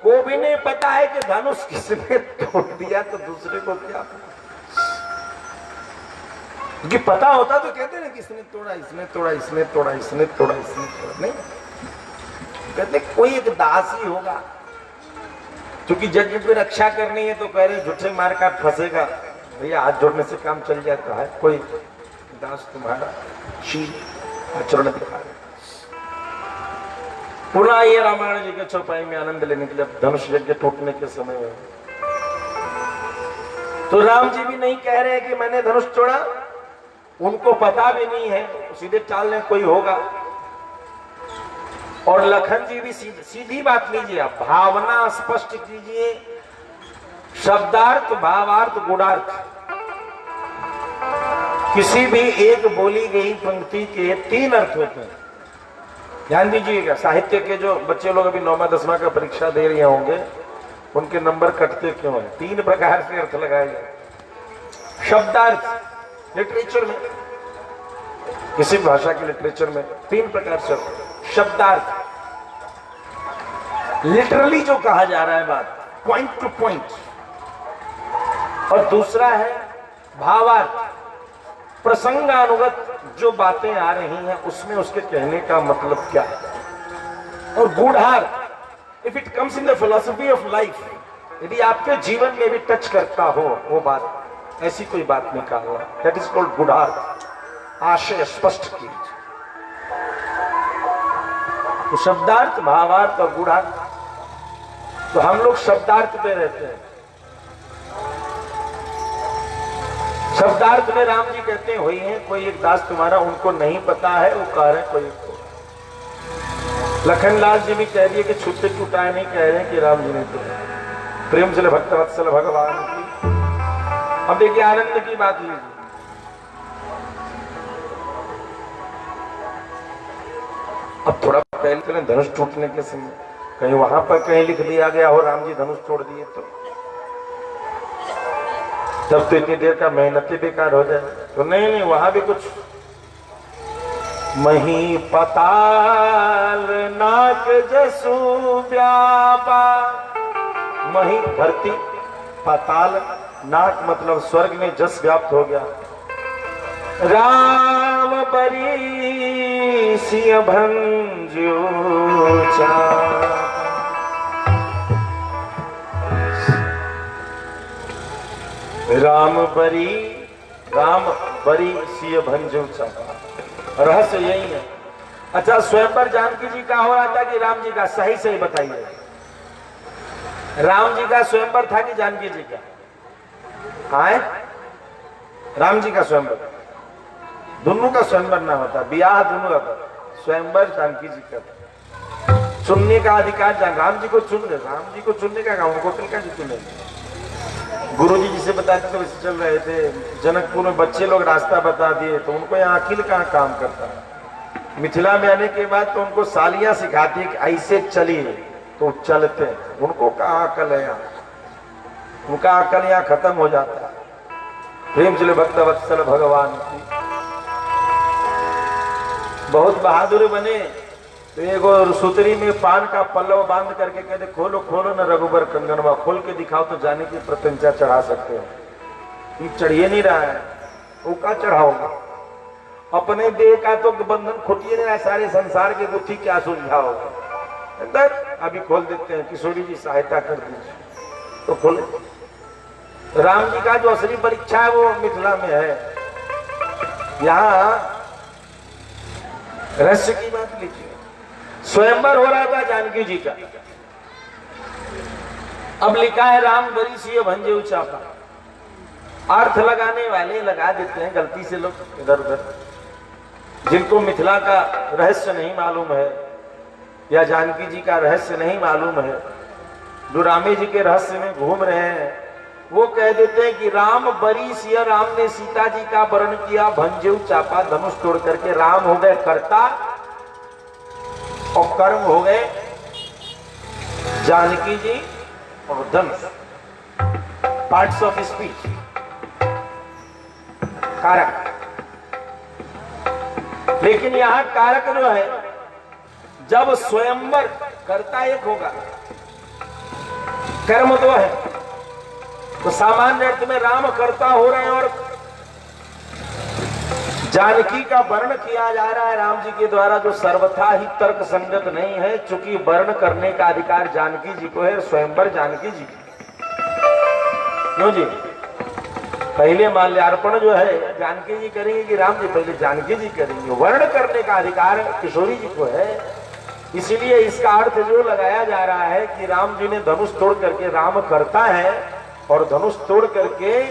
को भी नहीं पता है कि धनुष किसने तोड़ दिया, तो दूसरे को क्या पता? क्योंकि पता होता तो कहते ना किसने तोड़ा, इसने तोड़ा, इसने तोड़ा, इसने तोड़ा, इसने तोड़ा। नहीं, कहते कोई एक दास ही होगा, क्योंकि यज्ञ पे रक्षा करनी है तो कह रहे झूठे मार काट फंसेगा, भैया हाथ जोड़ने से काम चल जाता है। कोई दास तुम्हारा शील आचरण दिखा रहे। पुनः ये रामायण जी के चौपाई में आनंद लेने के लिए धनुष यज्ञ टूटने के समय में, तो राम जी भी नहीं कह रहे कि मैंने धनुष तोड़ा, उनको पता भी नहीं है, सीधे टालने कोई होगा। और लखन जी भी सीधी बात लीजिए, आप भावना स्पष्ट कीजिए, शब्दार्थ, भावार्थ, गुणार्थ, किसी भी एक बोली गई पंक्ति के 3 अर्थ होते हैं। ध्यान दीजिएगा, साहित्य के जो बच्चे लोग अभी 9वां 10वां का परीक्षा दे रहे होंगे, उनके नंबर कटते क्यों हैं? 3 प्रकार से अर्थ लगाए गए। शब्दार्थ, लिटरेचर में, किसी भाषा के लिटरेचर में 3 प्रकार से शब्दार्थ, लिटरली जो कहा जा रहा है बात, पॉइंट टू पॉइंट। और दूसरा है भावार्थ, प्रसंगानुगत जो बातें आ रही हैं उसमें उसके कहने का मतलब क्या है। और गूढ़ार्थ, if it comes in the philosophy of life, यदि आपके जीवन में भी टच करता हो वो बात, ऐसी कोई बात निकालना, दैट इज कॉल्ड गूढ़ार्थ। आशय स्पष्ट कीजिए। तो शब्दार्थ, भावार्थ और गूढ़ार्थ, तो हम लोग शब्दार्थ पे रहते हैं। शब्दार्थ में राम जी कहते हैं हुई है कोई एक दास तुम्हारा, उनको नहीं पता है, वो कह रहे कोई को। लखनलाल जी भी कह दिए कि छूटे टूटाए नहीं कह रहे हैं कि राम जी ने तो प्रेम से भक्त वत्सल भगवान की। अब देखिए आनंद की बात लीजिए, अब थोड़ा पहले चले धनुष टूटने के समय, कहीं वहां पर कहीं लिख दिया गया हो राम जी धनुष तोड़ दिए तो तब तो इतनी देर का मेहनत ही बेकार हो जाए। तो नहीं, वहां भी कुछ मही पताल नाक जसु व्यापा, मही धरती, पाताल, नाक मतलब स्वर्ग में जस व्याप्त हो गया। राम बरी सिंह भंजो राम बरी सिंह भंजो चापा। रहस्य यही है। अच्छा, स्वयंवर जानकी जी का हो रहा था कि राम जी का? सही सही बताइए, राम जी का स्वयंवर था कि जानकी जी का? आए राम जी का स्वयंवर, दोनों का स्वयंवर ना होता, ब्याह दोनों का था, स्वयंवर जानकी जी का था। चुनने का अधिकार राम जी को चुन रहे, राम जी को चुनने का काम उनको तिलका जी चुनेंगे। गुरु जी जिसे बताते थे वैसे चल रहे थे। जनकपुर में बच्चे लोग रास्ता बता दिए तो उनको यहाँ अकिल कहाँ काम करता। मिथिला में आने के बाद तो उनको सालियां सिखाती है कि ऐसे चलिए तो चलते हैं। उनको कहाँ अकल है यहाँ, उनका अकल यहाँ खत्म हो जाता है। प्रेम चले भक्त वत्सल भगवान की। बहुत बहादुर बने तो एक सुतरी में पान का पल्लव बांध करके कहते खोलो खोलो न रघुबर कंगनवा, खोल के दिखाओ तो जाने की प्रत्यंचा चढ़ा सकते हो। ये चढ़िए नहीं रहा है, वो क्या चढ़ाओगे? अपने देह का तो बंधन खुटिए नहीं रहा, सारे संसार की गुत्थी क्या सुलझाओगे? अभी खोल देते हैं, किशोरी जी सहायता कर दीजिए तो खोले। राम जी का जो असली परीक्षा है वो मिथिला में है। यहाँ रहस्य की बात लिखिए। स्वयंवर हो रहा था जानकी जी का। अब लिखा है राम बरी सिय भंजे चापा। अर्थ लगाने वाले लगा देते हैं गलती से लोग इधर उधर, जिनको मिथिला का रहस्य नहीं मालूम है या जानकी जी का रहस्य नहीं मालूम है, जो रामे जी के रहस्य में घूम रहे हैं, वो कह देते हैं कि राम बरी सिया, राम ने सीता जी का वर्ण किया, भंजेऊ चापा, धनुष तोड़ करके। राम हो गए कर्ता और कर्म हो गए जानकी जी और धनुष। पार्ट्स ऑफ स्पीच, कारक। लेकिन यहां कारक जो है, जब स्वयंवर कर्ता एक होगा, कर्म दो है, तो सामान्य अर्थ में राम कर्ता हो रहे हैं और जानकी का वर्ण किया जा रहा है राम जी के द्वारा, जो सर्वथा ही तर्क संगत नहीं है, चूंकि वर्ण करने का अधिकार जानकी जी को है, स्वयंवर जानकी जी की। क्यों जी? पहले माल्यार्पण जो है जानकी जी करेंगे कि राम जी? पहले जानकी जी करेंगे। वर्ण करने का अधिकार किशोरी जी को है। इसीलिए इसका अर्थ जो लगाया जा रहा है कि राम जी ने धनुष तोड़ करके, राम करता है और धनुष तोड़ करके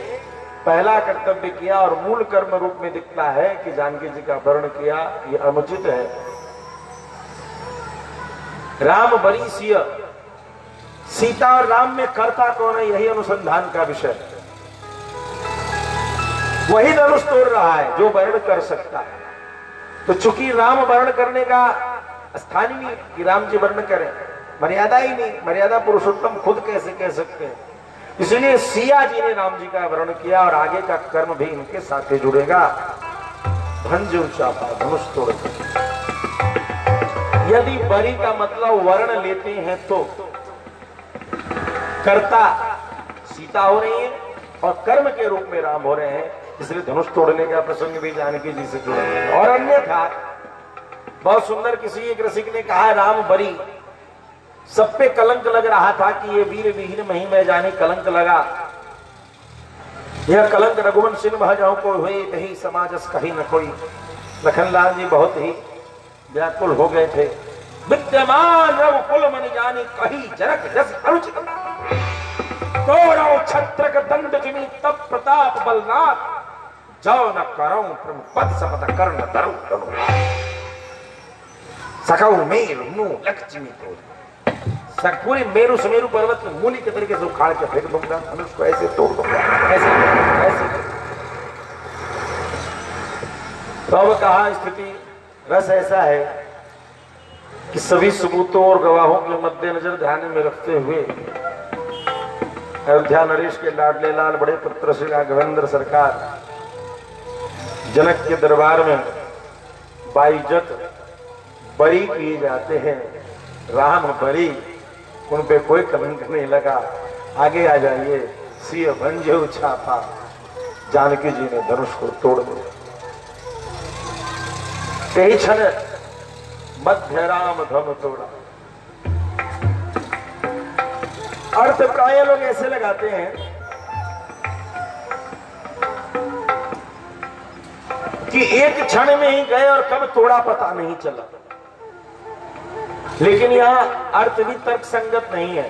पहला कर्तव्य किया और मूल कर्म रूप में दिखता है कि जानकी जी का वर्ण किया, ये अनुचित है। राम बरी सिय, सीता और राम में कर्ता कौन है, यही अनुसंधान का विषय है। वही धनुष तोड़ रहा है जो वर्ण कर सकता है। तो चूंकि राम वर्ण करने का स्थान ही नहीं कि राम जी वर्ण करें, मर्यादा ही नहीं, मर्यादा पुरुषोत्तम खुद कैसे कह सकते हैं, इसलिए सिया जी ने राम जी का वर्ण किया और आगे का कर्म भी इनके साथ ही जुड़ेगा। भंज चापा, धनुष तोड़। यदि बरी का मतलब वर्ण लेते हैं तो कर्ता सीता हो रही है और कर्म के रूप में राम हो रहे हैं, इसलिए धनुष तोड़ने का प्रसंग भी जानकी जी से जुड़ा है। और अन्यथा बहुत सुंदर किसी एक रसिक ने कहा, राम बरी, सब पे कलंक लग रहा था कि ये वीर विहीन मही में जाने कलंक लगा। यह कलंक रघुवंश सिंह महजाओं को हुए, कहीं समाजस कहीं न कोई। लखनलाल जी बहुत ही व्याकुल हो गए थे। विद्यमान रघुकुल मन जानी, कहीं जनक जस अनुचित। गौरव छत्रक दंड जिमी, तब प्रताप बलनाथ। जो न करो पद सपत कर्ण धरु। सकौ मेरु नु लक्ष्मी तो पूरे मेरु सुमेरु पर्वत में मूली के तरीके से उखाड़ के फेंक दूंगा, धनुष को ऐसे तोड़ दूंगा, ऐसे। तो अब कहा स्थिति रस ऐसा है कि सभी सबूतों और गवाहों के मद्देनजर ध्यान में रखते हुए अयोध्या नरेश के लाडले लाल बड़े पुत्र श्री राघवेंद्र सरकार जनक के दरबार में बाइज्जत बरी किए जाते हैं। राम बरी, उन पे कोई कलंक नहीं लगा। आगे आ जाइए। सिय भंजे चापा, जानकी जी ने धनुष को तोड़ दिया। यही क्षण मध्य राम धनु तोड़ा। अर्थ प्राय लोग ऐसे लगाते हैं कि एक क्षण में ही गए और कब तोड़ा पता नहीं चला, लेकिन यहां अर्थ भी तर्क संगत नहीं है।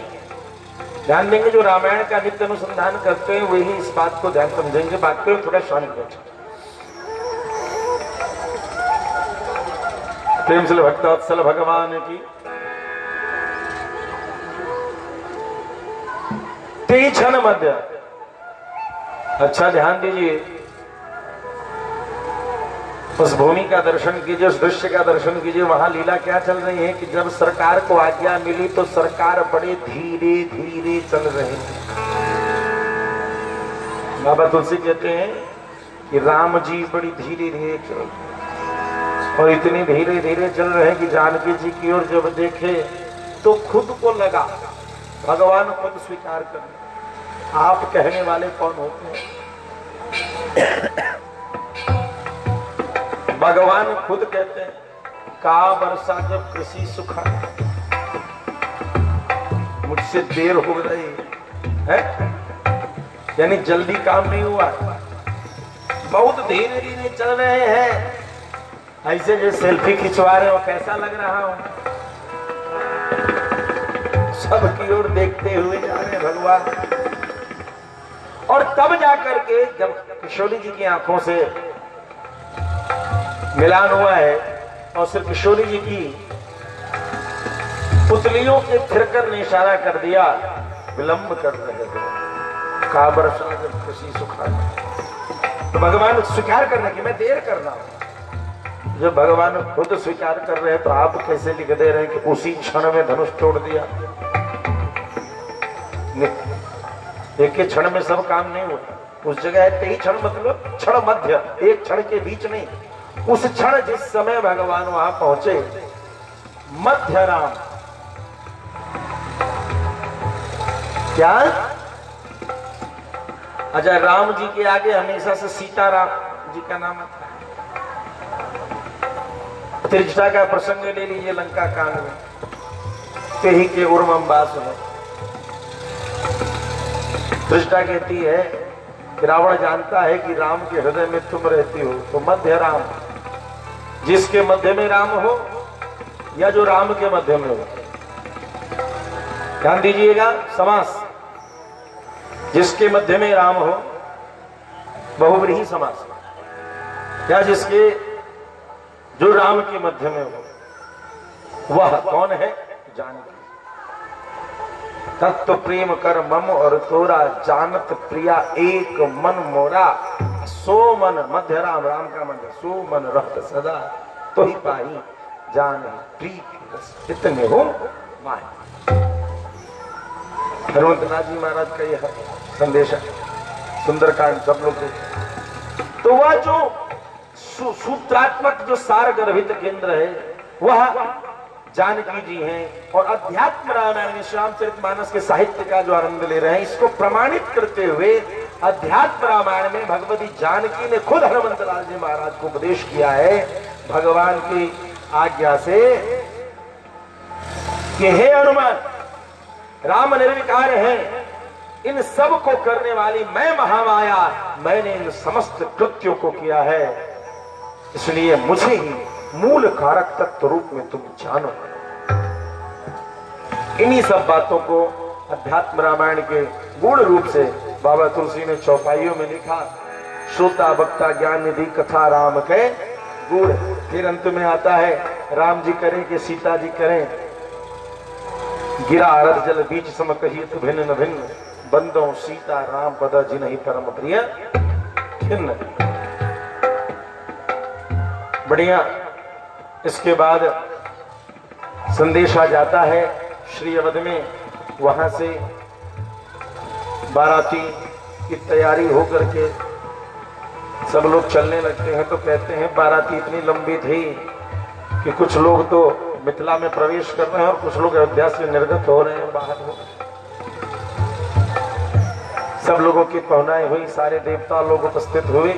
ध्यान देंगे, जो रामायण का नित्य अनुसंधान करते हैं वही इस बात को ध्यान समझेंगे। बात पे थोड़ा शांत बैठे। प्रेम से भक्तवत्सल भगवान की। क्षण मध्य, अच्छा ध्यान दीजिए, उस भूमि का दर्शन कीजिए, उस दृश्य का दर्शन कीजिए। वहां लीला क्या चल रही है कि जब सरकार को आज्ञा मिली तो सरकार बड़े धीरे धीरे चल रहे हैं। बाबा तुलसी कहते हैं कि राम जी बड़ी धीरे धीरे चल रहे और इतनी धीरे धीरे चल रहे हैं कि जानकी जी की ओर जब देखे तो खुद को लगा भगवान खुद स्वीकार कर आप कहने वाले कौन होते हैं। भगवान खुद कहते हैं का वर्षा जब कृषि सुखा मुझसे देर हो रही है, यानी जल्दी काम नहीं हुआ, बहुत धीरे धीरे चल रहे हैं। ऐसे जो सेल्फी खिंचवा रहे हो कैसा लग रहा हूं, सबकी ओर देखते हुए जा रहे भगवान। और तब जाकर के जब किशोरी जी की आंखों से मिलान हुआ है और सिर्फ किशोरी जी की पुतलियों के फिरकर ने इशारा कर दिया विलंब कर रहे थे का वर्षा जब कृषि सुखा, तो भगवान स्वीकार करने की मैं देर कर रहा हूं। जब भगवान खुद स्वीकार कर रहे हैं तो आप कैसे लिख दे रहे हैं कि उसी क्षण में धनुष तोड़ दिया। एक ही क्षण में सब काम नहीं होता, उस जगह है कई क्षण, मतलब क्षण मध्य, एक क्षण के बीच नहीं। उस क्षण जिस समय भगवान वहां पहुंचे मध्य राम, क्या अच्छा राम जी के आगे हमेशा से सीताराम जी का नाम आता है। त्रिजटा का प्रसंग ले लीजिए लंका कांड में, कहीं के उर्मंबास में त्रिजटा कहती है कि रावण जानता है कि राम के हृदय में तुम रहती हो, तो मध्य राम, जिसके मध्य में राम हो या जो राम के मध्य में हो। ध्यान दीजिएगा समास, जिसके मध्य में राम हो, बहुव्रीहि समास, या जिसके जो राम के मध्य में हो वह कौन है, जानकी। तत्व प्रेम कर मम और तोरा, जानत प्रिया एक मन मोरा, सो मन मध्य राम, राम का मध्य, सो मन रहत सदा, तो ही पाही जान प्रीत इतने हो माही। हनुमंत जी महाराज का यह संदेश है, सुंदरकांड सब लोग देखें। तो वह जो सूत्रात्मक जो सार गर्भित केंद्र है वह जानकी जी हैं। और अध्यात्म रामायण श्री रामचरितमानस के साहित्य का जो आनंद ले रहे हैं, इसको प्रमाणित करते हुए अध्यात्म रामायण में भगवती जानकी ने खुद हनुमंत जी महाराज को उपदेश किया है भगवान की आज्ञा से कि हे हनुमान, राम निर्विकार है, इन सब को करने वाली मैं महामाया, मैंने इन समस्त कृत्यों को किया है, इसलिए मुझे ही मूल कारक तत्व रूप में तुम जानो। इन्हीं सब बातों को अध्यात्म रामायण के गुण रूप से बाबा तुलसी ने चौपाइयों में लिखा, श्रोता वक्ता ज्ञान निधि कथा राम के गुण। फिर अंत में आता है राम जी करें कि सीता जी करें, गिरा अरद जल बीच सम कहित भिन्न भिन्न, बंदों सीता राम पद जिन्हि परम प्रिय खिन्न। बढ़िया। इसके बाद संदेशा जाता है श्री अवध में, वहां से बाराती की तैयारी होकर के सब लोग चलने लगते हैं। तो कहते हैं बाराती इतनी लंबी थी कि कुछ लोग तो मिथिला में प्रवेश कर रहे हैं और कुछ लोग अयोध्या से निर्गत हो रहे हैं, बाहर हो। सब लोगों की पहुनाई हुई, सारे देवता लोग उपस्थित हुए।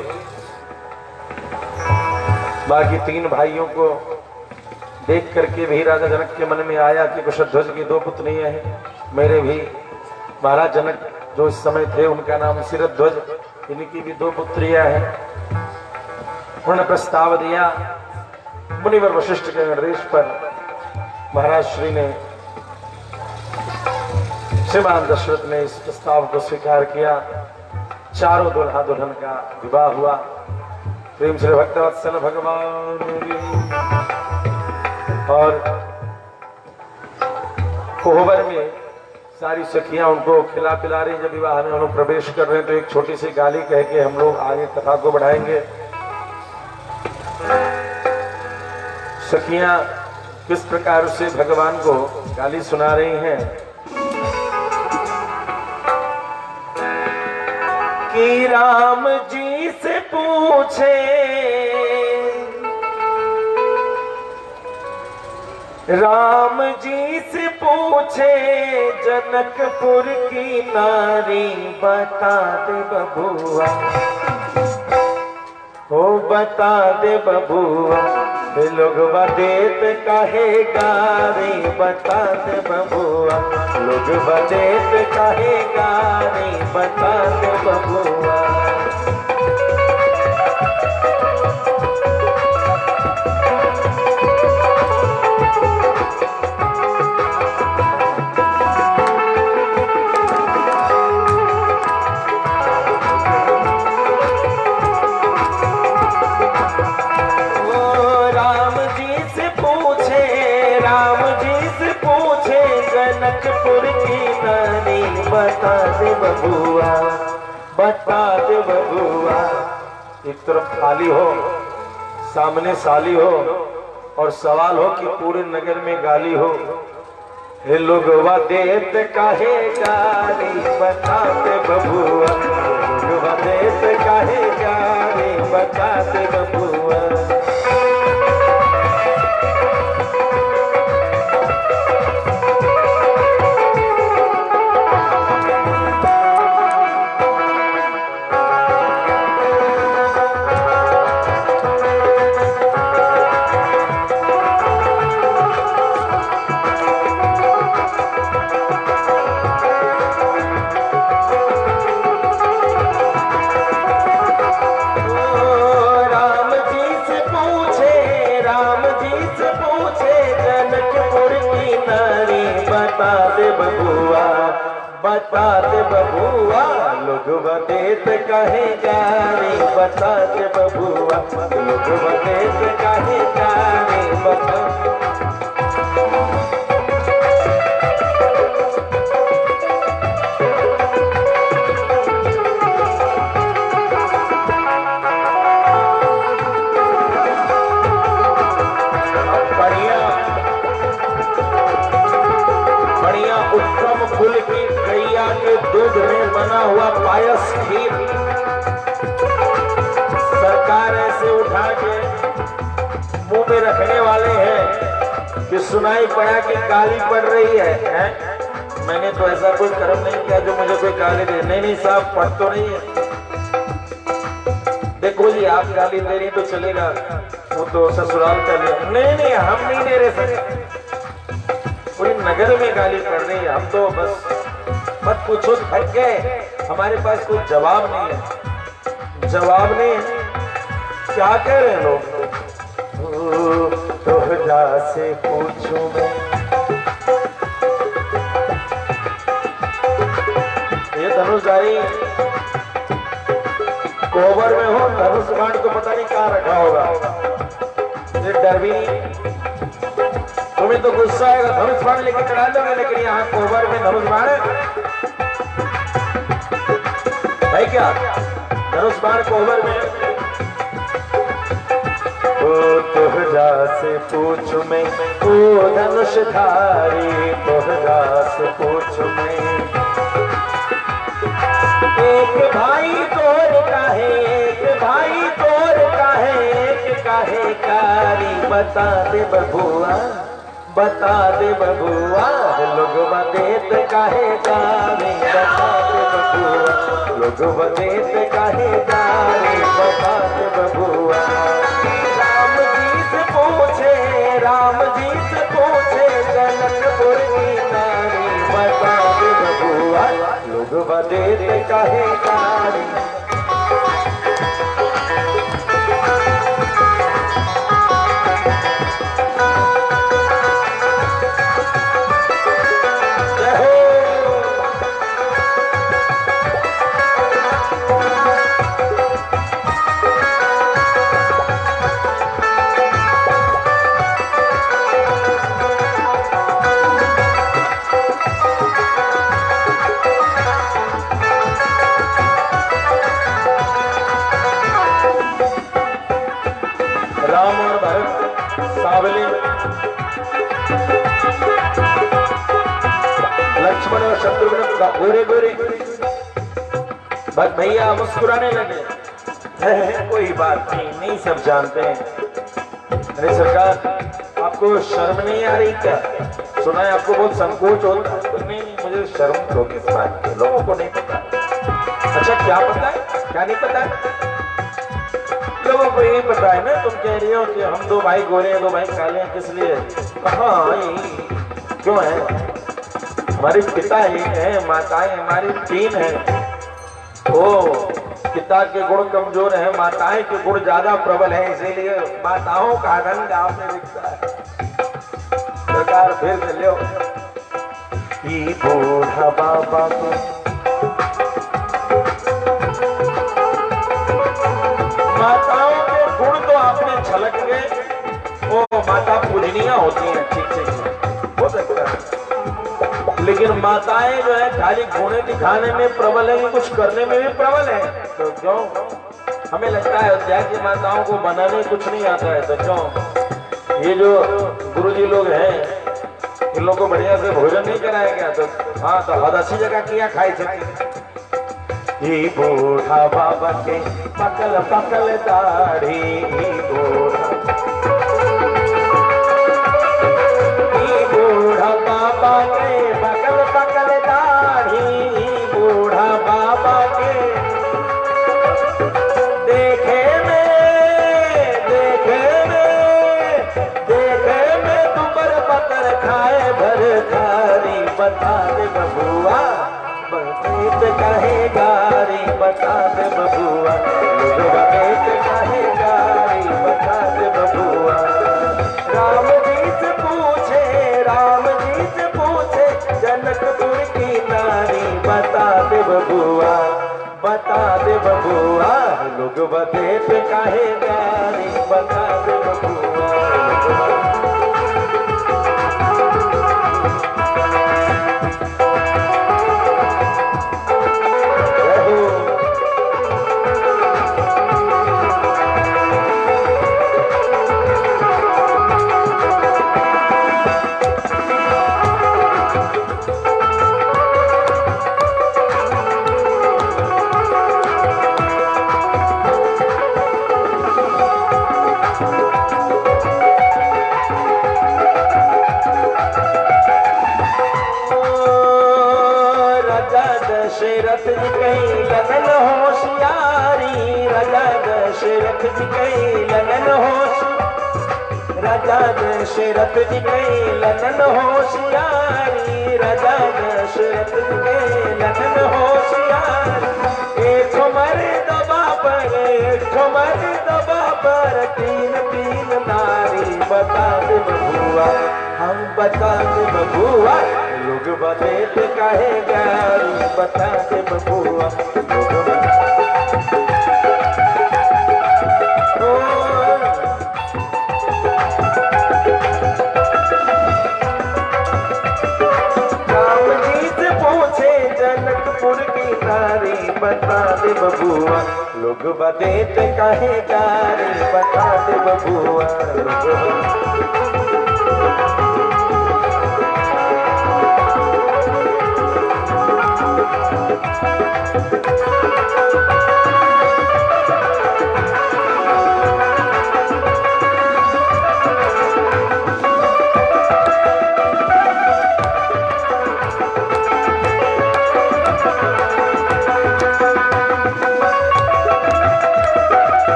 बाकी तीन भाइयों को देख करके भी राजा जनक के मन में आया कि कुशध्वज की दो पुत्रियां हैं, मेरे भी महाराज जनक जो इस समय थे उनका नाम शिरध्वज, इनकी भी दो पुत्रियां हैं। उन्होंने प्रस्ताव दिया, मुनिवर वशिष्ठ के निर्देश पर महाराज श्री ने, श्रीमान दशरथ ने इस प्रस्ताव को स्वीकार किया। चारों दुल्हा दुल्हन का विवाह हुआ। प्रेम श्री भक्तवत्सल भगवान। और कोहबर में सारी सखियां उनको खिला पिला रही। जब विवाह में हम लोग प्रवेश कर रहे हैं तो एक छोटी सी गाली कह के हम लोग आगे कथा को बढ़ाएंगे। सखियां किस प्रकार से भगवान को गाली सुना रही हैं कि राम जी से पूछे, राम जी से पूछे जनकपुर की नारी बता दे बबुआ, ओ बता दे बबुआ, लोग बदेत कहे गारी बता दे बबुआ, लोग बदेत कहे गारी बता दे बबुआ। जनकपुर की नारी बता दे बबुआ, बता दे बबुआ। एक तरफ थाली हो, सामने साली हो, और सवाल हो कि पूरे नगर में गाली हो। हे लोग देत काहे गाली बता दे बबुआ, लोग देत काहे गाली बता दे बबुआ। बता दे बबुआ, बता दे बबुआ, लोग बदेत कहे गारी बता दे बबुआ, लोग बदेत कहे गारी बता। उत्तम कुल की गैया के दूध में बना हुआ पायस खीर सरकार ऐसे उठा के मुंह में रखने वाले हैं कि सुनाई पड़ा कि गाली पड़ रही है? मैंने तो ऐसा कोई कर्म नहीं किया जो मुझे कोई गाली दे। नहीं नहीं साहब, पढ़ तो नहीं है। देखो जी, आप गाली दे रही तो चलेगा, वो तो ससुराल का लिया। नहीं नहीं, हम नहीं दे रहे सर, पूरी नगर में गाली पड़ रही है। हम तो बस मत पूछो, थक गए, हमारे पास कोई जवाब नहीं है। जवाब नहीं है, क्या कह रहे हैं लोग? तोहरा से पूछूं मैं, ये धनुषधारी कोबर में हो, धनुष बाण तो पता नहीं कहाँ रखा होगा। ये डर भी नहीं, तुम्हें तो गुस्सा आएगा, धनुष बाण लेके चढ़ा लोगे, लेकिन यहाँ कोबर में धनुष बाण है क्या? धनुष बाण कोबर में। ओ तोहरा से पूछ मैं, ओ धनुषधारी तोहरा से पूछ मैं, एक भाई तोर काहे, एक भाई तोर काहे, एक काहे कारी बता दे बबुआ, बता दे बबुआ, लोग बदेत काहे गारी बता दे बबुआ, लोग बदेत काहे गारी बता दे बबुआ। राम जी से पूछे, राम जी से पूछे जनकपुर की नारी बता दे बबुआ, लोग बदेत काहे गारी। राम और भरत सावली, लक्ष्मण और शत्रुघ्न गोरे गोरे, बस भैया मुस्कुराने लगे। कोई बात नहीं, नहीं सब जानते हैं। अरे सरकार आपको शर्म नहीं आ रही क्या? सुना है आपको बहुत संकोच होता है। तो नहीं मुझे शर्म तो किस बात की, लोगों को नहीं पता। अच्छा क्या पता है, क्या नहीं पता है? लोगों को यही पता है ना, तुम कह रही हो कि हम दो भाई गोरे हैं दो भाई काले हैं, किस लिए? कहाँ क्यों है? हमारे पिता एक है, माताएं हमारी 3 हैं। ओ पिता के गुण कमजोर है, माताएं के गुण ज्यादा प्रबल है, इसीलिए माताओं का रंग आपने दिखता है। सरकार फिर से लो कि बूढ़ा बाबा को माताओं के गुण तो आपने झलक गए। वो माता पूजनीय होती हैं, ठीक हो सकता है, लेकिन माताएं जो है खाली गुण दिखाने में प्रबल है, कुछ करने में भी प्रबल है। तो क्यों? हमें लगता है अयोध्या की माताओं को बनाने कुछ नहीं आता है, तो क्यों? ये जो गुरुजी लोग हैं इन लोगों को बढ़िया से भोजन नहीं कराया गया? तो हाँ, तो हद अच्छी जगह किया खाई सकती। ये बूढ़ा बाबा के पकल पकल दाढ़ी, बूढ़ा बाबा के पकल पकल दाढ़ी, बूढ़ा बाबा के देखे में दुबर पकड़ खाए भर थारी। बता दे बबुआ पेट कहे गारी, बता दे बबुआ पेट कहे गारी, बता दे बबुआ। राम जी से पूछे जनकपुर की नारी, बता दे बबुआ बता दे बबुआ लोग बते पे काहे गारी, बता दे बबुआ। दशरथ जी कई लगन होशियारी, राजा दशरथ जी कई लगन होशियारी, राजा दशरथ जी कई लगन होशियारी, राजा दशरथ जी कई लगन होशियारी। एक मर्दबा पर 3 नारी, बता दे बबुआ हम बता दे बबुआ लोग बतेत काहे गारी, बता दे बबुआ राम जी से पूछे जनकपुर की नारी, बता दे बबुआ लोग बतेत काहे गारी, बता दे बबुआ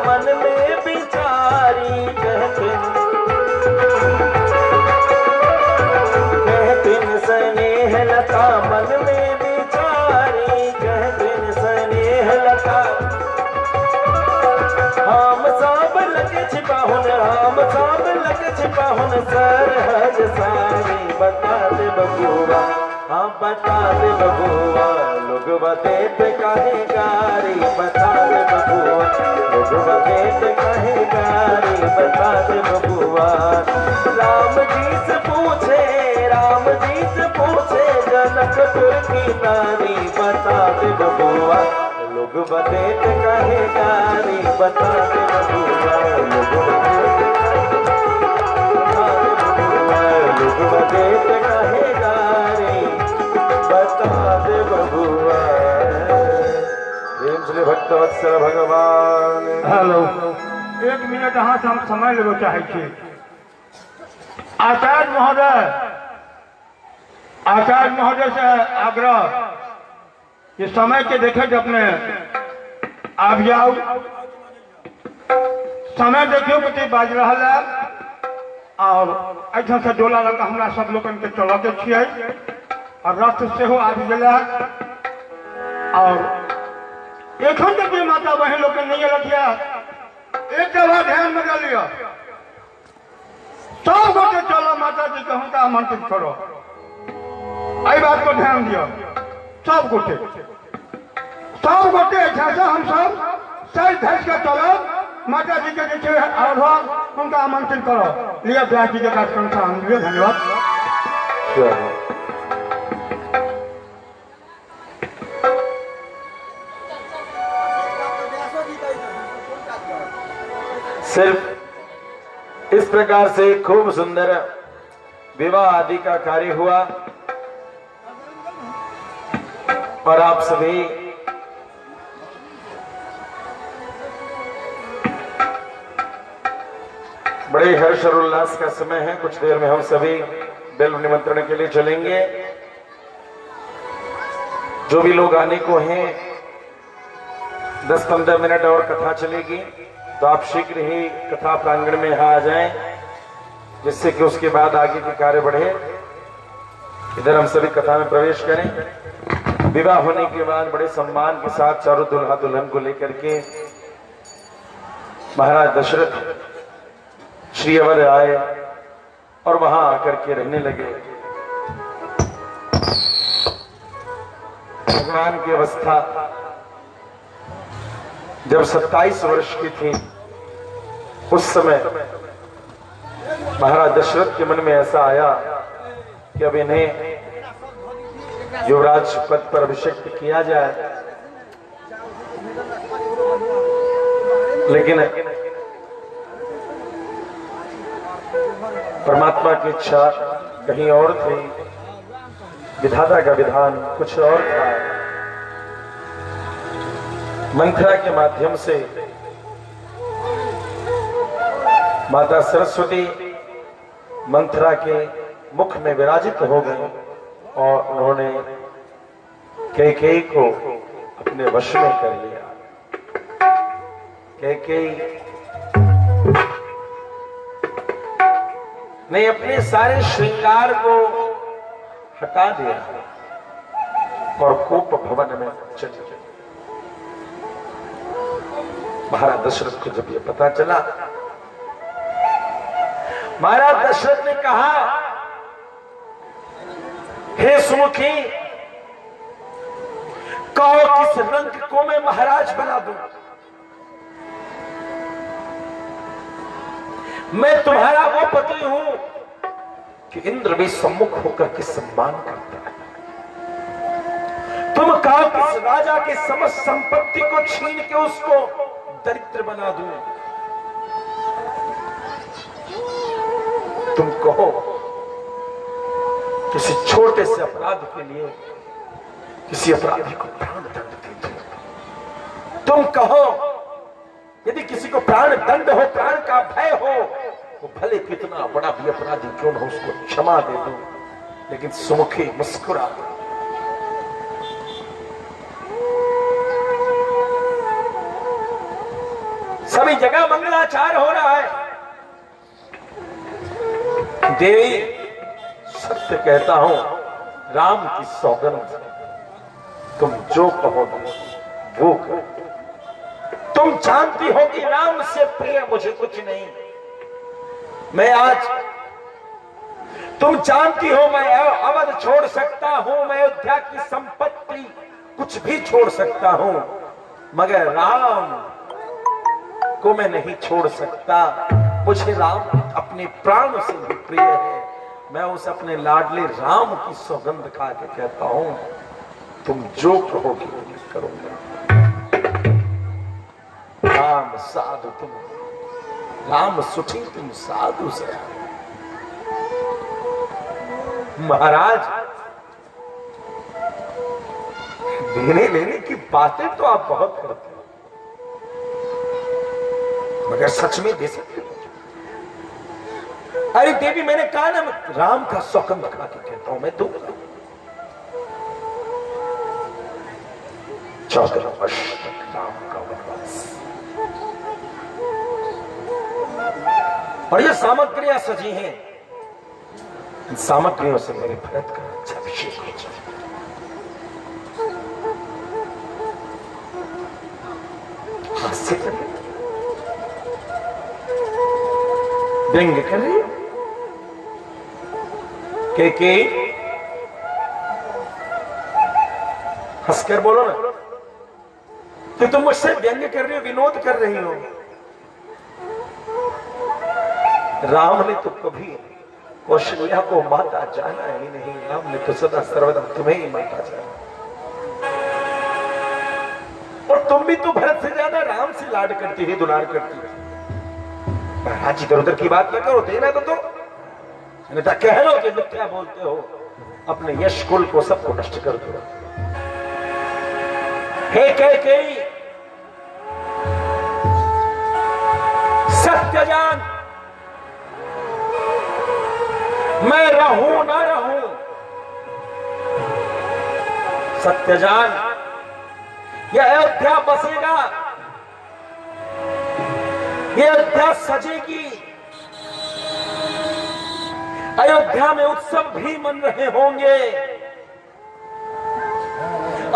मन में बिचारी, कहतिन स्नेह लता मन में बिचारी, कहतिन स्नेह लता हम सब लगे छिपाहुन, हम सब लगे छिपाहुन सरहज सारी, बता दे बबुआ हाँ बता दे बबुआ लोग बतेत काहे गारी, बता दे बबुआ लोग बतेत काहे गारी, बता दे बबुआ। राम जी से पूछे राम नखपुर की नारी बता दे बबुआ, लोग बदेत कहे गारी बता दे बबुआ, लोग बदेत कहे गारी बता दे बबुआ। प्रेम से भक्त वत्सल भगवान। हेलो, 1 मिनट अहाँ से हम समय लेबे चाहे छी। आचार्य महोदय से आग्रह कि समय के देखे के अपने आब जाओ, समय देखियो कते बाज रहा है और एठाम से डोला लगा हमरा सब लोगन के चलऽ के छियै और रथ सेहो आबि गेला और एखन तक भी माता बहन लोग के नहीं लगिया। एक बात ध्यान में लियो, सब गोटे चलो माता जी के हुनका आमंत्रित करो, एहि बात को ध्यान दियो। सब गोटे हम सब सज धज के चलो माता जी के और उनका आमंत्रित करो। लिया ब्याह जी के कार्यक्रम से हम लिए। धन्यवाद। सिर्फ इस प्रकार से खूब सुंदर विवाह आदि का कार्य हुआ और आप सभी बड़े हर्ष और उल्लास का समय है। कुछ देर में हम सभी बेल निमंत्रण के लिए चलेंगे। जो भी लोग आने को हैं 10-15 मिनट और कथा चलेगी, तो आप शीघ्र ही कथा प्रांगण में यहाँ आ जाएं, जिससे कि उसके बाद आगे के कार्य बढ़े। इधर हम सभी कथा में प्रवेश करें। विवाह होने के बाद बड़े सम्मान के साथ चारों दुल्हा दुल्हन को लेकर के महाराज दशरथ श्री अवध आए और वहां आकर के रहने लगे। भगवान की अवस्था जब 27 वर्ष की थी, उस समय महाराज दशरथ के मन में ऐसा आया कि अब इन्हें युवराज पद पर अभिषेक किया जाए। लेकिन परमात्मा की इच्छा कहीं और थी, विधाता का विधान कुछ और था। मंथरा के माध्यम से माता सरस्वती मंथरा के मुख में विराजित हो गए और उन्होंने कैकेयी को अपने वश में कर लिया। कैकेयी ने अपने सारे श्रृंगार को हटा दिया और कोप भवन में चली गई। महाराज दशरथ को जब ये पता चला, महाराज दशरथ ने कहा, हे सुमुखी, कहो किस रंग को मैं महाराज बना दूं? मैं तुम्हारा वो पति हूं कि इंद्र भी सम्मुख होकर के सम्मान करता है। तुम कहो किस राजा के समस्त संपत्ति को छीन के उसको दरिद्र बना दूं? तुम कहो किसी छोटे से अपराध के लिए किसी अपराधी को प्राण दंड दे दो। तुम कहो यदि किसी को प्राण दंड हो, प्राण का भय हो, वो भले कितना बड़ा भी अपराधी क्यों न हो, उसको क्षमा दे दो। लेकिन सुमुखी मुस्कुरा दो। सभी जगह मंगलाचार हो रहा है। देवी, सत्य कहता हूं, राम की सौगंध, तुम जो कहोगे वो करो। तुम जानती हो कि राम से प्रिय मुझे कुछ नहीं। मैं आज, तुम जानती हो मैं अवध छोड़ सकता हूं, मैं अयोध्या की संपत्ति कुछ भी छोड़ सकता हूं, मगर राम को मैं नहीं छोड़ सकता। मुझे राम अपने प्राण से भी प्रिय है। मैं उस अपने लाडले राम की सौगंध खा के कहता हूं, तुम जो कहोगे करूंगा। राम साधु तुम, राम सुठी तुम साधु से। महाराज, देने लेने की बातें तो आप बहुत करते हो, मगर सच में दे सकते हो? अरे देवी, मैंने कहा ना, मैं राम का सौगंध खा के कहता हूं, मैं दूंगा। 14 वर्ष तक राम का वनवास, और ये सामग्रियां सजी हैं, इन सामग्रियों से मेरे भरत का अच्छा अभिषेक हो जाए। हास्य कर रही, व्यंग कर रही के हंसकर बोलो ना कि तुम मुझसे व्यंग कर रही हो, विनोद कर रही हो। राम ने तो कभी कौशल्या को माता जाना ही नहीं, राम ने तो सदा सर्वदा तुम्हें ही माता जाना। और तुम भी तो भरत से ज्यादा राम से लाड करती थी, दुलार करती थी। महाराज, इधर उधर की बात न करो, देना तो अन्यथा कह लो कि मिथ्या बोलते हो, अपने यश कुल को सबको नष्ट कर दो। हे कैकेयी, सत्य जान, मैं रहूं ना रहूं, सत्य जान, यह अयोध्या बसेगा, यह अयोध्या सजेगी, अयोध्या में उत्सव भी मन रहे होंगे,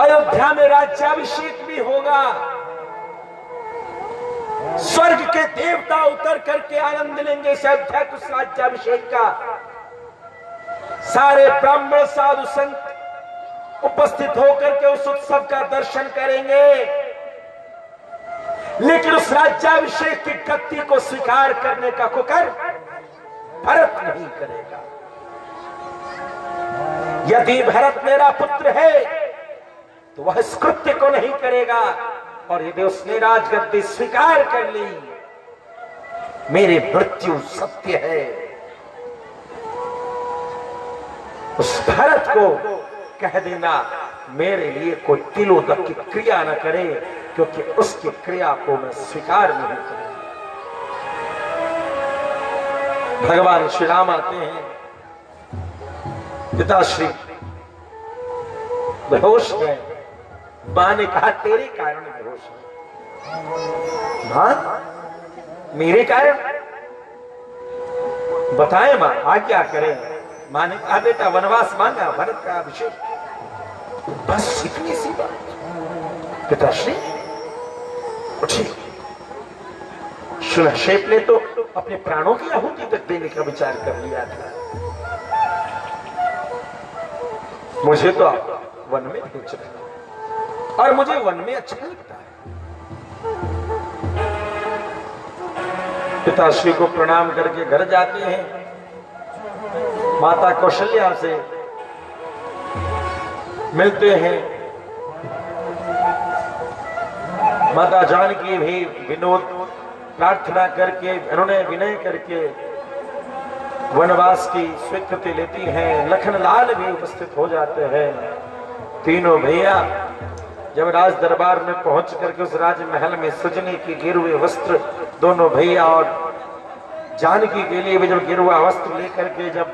अयोध्या में राज्याभिषेक भी होगा, स्वर्ग के देवता उतर करके आनंद लेंगे इस अयोध्या के उस राज्याभिषेक का। सारे ब्राह्मण साधु संत उपस्थित होकर के उस उत्सव का दर्शन करेंगे, लेकिन उस राज्याभिषेक की गद्दी को स्वीकार करने का कुकर भरत नहीं करेगा। यदि भरत मेरा पुत्र है तो वह इस कृत्य को नहीं करेगा, और यदि उसने राजगद्दी स्वीकार कर ली, मेरी मृत्यु सत्य है। उस भरत को कह देना मेरे लिए कोई तिलोदक की क्रिया न करे, क्योंकि उसकी क्रिया को मैं स्वीकार नहीं करूंगा। भगवान श्री राम आते हैं, पिताश्री बेहोश है। मां ने कहा तेरे कारण बेहोश है। मां, मेरे कारण? बताए मां, आज्ञा करें। मां ने कहा बेटा वनवास मांगा, भरत का अभिषेक, बस इतनी सी बात। पिताश्री उठिए। शूलक्षेप ने तो अपने प्राणों की आहुति तक देने का विचार कर लिया था। मुझे तो वन में भेज रहे, और मुझे वन में अच्छा लगता है। पिताश्री को प्रणाम करके घर जाते हैं। माता कौशल्या से मिलते हैं। माता जानकी भी विनोद प्रार्थना करके, उन्होंने विनय करके वनवास की स्वीकृति लेती हैं। लखनलाल भी उपस्थित हो जाते हैं। तीनों भैया जब राज दरबार में पहुंच करके उस राजमहल में सजने की गिरुए वस्त्र, दोनों भैया और जानकी के लिए भी जब गिरुआ वस्त्र लेकर के जब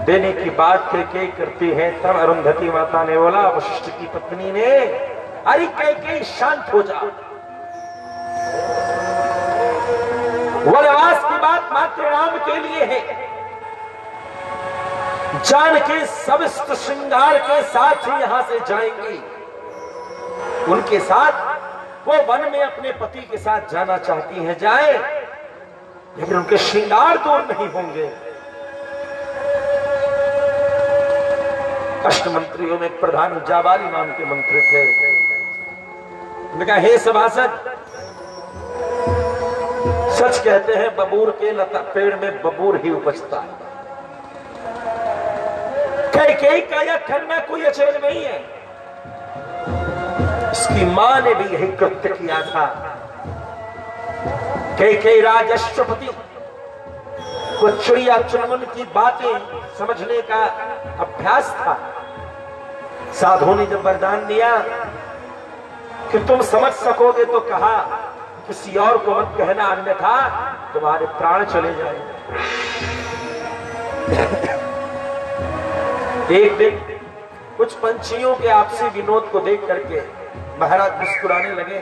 देने की बात करती है, तब अरुंधति माता ने बोला, वशिष्ठ की पत्नी ने, अरे कैकेयी शांत हो जा, वनवास की बात मात्र राम के लिए है। जानकी सविस्त श्रृंगार के साथ ही यहां से जाएंगी। उनके साथ वो वन में अपने पति के साथ जाना चाहती हैं, जाए, लेकिन उनके श्रृंगार दूर नहीं होंगे। अष्टमंत्रियों में एक प्रधान जाबाली नाम के मंत्री थे। उन्होंने कहा, हे सभासद, सच कहते हैं बबूर के लता पेड़ में बबूर ही उपजता है। कैकेयी का यह करना कोई अचरज नहीं है। इसकी मां ने भी यही कृत्य किया था। कैकेयी राज अश्वपति को चिड़िया चुनमुन की बातें समझने का अभ्यास था। साधु ने जब वरदान दिया कि तुम समझ सकोगे तो कहा, किसी और को मत कहना, अन्यथा तुम्हारे प्राण चले जाएंगे। एक दिन कुछ पंछियों के आपसी विनोद को देख करके महाराज मुस्कुराने लगे।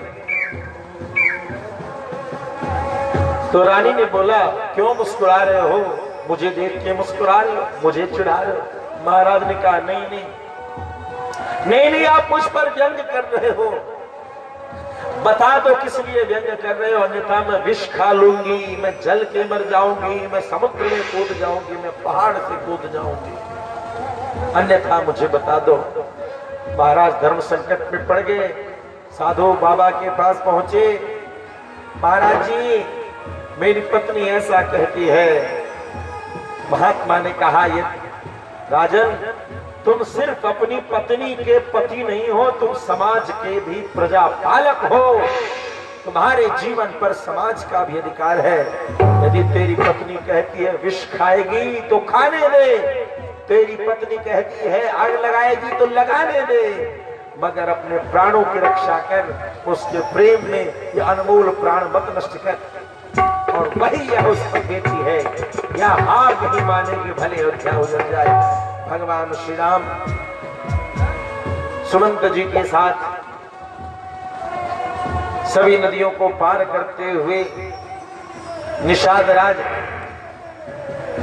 तो रानी ने बोला, क्यों मुस्कुरा रहे हो? मुझे देख के मुस्कुरा रहे हो, मुझे चिढ़ा रहे हो? महाराज ने कहा, नहीं, आप मुझ पर व्यंग कर रहे हो। बता दो किस लिए व्यंग कर रहे हो, अन्यथा मैं विष खा लूंगी, मैं जल के मर जाऊंगी, मैं समुद्र में कूद जाऊंगी, मैं पहाड़ से कूद जाऊंगी, अन्यथा मुझे बता दो। महाराज धर्म संकट में पड़ गए। साधु बाबा के पास पहुंचे। महाराज जी, मेरी पत्नी ऐसा कहती है। महात्मा ने कहा, ये राजन, तुम सिर्फ अपनी पत्नी के पति नहीं हो, तुम समाज के भी प्रजापालक हो। तुम्हारे जीवन पर समाज का भी अधिकार है। यदि तेरी पत्नी कहती है विष खाएगी तो खाने दे, तेरी पत्नी कहती है आग लगाएगी तो लगाने दे, मगर अपने प्राणों की रक्षा कर, उसके प्रेम में ये अनमोल प्राण मत नष्ट कर। और वही यह उस पर बेटी है, या हार नहीं मानेगी, भले अयोध्या उजड़ जाए। भगवान श्री राम सुमंत जी के साथ सभी नदियों को पार करते हुए निषाद राज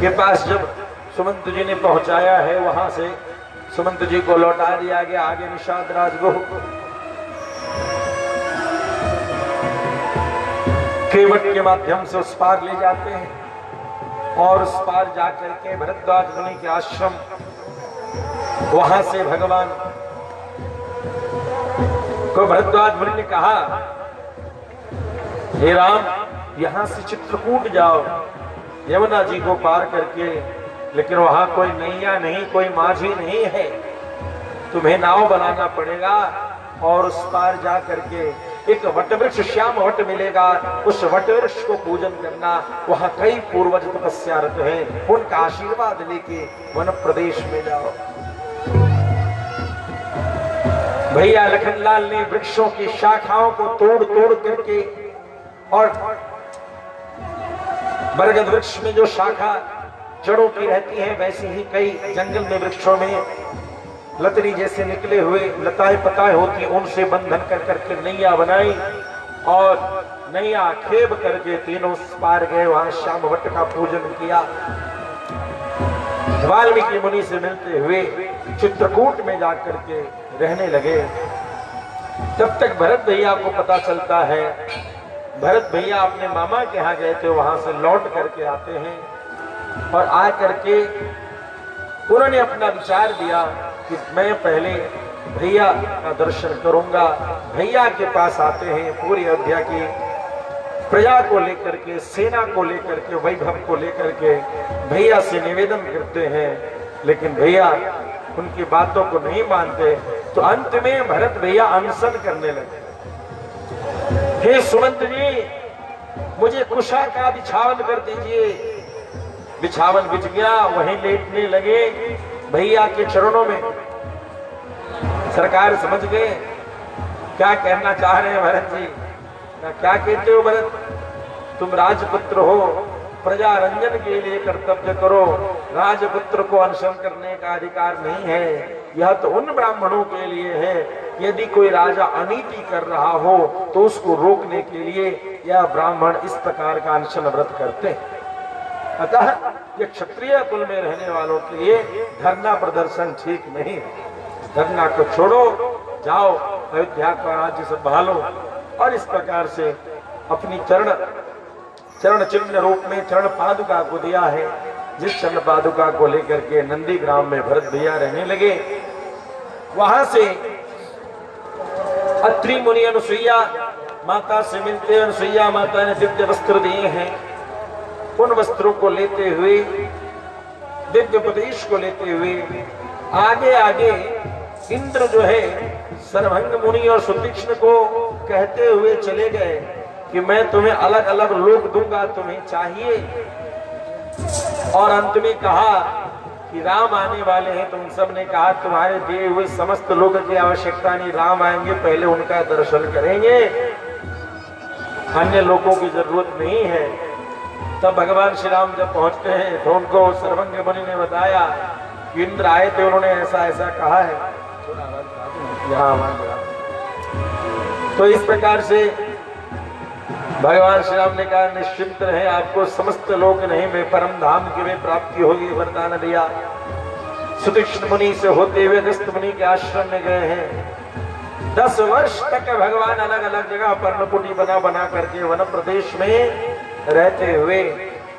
के पास जब सुमंत जी ने पहुंचाया है, वहां से सुमंत जी को लौटा दिया गया। आगे निषाद राज को केवट के माध्यम से उस पार ले जाते हैं और उस पार जाकर के भरद्वाज मुनि के आश्रम, वहां से भगवान को भरद्वाज मुनि ने कहा, हे राम, यहां से चित्रकूट जाओ यमुना जी को पार करके, लेकिन वहां कोई नैया नहीं, कोई माझी नहीं है, तुम्हें नाव बनाना पड़ेगा और उस पार जा करके एक वटवृक्ष, श्याम वट मिलेगा, उस वटवृक्ष को पूजन करना। वहां कई पूर्वज तपस्यारत हैं, उनका आशीर्वाद लेके वन प्रदेश में जाओ। भैया लखनलाल ने वृक्षों की शाखाओं को तोड़ तोड़ करके, और बरगद वृक्ष में जो शाखा जड़ों की रहती है, वैसे ही कई जंगल में वृक्षों में लतरी जैसे निकले हुए लताएं पताएं होती, उनसे बंधन कर करके नैया बनाई और नैया खेब करके तीनों पार गए। वहां श्याम वट का पूजन किया। वाल्मीकि मुनि से मिलते हुए चित्रकूट में जाकर के रहने लगे। जब तक भरत भैया को पता चलता है, भरत भैया अपने मामा के यहाँ गए थे, वहां से लौट करके आते हैं और आ करके उन्होंने अपना विचार दिया कि मैं पहले भैया का दर्शन करूंगा। भैया के पास आते हैं, पूरी अयोध्या की प्रजा को लेकर के, सेना को लेकर के, वैभव को लेकर के भैया से निवेदन करते हैं, लेकिन भैया उनकी बातों को नहीं मानते। तो अंत में भरत भैया अनशन करने लगे। हे सुमंत जी, मुझे कुशा का बिछावन कर दीजिए। बिछावन बिछ गया, वहीं लेटने लगे भैया के चरणों में। सरकार समझ गए क्या कहना चाह रहे हैं भरत जी। क्या कहते हो भरत, तुम राजपुत्र हो, प्रजा रंजन के लिए कर्तव्य करो, राजपुत्र को अनशन करने का अधिकार नहीं है। यह तो उन ब्राह्मणों के लिए है, यदि कोई राजा अनीति कर रहा हो तो उसको रोकने के लिए यह ब्राह्मण इस प्रकार का अनशन व्रत करते हैं। अतः ये क्षत्रिय कुल में रहने वालों के लिए धरना प्रदर्शन ठीक नहीं है। धरना को छोड़ो, जाओ अयोध्या का राज्य संभालो। और इस प्रकार से अपनी चरण चिन्ह रूप में चरण पादुका को दिया है, जिस चरण पादुका को लेकर के नंदी ग्राम में भरत भैया रहने लगे। वहां से अत्रि मुनि अनुसुईया माता से मिलते, अनुसुईया माता ने दिव्य वस्त्र दिए हैं, उन वस्त्रों को लेते हुए, दिव्य उपदेश को लेते हुए आगे आगे इंद्र जो है सर्वभंग मुनि और सुतीक्ष्ण को कहते हुए चले गए कि मैं तुम्हें अलग अलग लोक दूंगा, तुम्हें चाहिए। और अंत में कहा कि राम आने वाले हैं। तुम सब ने कहा तुम्हारे दिए हुए समस्त लोक की आवश्यकता नहीं, राम आएंगे पहले उनका दर्शन करेंगे, अन्य लोगों की जरूरत नहीं है। तब भगवान श्री राम जब पहुंचते हैं तो उनको सर्वभंग मुनि ने बताया कि इंद्र आए थे, उन्होंने ऐसा ऐसा कहा है। तो इस प्रकार से भगवान श्री राम ने कहा निश्चिंत रहे, आपको समस्त लोक नहीं मैं परम धाम की में प्राप्ति होगी, वरदान दिया। सुतीक्ष्ण मुनि से होते हुए अगस्त्य मुनि के आश्रम में गए हैं। 10 वर्ष तक भगवान अलग अलग जगह पर्णकुटी बना बना करके वन प्रदेश में रहते हुए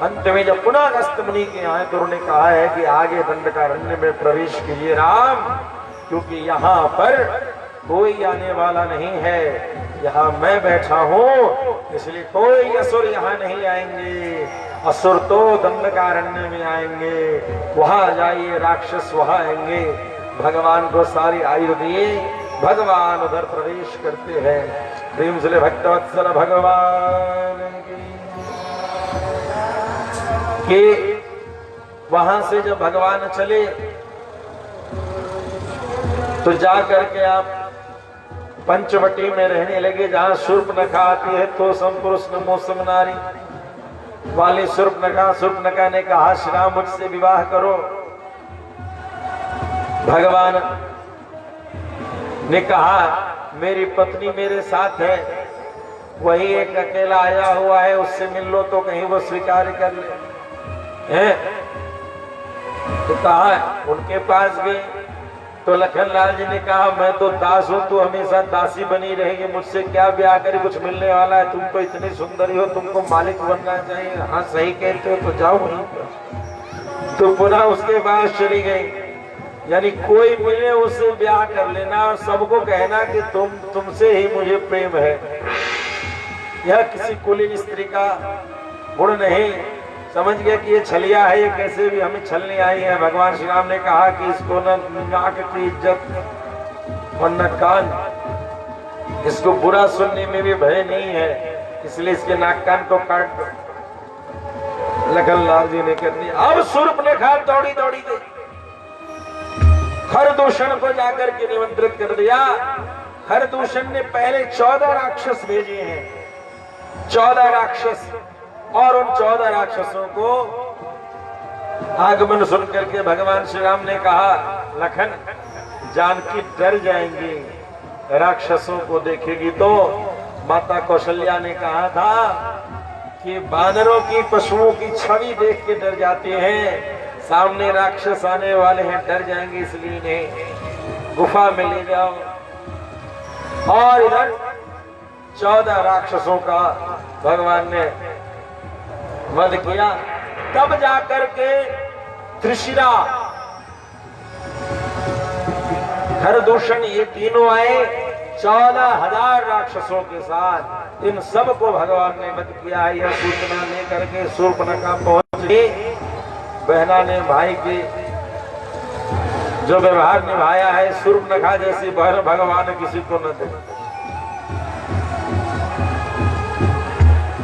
अंत में जब पुनः अगस्त्य मुनि के आए तो उन्होंने कहा है कि आगे दंडकारण्य में प्रवेश कीजिए राम, क्योंकि यहाँ पर कोई आने वाला नहीं है, यहाँ मैं बैठा हूँ, इसलिए कोई असुर यहाँ नहीं आएंगे। असुर तो दंडकारण्य में आएंगे, वहां जाइए, राक्षस वहां आएंगे। भगवान को सारी आयु दिए, भगवान उधर प्रवेश करते हैं। प्रेम से भक्तवत्सल भगवान के वहां से जब भगवान चले तो जा करके आप पंचवटी में रहने लगे, जहां शूर्पणखा आती है तो सम पुरुष नमो सम नारी वाली शूर्पणखा ने कहा श्री राम मुझसे विवाह करो। भगवान ने कहा मेरी पत्नी मेरे साथ है, वही एक अकेला आया हुआ है, उससे मिल लो तो कहीं वो स्वीकार कर ले हैं। तो कहा उनके पास गए तो लखन लाल जी ने कहा मैं तो दास हूं, तू हमेशा दासी बनी रहेगी, मुझसे क्या ब्याह कर कुछ मिलने वाला है, तुम तो इतनी सुंदरी हो, तुमको मालिक बनना चाहिए। हाँ सही कहते हो, तो जाओ वहीं पर। तो पुनः उसके बाद चली गई, यानी कोई मिले उससे ब्याह कर लेना और सबको कहना कि तुमसे ही मुझे प्रेम है। यह किसी कुलीन स्त्री का गुण नहीं। समझ गया कि ये छलिया है, ये कैसे भी हमें छलने आई है। भगवान श्री राम ने कहा कि इसको न नाक की इज्जत और न कान, इसको बुरा सुनने में भी भय नहीं है, इसलिए इसके नाक कान को काट दो। लखन लाल जी ने कर दिया। अब शूर्पणखा दौड़ी दौड़ी गई, खरदूषण को जाकर के निमंत्रित कर दिया। खरदूषण ने पहले 14 राक्षस भेजे हैं, 14 राक्षस, और उन 14 राक्षसों को आगमन सुन करके भगवान श्री राम ने कहा लखन जानकी डर जाएंगी, राक्षसों को देखेगी तो। माता कौशल्या ने कहा था कि बानरों की पशुओं की छवि देख के डर जाते हैं, सामने राक्षस आने वाले हैं, डर जाएंगे, इसलिए इन्हें गुफा में ले जाओ। और इधर 14 राक्षसों का भगवान ने वध किया। तब जाकर के त्रिशिरा, खरदूषण, ये तीनों आए 14,000 राक्षसों के साथ। इन सब को भगवान ने वध किया है। यह सूचना लेकर के शूर्पणखा पहुंच गई। बहना ने भाई के जो व्यवहार निभाया है, शूर्पणखा जैसी बहन भगवान किसी को न दे।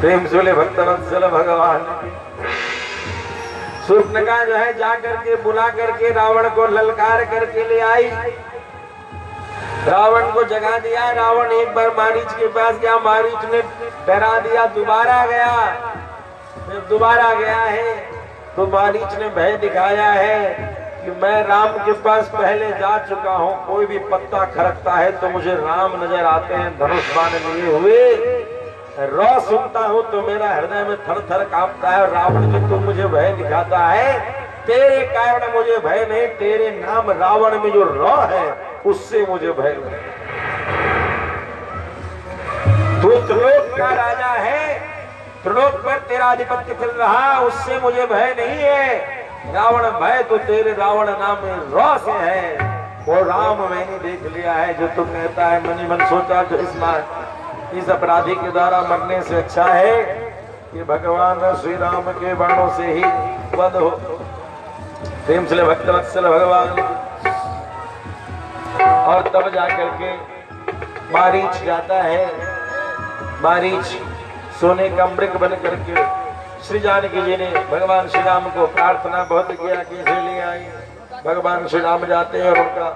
प्रेम से भक्तवत्सल भगवान। शूर्पणखा जो है जाकर के बुला करके रावण को ललकार करके ले आई, रावण को जगा दिया। रावण एक बार मारीच के पास गया, मारीच ने डरा दिया, दोबारा गया। जब दोबारा गया है तो मारीच ने भय दिखाया है कि मैं राम के पास पहले जा चुका हूँ, कोई भी पत्ता खरकता है तो मुझे राम नजर आते हैं धनुष बाण लिए हुए, रो सुनता हूँ तो मेरा हृदय में थर थर कांपता है। रावण जो तू मुझे भय दिखाता है, तेरे कारण मुझे भय नहीं, तेरे नाम रावण में जो रो है उससे मुझे भय नहीं। तू त्रिलोक का राजा है, त्रिलोक पर तेरा आधिपत्य चल रहा, उससे मुझे भय नहीं है। रावण भय तो तेरे रावण नाम में रो से है, वो राम मैंने देख लिया है जो तू कहता है। मनी मन सोचा तो इस अपराधी के द्वारा मरने से अच्छा है कि भगवान श्री राम के बाणों से ही वध हो। प्रेम से भक्तवत्सल भगवान। और तब जाकर के मारीच जाता है। मारीच सोने का मृग बन करके श्री जानकी जी ने भगवान श्री राम को प्रार्थना बहुत किया कि इसे ले आए। भगवान श्री राम जाते हैं और उनका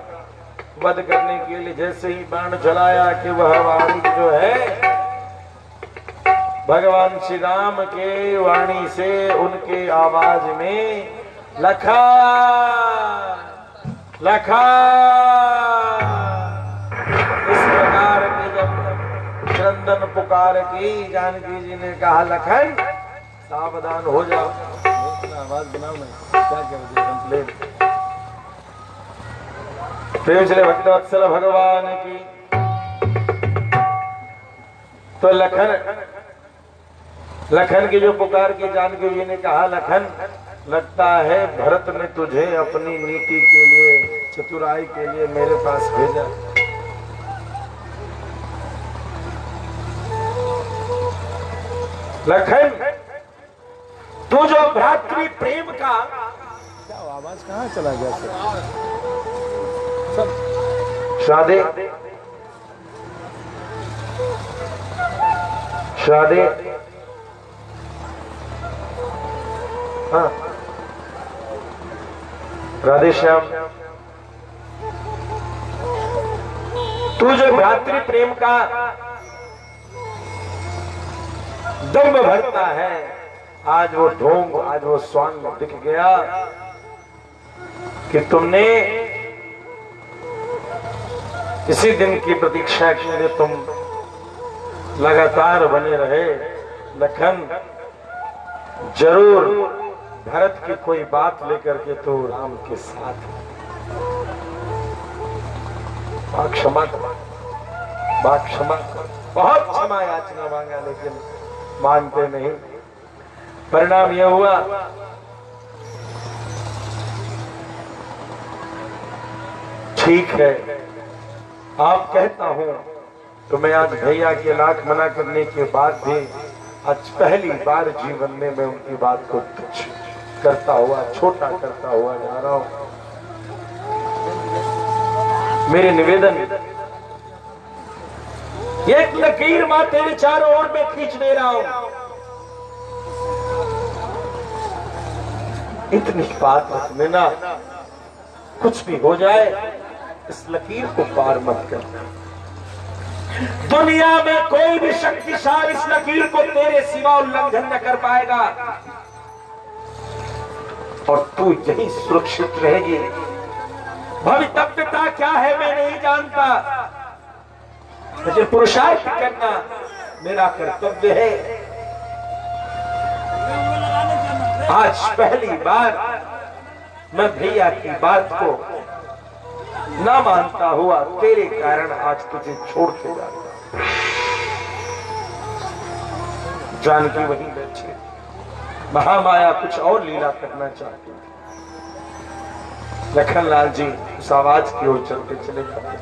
वध करने के लिए जैसे ही बाण चलाया कि वह वाणी जो है भगवान श्री राम के वाणी से उनके आवाज में लखन लखन इस प्रकार के जब क्रंदन पुकार की जानकी जी ने कहा लखन सावधान हो जाओ। आवाज बनाओ मैं क्या कर प्रेम चले भक्तवत्सल भगवान की। तो लखन की जो पुकार की जानकी जी ने कहा लखन लगता है भरत ने तुझे अपनी नीति के लिए चतुराई के लिए मेरे पास भेजा। लखन तू जो भ्रातृ प्रेम का क्या आवाज कहाँ चला गया सब शादी शादी हाँ राधे श्याम तू जो भ्रातृ प्रेम का दम्भ भरता है आज वो ढोंग आज वो स्वांग दिख गया कि तुमने इसी दिन की प्रतीक्षा के लिए तुम लगातार बने रहे। लखन जरूर भरत की कोई बात लेकर के तो राम के साथ क्षमा क्षमा बहुत क्षमा याचना मांगा लेकिन मानते नहीं। परिणाम यह हुआ ठीक है आप कहता हूं तो मैं आज भैया के लाख मना करने के बाद भी आज पहली बार जीवन में मैं उनकी बात को तुच्छ करता हुआ छोटा करता हुआ जा रहा हूं। मेरे निवेदन एक लकीर मां तेरे चारों ओर में खींच दे रहा हूं। इतनी बात रखने ना कुछ भी हो जाए इस लकीर को पार मत कर। दुनिया में कोई भी शक्तिशाली इस लकीर को तेरे सिवा उल्लंघन न कर पाएगा और तू यही सुरक्षित रहेगी। भवितव्यता क्या है मैं नहीं जानता मुझे पुरुषार्थ करना मेरा कर्तव्य है। आज पहली बार मैं भैया की बात को ना मानता हुआ तेरे कारण आज तुझे छोड़ के जा रहा। जानकी वहीं बैठी महामाया कुछ और लीला करना चाहती थी। लखनलाल जी उस आवाज की ओर चलते चले जाते।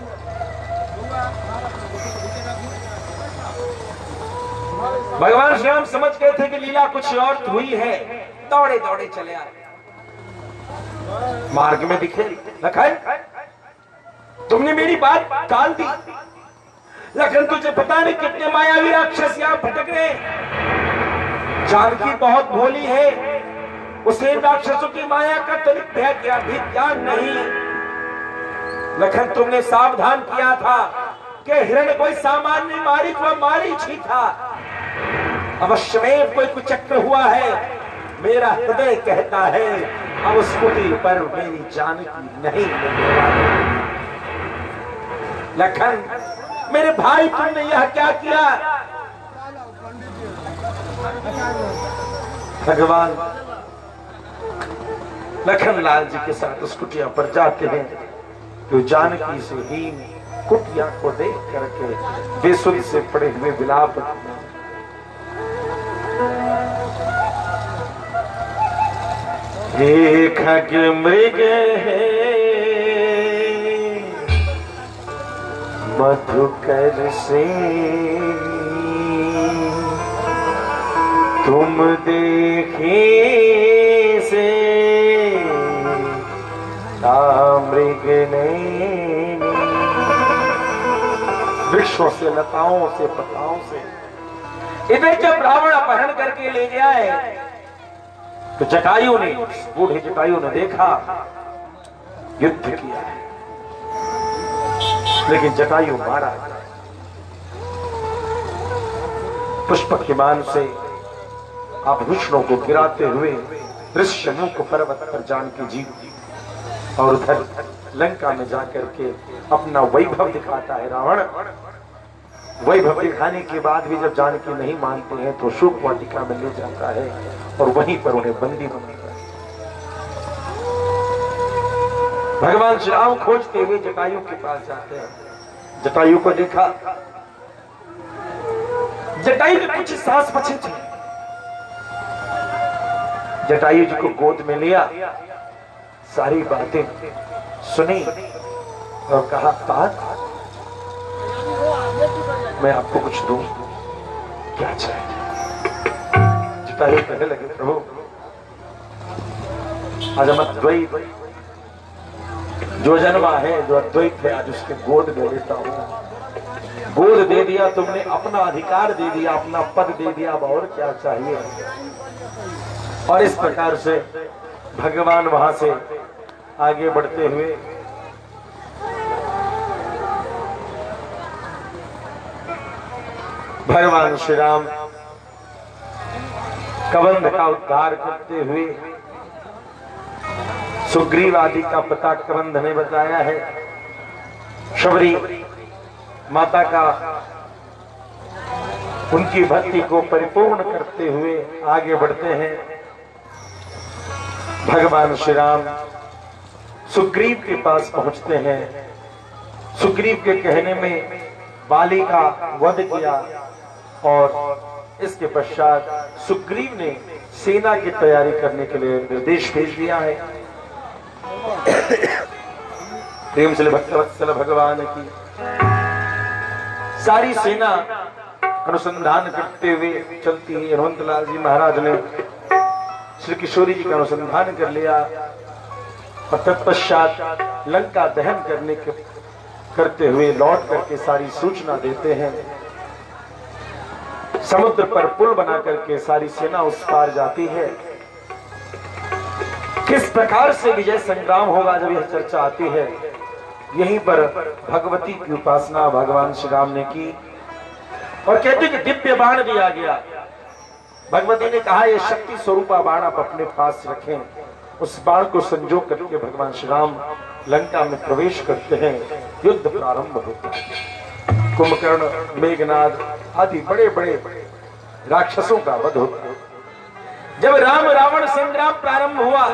भगवान श्री राम समझ गए थे कि लीला कुछ और हुई है। दौड़े दौड़े चले आए। मार्ग में दिखे लखन तुमने मेरी बात टाल दी। लखन तुझे पता नहीं कितने मायावी राक्षस यहां भटक रहे। जानकी बहुत भोली है उसे राक्षसों की माया का तनिक भी ज्ञान नहीं। लखन तुमने सावधान किया था कि हिरण कोई सामान्य मारीच व मारीच ही था। अवश्य में कोई कुचक्र हुआ है। मेरा हृदय कहता है अब उस कुटी पर मेरी जानकी नहीं मिलने वाली। लखन मेरे भाई तुमने यह क्या किया। भगवान लखनलाल जी के साथ उस कुटिया पर जाते हैं तो जानकी से ही कुटिया को देख करके बेसुध से पड़े हुए विलाप एक मृग है मधुकर से तुम देखे से मृग नहीं वृक्षों से, लताओं से, पताओं से। इधर जब रावण अपहरण करके ले गया है तो जटायु ने, बूढ़े जटायु ने देखा, युद्ध किया है, लेकिन जटायु मारा गया। पुष्पक के बाण से आभूषणों को गिराते हुए ऋष्यमुख पर्वत पर जानकी जी और उधर लंका में जाकर के अपना वैभव दिखाता है रावण। वैभव दिखाने के बाद भी जब जानकी नहीं मानते हैं तो शोक वाटिका में ले जाता है और वहीं पर उन्हें बंदी बनाता है। भगवान श्री राम खोजते हुए जटायु के पास जाते हैं। जटायु को देखा, जटायु के कुछ सांस बचे थे। जटायु जी को गोद में लिया, सारी बातें सुनी और कहा, तात मैं आपको कुछ दूं, क्या चाहिए? जटायु कहने लगे, प्रभु आज हम अद्वैत, जो जन्मा है, जो अद्वैत है, आज उसके गोद में लेता हूं। गोद दे दिया तुमने, अपना अधिकार दे दिया, अपना पद दे दिया, अब और क्या चाहिए? और इस प्रकार से भगवान वहां से आगे बढ़ते हुए भगवान श्री राम कबंध का उद्धार करते हुए, सुग्रीव आदि का पता कबंध ने बताया है, शबरी माता का उनकी भक्ति को परिपूर्ण करते हुए आगे बढ़ते हैं। भगवान श्री राम सुग्रीव के पास पहुंचते हैं। सुग्रीव के कहने में बाली का वध किया और इसके पश्चात सुग्रीव ने सेना की तैयारी करने के लिए निर्देश भेज दिया है। प्रेम से भक्तवत्सल भगवान की सारी सेना अनुसंधान करते हुए चलती है। हनुमंतलाल जी महाराज ने श्री किशोरी जी का अनुसंधान कर लिया और तत्पश्चात लंका दहन करते हुए लौट करके सारी सूचना देते हैं। समुद्र पर पुल बना करके सारी सेना उस पार जाती है। किस प्रकार से विजय संग्राम होगा जब यह चर्चा आती है। यहीं पर भगवती की उपासना भगवान श्री राम ने की और कहते कि दिव्य बाण दिया गया। भगवती ने कहा यह शक्ति स्वरूपा बाण आप अपने पास रखें। उस बाण को संजो करके भगवान श्री राम लंका में प्रवेश करते हैं। युद्ध प्रारंभ होता है। कुंभकर्ण, मेघनाद आदि बड़े बड़े राक्षसों का वध होता है। जब राम रावण संग्राम प्रारंभ हुआ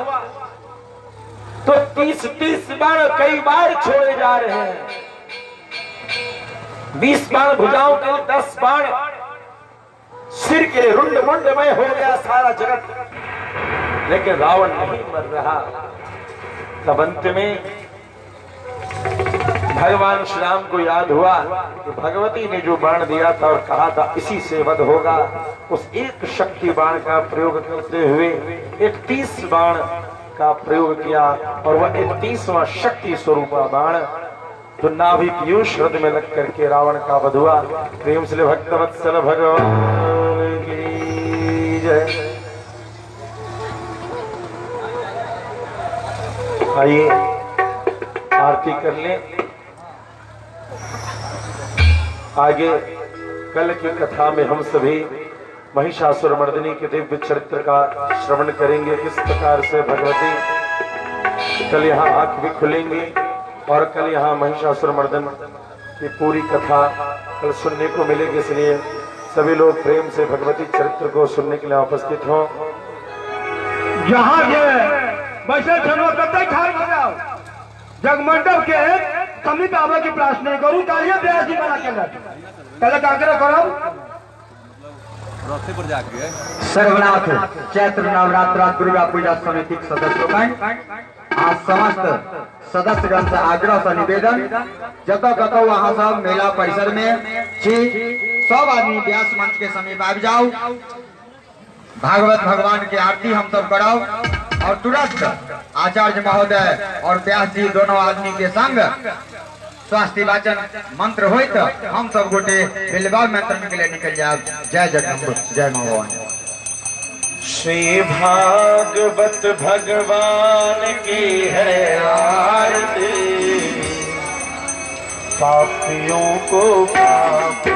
तो 30 बाण कई बार छोड़े जा रहे हैं। 20 बाण भुजाओं के, 10 बाण सिर के, रुंड मुंडमय हो गया सारा जगत, लेकिन रावण नहीं मर रहा। तब अंत में भगवान श्री राम को याद हुआ कि भगवती ने जो बाण दिया था और कहा था इसी से वध होगा, उस एक शक्ति बाण का प्रयोग करते हुए 31 बाण का प्रयोग किया और वह 31वां शक्ति स्वरूपा बाण तो नाभि पीयूष हृदय में लग करके रावण का वध हुआ। प्रेम से भक्तवत्सल भगवान की जय। आइए आरती कर लें। आगे कल की कथा में हम सभी महिषासुर मर्दिनी के दिव्य चरित्र का श्रवण करेंगे। किस प्रकार से भगवती कल यहाँ आंख भी खुलेंगी और कल यहाँ महिषासुर मर्दन की पूरी कथा कल सुनने को मिलेगी। इसलिए सभी लोग प्रेम से भगवती चरित्र को सुनने के लिए उपस्थित हों। जहाँ वैसे जगमंडप के समीप आवे की प्रयास नहीं करूँ। तालियां ब्याह जी बना के पहले कांकरा करो। सर्वनाथ चैत्र नवरात्र दुर्गा पूजा समिति के सदस्य आज समस्त सदस्यगण से आग्रह से निवेदन जतौ कतौ वहाँ सब मेला परिसर में सब आदमी व्यास मंच के समीप आ जाओ। भागवत भगवान की आरती हम सब कराओ और तुरंत आचार्य महोदय और व्यास जी दोनों आदमी के संग स्वास्थ्य वाचन मंत्र हो तो हम सब गोटे बिलवा मंत्र के लिए निकल जाए। जय जगदम्ब, जय मां भवानी। श्री भागवत भगवान की है आरती, पापियों को पाप